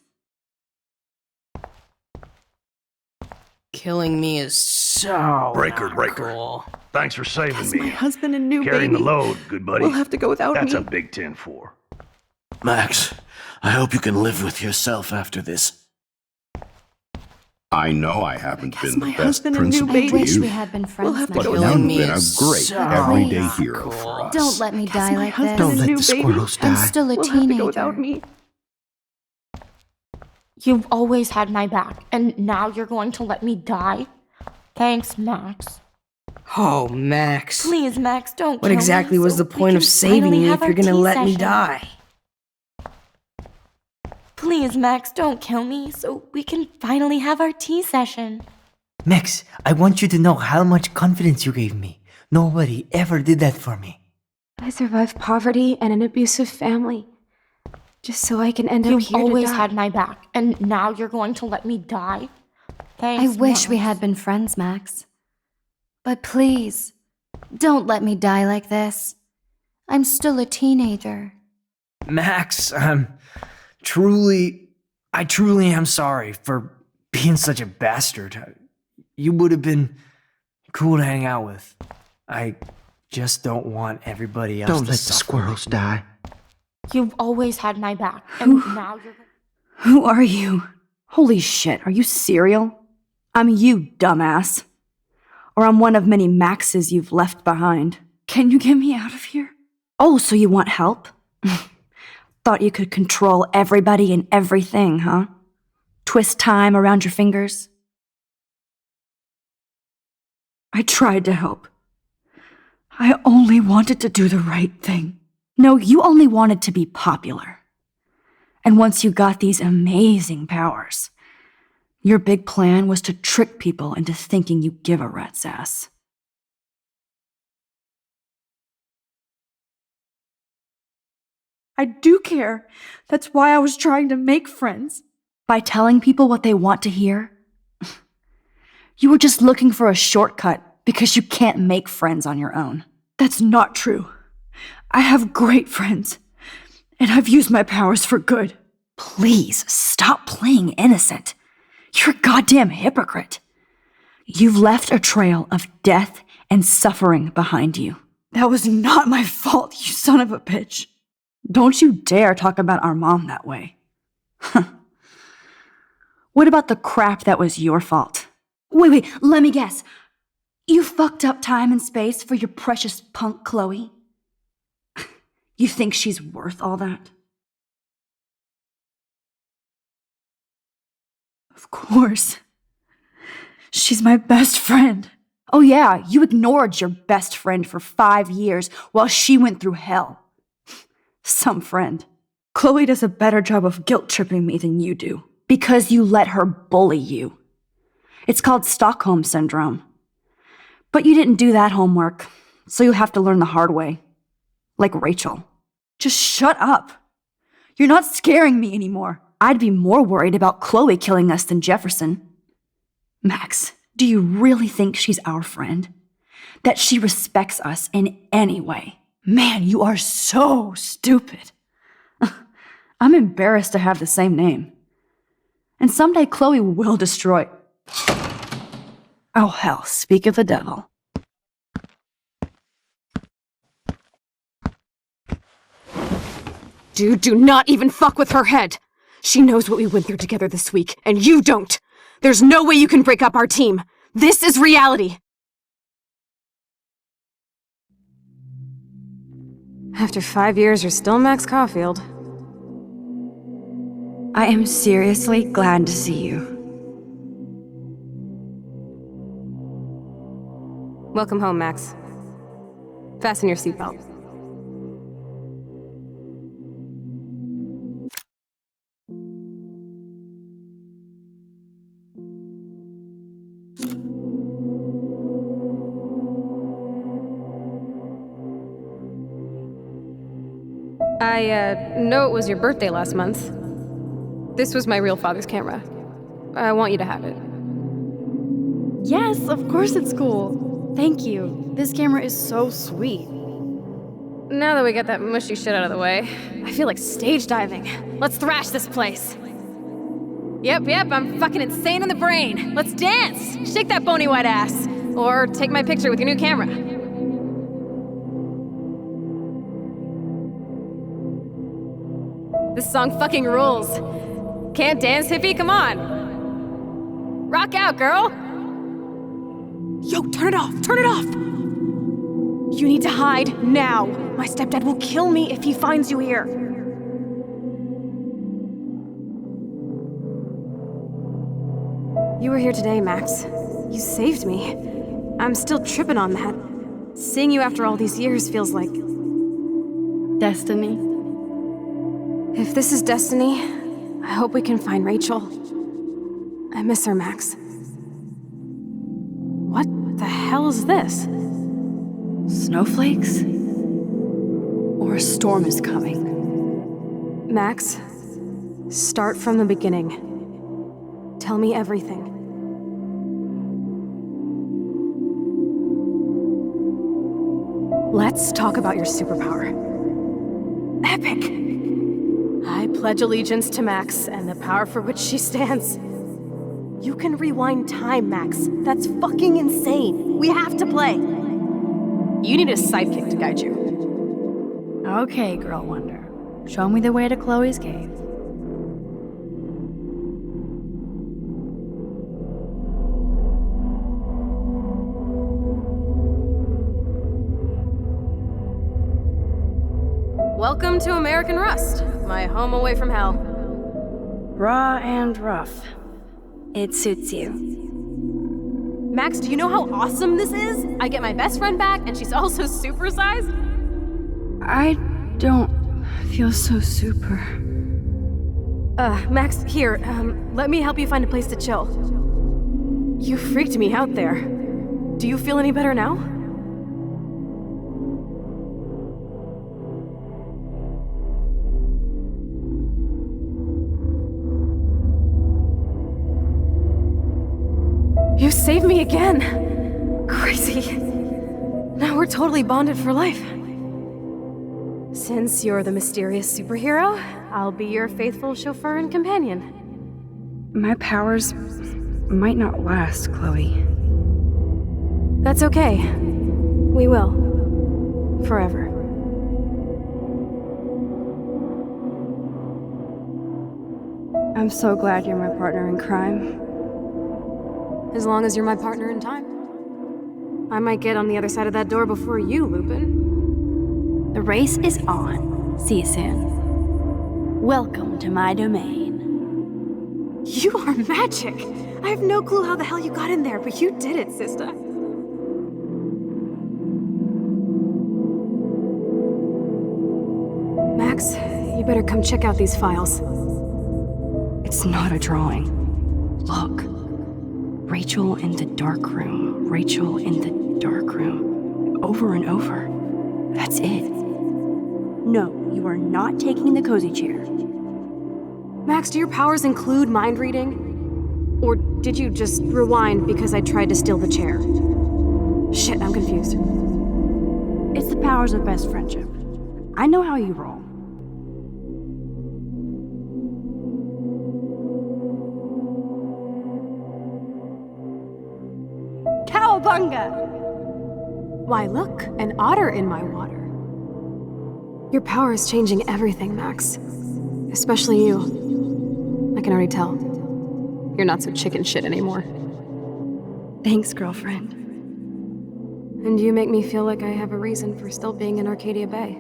Killing me is so Breaker. cool. Thanks for saving That's me. my husband and new Carrying baby. the load, good buddy. We'll have to go without That's me. a big 10-4. Max, I hope you can live with yourself after this. I know I haven't been the my best husband and new principal baby. to I wish you, we had been friends, We'll have to Max. go but without you've me. been a great So everyday cool. hero for us. Don't let me die my like husband this. and Don't let new the baby. squirrels die. I'm still a We'll have to teenager. go without me. You've always had my back, and now you're going to let me die? Thanks, Max. Oh, Max. Please, Max, don't What kill exactly me was so the we point can of saving finally me have if you're our gonna tea let me session. die? Please, Max, don't kill me so we can finally have our tea session. Max, I want you to know how much confidence you gave me. Nobody ever did that for me. I survived poverty and an abusive family. Just so I can end up You've here to always die. had my back, and now you're going to let me die? I Thanks, wish we Max. had been friends, Max. But please, don't let me die like this. I'm still a teenager. Max, I truly am sorry for being such a bastard. You would have been cool to hang out with. I just don't want everybody else Don't to let the suffer. squirrels die. You've always had my back, and now you're... Who are you? Holy shit, are you serial? I'm you, dumbass. Or I'm one of many Maxes you've left behind. Can you get me out of here? Oh, so you want help? Thought you could control everybody and everything, huh? Twist time around your fingers? I tried to help. I only wanted to do the right thing. No, you only wanted to be popular. And once you got these amazing powers, your big plan was to trick people into thinking you give a rat's ass. I do care. That's why I was trying to make friends. By telling people what they want to hear? You were just looking for a shortcut because you can't make friends on your own. That's not true. I have great friends, and I've used my powers for good. Please, stop playing innocent. You're a goddamn hypocrite. You've left a trail of death and suffering behind you. That was not my fault, you son of a bitch. Don't you dare talk about our mom that way. What about the crap that was your fault? Wait, let me guess. You fucked up time and space for your precious punk Chloe? You think she's worth all that? Of course. She's my best friend. Oh yeah, you ignored your best friend for 5 years while she went through hell. Some friend. Chloe does a better job of guilt-tripping me than you do. Because you let her bully you. It's called Stockholm Syndrome. But you didn't do that homework, so you'll have to learn the hard way. Like Rachel. Just shut up. You're not scaring me anymore. I'd be more worried about Chloe killing us than Jefferson. Max, do you really think she's our friend? That she respects us in any way? Man, you are so stupid. I'm embarrassed to have the same name. And someday Chloe will destroy... Oh hell, speak of the devil. Dude, do not even fuck with her head. She knows what we went through together this week, and you don't. There's no way you can break up our team. This is reality. After 5 years, you're still Max Caulfield. I am seriously glad to see you. Welcome home, Max. Fasten your seatbelt. I know it was your birthday last month. This was my real father's camera. I want you to have it. Yes, of course it's cool. Thank you. This camera is so sweet. Now that we got that mushy shit out of the way, I feel like stage diving. Let's thrash this place. Yep, I'm fucking insane in the brain. Let's dance! Shake that bony white ass. Or take my picture with your new camera. This song fucking rules. Can't dance, hippie? Come on. Rock out, girl! Yo, turn it off! Turn it off! You need to hide now. My stepdad will kill me if he finds you here. You were here today, Max. You saved me. I'm still tripping on that. Seeing you after all these years feels like... Destiny. If this is destiny, I hope we can find Rachel. I miss her, Max. What the hell is this? Snowflakes? Or a storm is coming? Max, start from the beginning. Tell me everything. Let's talk about your superpower. Epic! I pledge allegiance to Max and the power for which she stands. You can rewind time, Max. That's fucking insane. We have to play. You need a sidekick to guide you. Okay, Girl Wonder. Show me the way to Chloe's cave. Welcome to American Rust, my home away from hell. Raw and rough. It suits you. Max, do you know how awesome this is? I get my best friend back, and she's also supersized. I don't feel so super. Max, here, let me help you find a place to chill. You freaked me out there. Do you feel any better now? You saved me again! Crazy. Now we're totally bonded for life. Since you're the mysterious superhero, I'll be your faithful chauffeur and companion. My powers might not last, Chloe. That's okay. We will. Forever. I'm so glad you're my partner in crime. As long as you're my partner in time. I might get on the other side of that door before you, Lupin. The race is on. See you soon. Welcome to my domain. You are magic! I have no clue how the hell you got in there, but you did it, sister. Max, you better come check out these files. It's not a drawing. Look. Rachel in the dark room. Rachel in the dark room. Over and over. That's it. No, you are not taking the cozy chair. Max, do your powers include mind reading? Or did you just rewind because I tried to steal the chair? Shit, I'm confused. It's the powers of best friendship. I know how you roll. Cowabunga! Why, look, an otter in my water. Your power is changing everything, Max. Especially you. I can already tell. You're not so chicken shit anymore. Thanks, girlfriend. And you make me feel like I have a reason for still being in Arcadia Bay.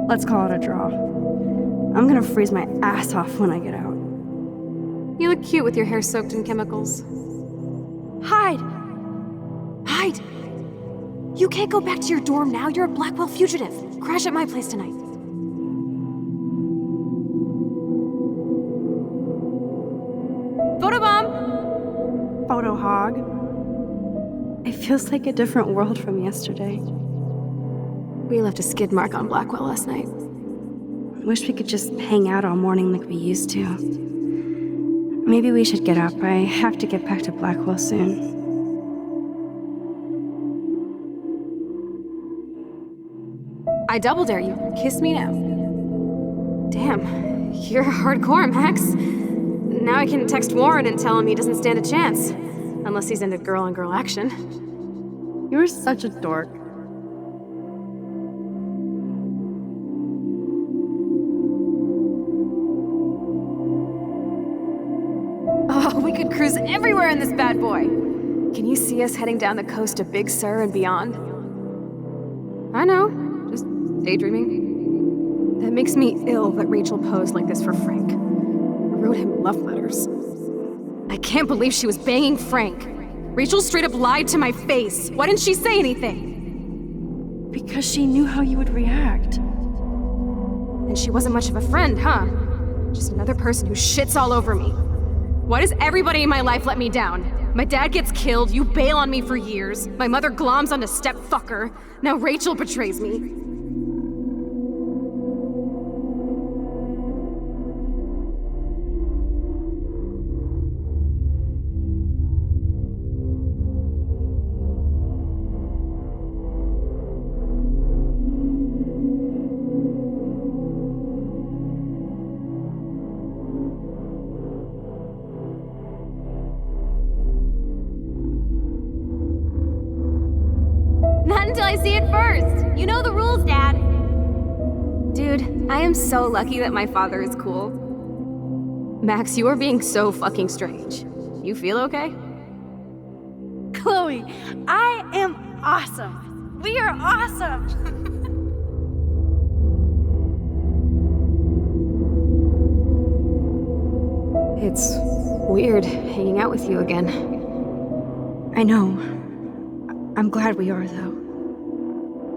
Let's call it a draw. I'm gonna freeze my ass off when I get out. You look cute with your hair soaked in chemicals. Hide! Hide! You can't go back to your dorm now. You're a Blackwell fugitive. Crash at my place tonight. Photobomb! Photo hog. It feels like a different world from yesterday. We left a skid mark on Blackwell last night. I wish we could just hang out all morning like we used to. Maybe we should get up. I have to get back to Blackwell soon. I double dare you. Kiss me now. Damn, you're hardcore, Max. Now I can text Warren and tell him he doesn't stand a chance. Unless he's into girl-on-girl action. You're such a dork. Oh, we could cruise everywhere in this bad boy. Can you see us heading down the coast to Big Sur and beyond? I know, just daydreaming. That makes me ill that Rachel posed like this for Frank. I wrote him love letters. I can't believe she was banging Frank. Rachel straight up lied to my face. Why didn't she say anything? Because she knew how you would react. And she wasn't much of a friend, huh? Just another person who shits all over me. Why does everybody in my life let me down? My dad gets killed, you bail on me for years, my mother gloms onto stepfucker, now Rachel betrays me. Not until I see it first. You know the rules, Dad. Dude, I am so lucky that my father is cool. Max, you are being so fucking strange. You feel okay? Chloe, I am awesome. We are awesome. It's weird hanging out with you again. I know. I'm glad we are, though.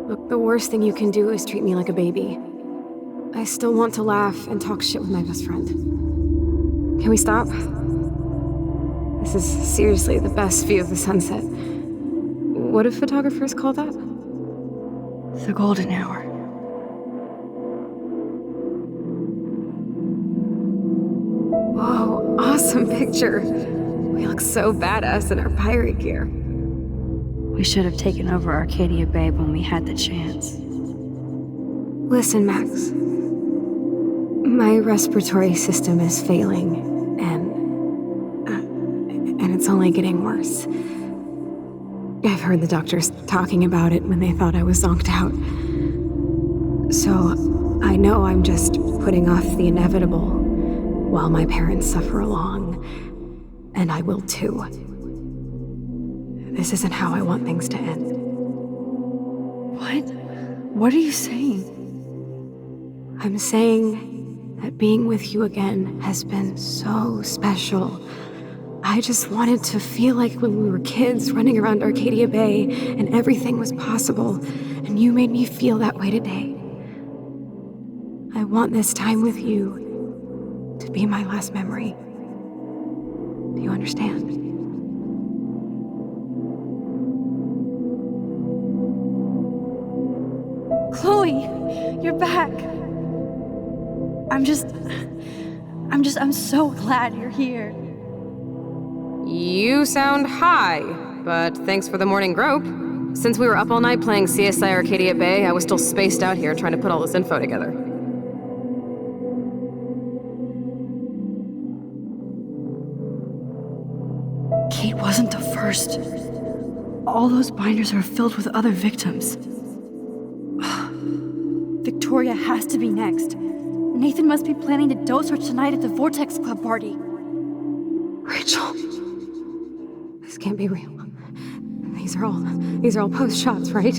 Look, the worst thing you can do is treat me like a baby. I still want to laugh and talk shit with my best friend. Can we stop? This is seriously the best view of the sunset. What do photographers call that? The golden hour. Whoa, awesome picture. We look so badass in our pirate gear. We should have taken over Arcadia Bay when we had the chance. Listen, Max. My respiratory system is failing, and it's only getting worse. I've heard the doctors talking about it when they thought I was zonked out. So, I know I'm just putting off the inevitable while my parents suffer along, and I will too. This isn't how I want things to end. What? What are you saying? I'm saying that being with you again has been so special. I just wanted to feel like when we were kids running around Arcadia Bay and everything was possible, and you made me feel that way today. I want this time with you to be my last memory. Do you understand? Chloe, you're back. I'm so glad you're here. You sound high, but thanks for the morning grope. Since we were up all night playing CSI Arcadia Bay, I was still spaced out here trying to put all this info together. Kate wasn't the first. All those binders are filled with other victims. Victoria has to be next. Nathan must be planning to dose her tonight at the Vortex Club party. Rachel. This can't be real. These are all post shots, right?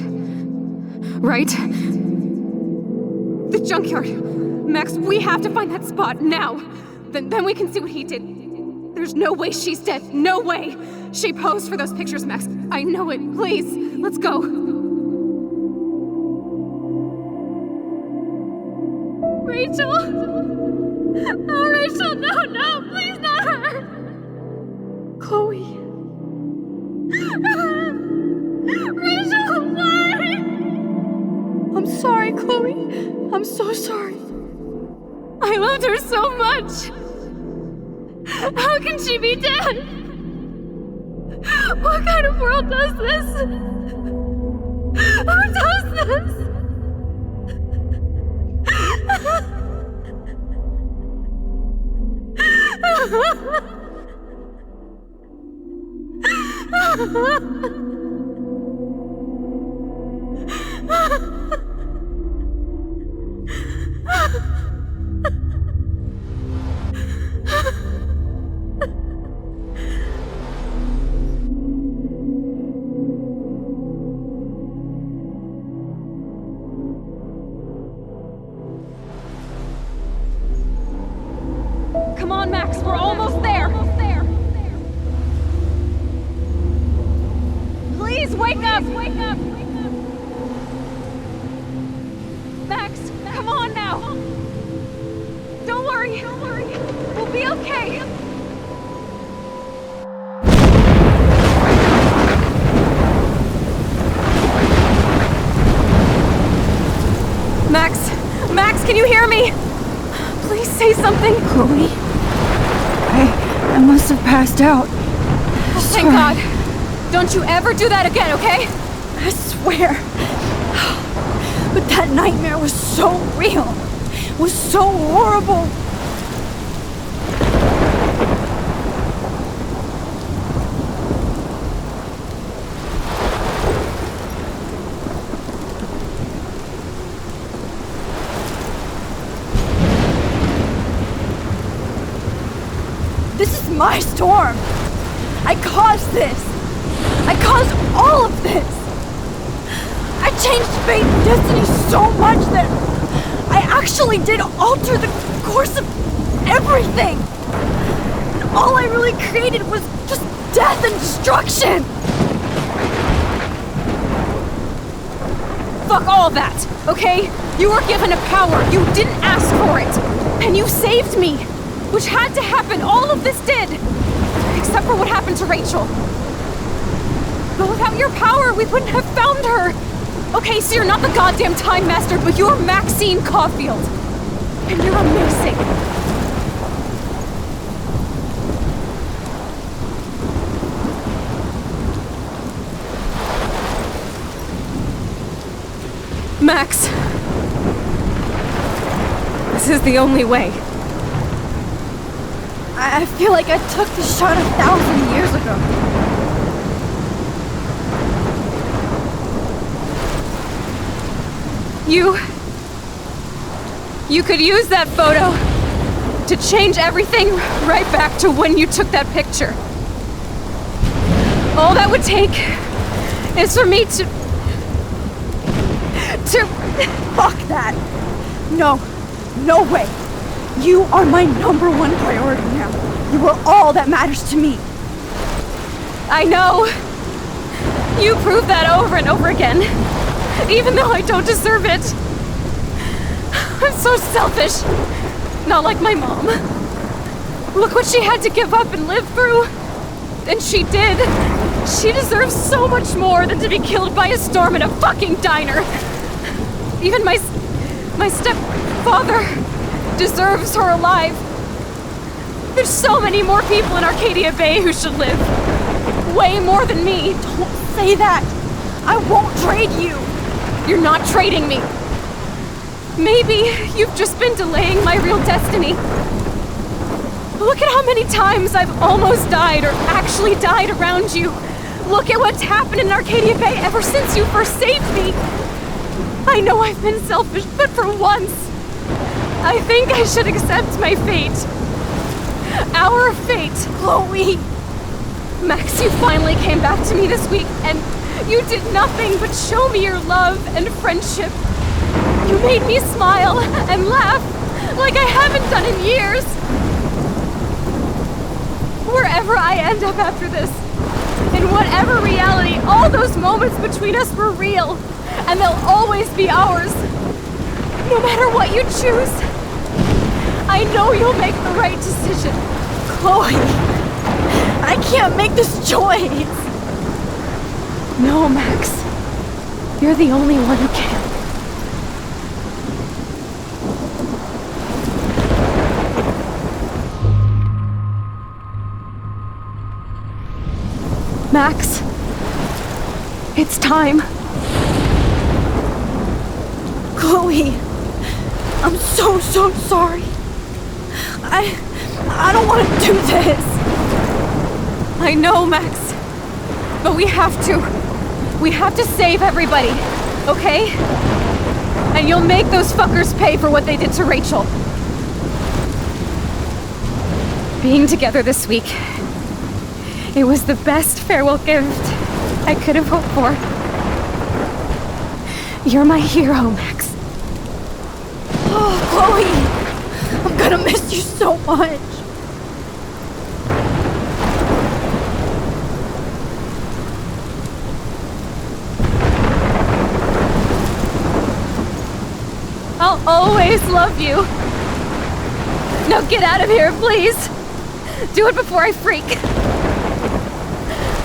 Right? The junkyard. Max, we have to find that spot now. Then we can see what he did. There's no way she's dead. No way. She posed for those pictures, Max. I know it. Please, let's go. Rachel! Oh, Rachel, no, please not her! Chloe. Rachel, why? I'm sorry, Chloe. I'm so sorry. I loved her so much. How can she be dead? What kind of world does this? Who does this? Come on, Max, we're almost there. Please wake up! Max, come on now. Don't worry. We'll be okay. Max, can you hear me? Please say something. Chloe? I must have passed out. Oh, thank God. Don't you ever do that again, okay? I swear. But that nightmare was so real. It was so horrible. This is my storm. I caused this. I caused all of this. I changed fate and destiny so much that I actually did alter the course of everything. And all I really created was just death and destruction. Fuck all that, okay? You were given a power. You didn't ask for it. And you saved me. Which had to happen. All of this did. Except for what happened to Rachel. But without your power, we wouldn't have found her. Okay, so you're not the goddamn Time Master, but you're Maxine Caulfield. And you're amazing. Max. This is the only way. I feel like I took the shot 1,000 years ago. You could use that photo to change everything right back to when you took that picture. All that would take is for me to Fuck that. No way. You are my #1 priority now. You are all that matters to me. I know. You prove that over and over again. Even though I don't deserve it. I'm so selfish. Not like my mom. Look what she had to give up and live through. And she did. She deserves so much more than to be killed by a storm in a fucking diner. Even my stepfather deserves her alive. There's so many more people in Arcadia Bay who should live. Way more than me. Don't say that. I won't trade you. You're not trading me. Maybe you've just been delaying my real destiny. Look at how many times I've almost died or actually died around you. Look at what's happened in Arcadia Bay ever since you first saved me. I know I've been selfish, but for once, I think I should accept my fate. Our fate. Chloe! Max, you finally came back to me this week, and you did nothing but show me your love and friendship. You made me smile and laugh like I haven't done in years. Wherever I end up after this, in whatever reality, all those moments between us were real, and they'll always be ours. No matter what you choose, I know you'll make the right decision. Chloe, I can't make this choice. No, Max. You're the only one who can. Max, it's time. Chloe, I'm so sorry. I don't want to do this. I know, Max. But we have to. We have to save everybody, okay? And you'll make those fuckers pay for what they did to Rachel. Being together this week, it was the best farewell gift I could have hoped for. You're my hero, Max. Oh, Chloe! I'm gonna miss you so much. I'll always love you. Now get out of here, please. Do it before I freak.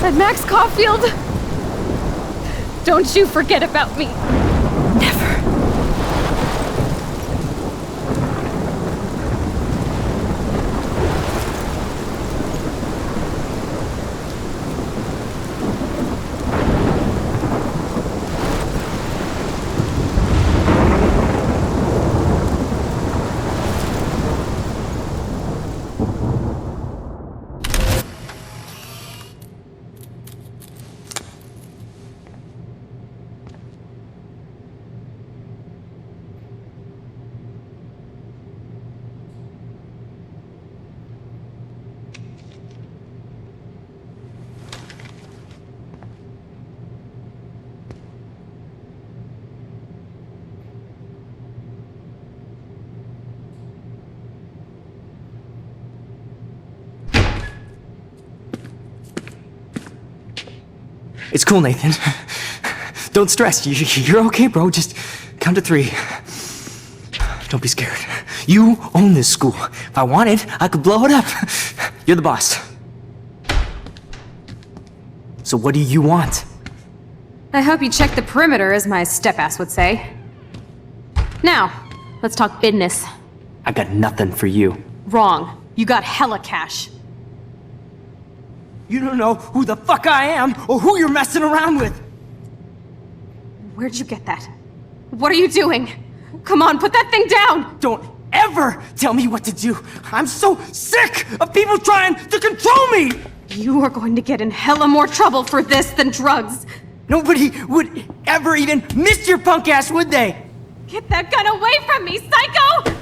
And Max Caulfield, don't you forget about me. Never. It's cool, Nathan. Don't stress. You're okay, bro. Just count to 3. Don't be scared. You own this school. If I wanted, I could blow it up. You're the boss. So what do you want? I hope you check the perimeter, as my step-ass would say. Now, let's talk business. I got nothing for you. Wrong. You got hella cash. You don't know who the fuck I am or who you're messing around with. Where'd you get that? What are you doing? Come on, put that thing down! Don't ever tell me what to do. I'm so sick of people trying to control me! You are going to get in hella more trouble for this than drugs. Nobody would ever even miss your punk ass, would they? Get that gun away from me, psycho!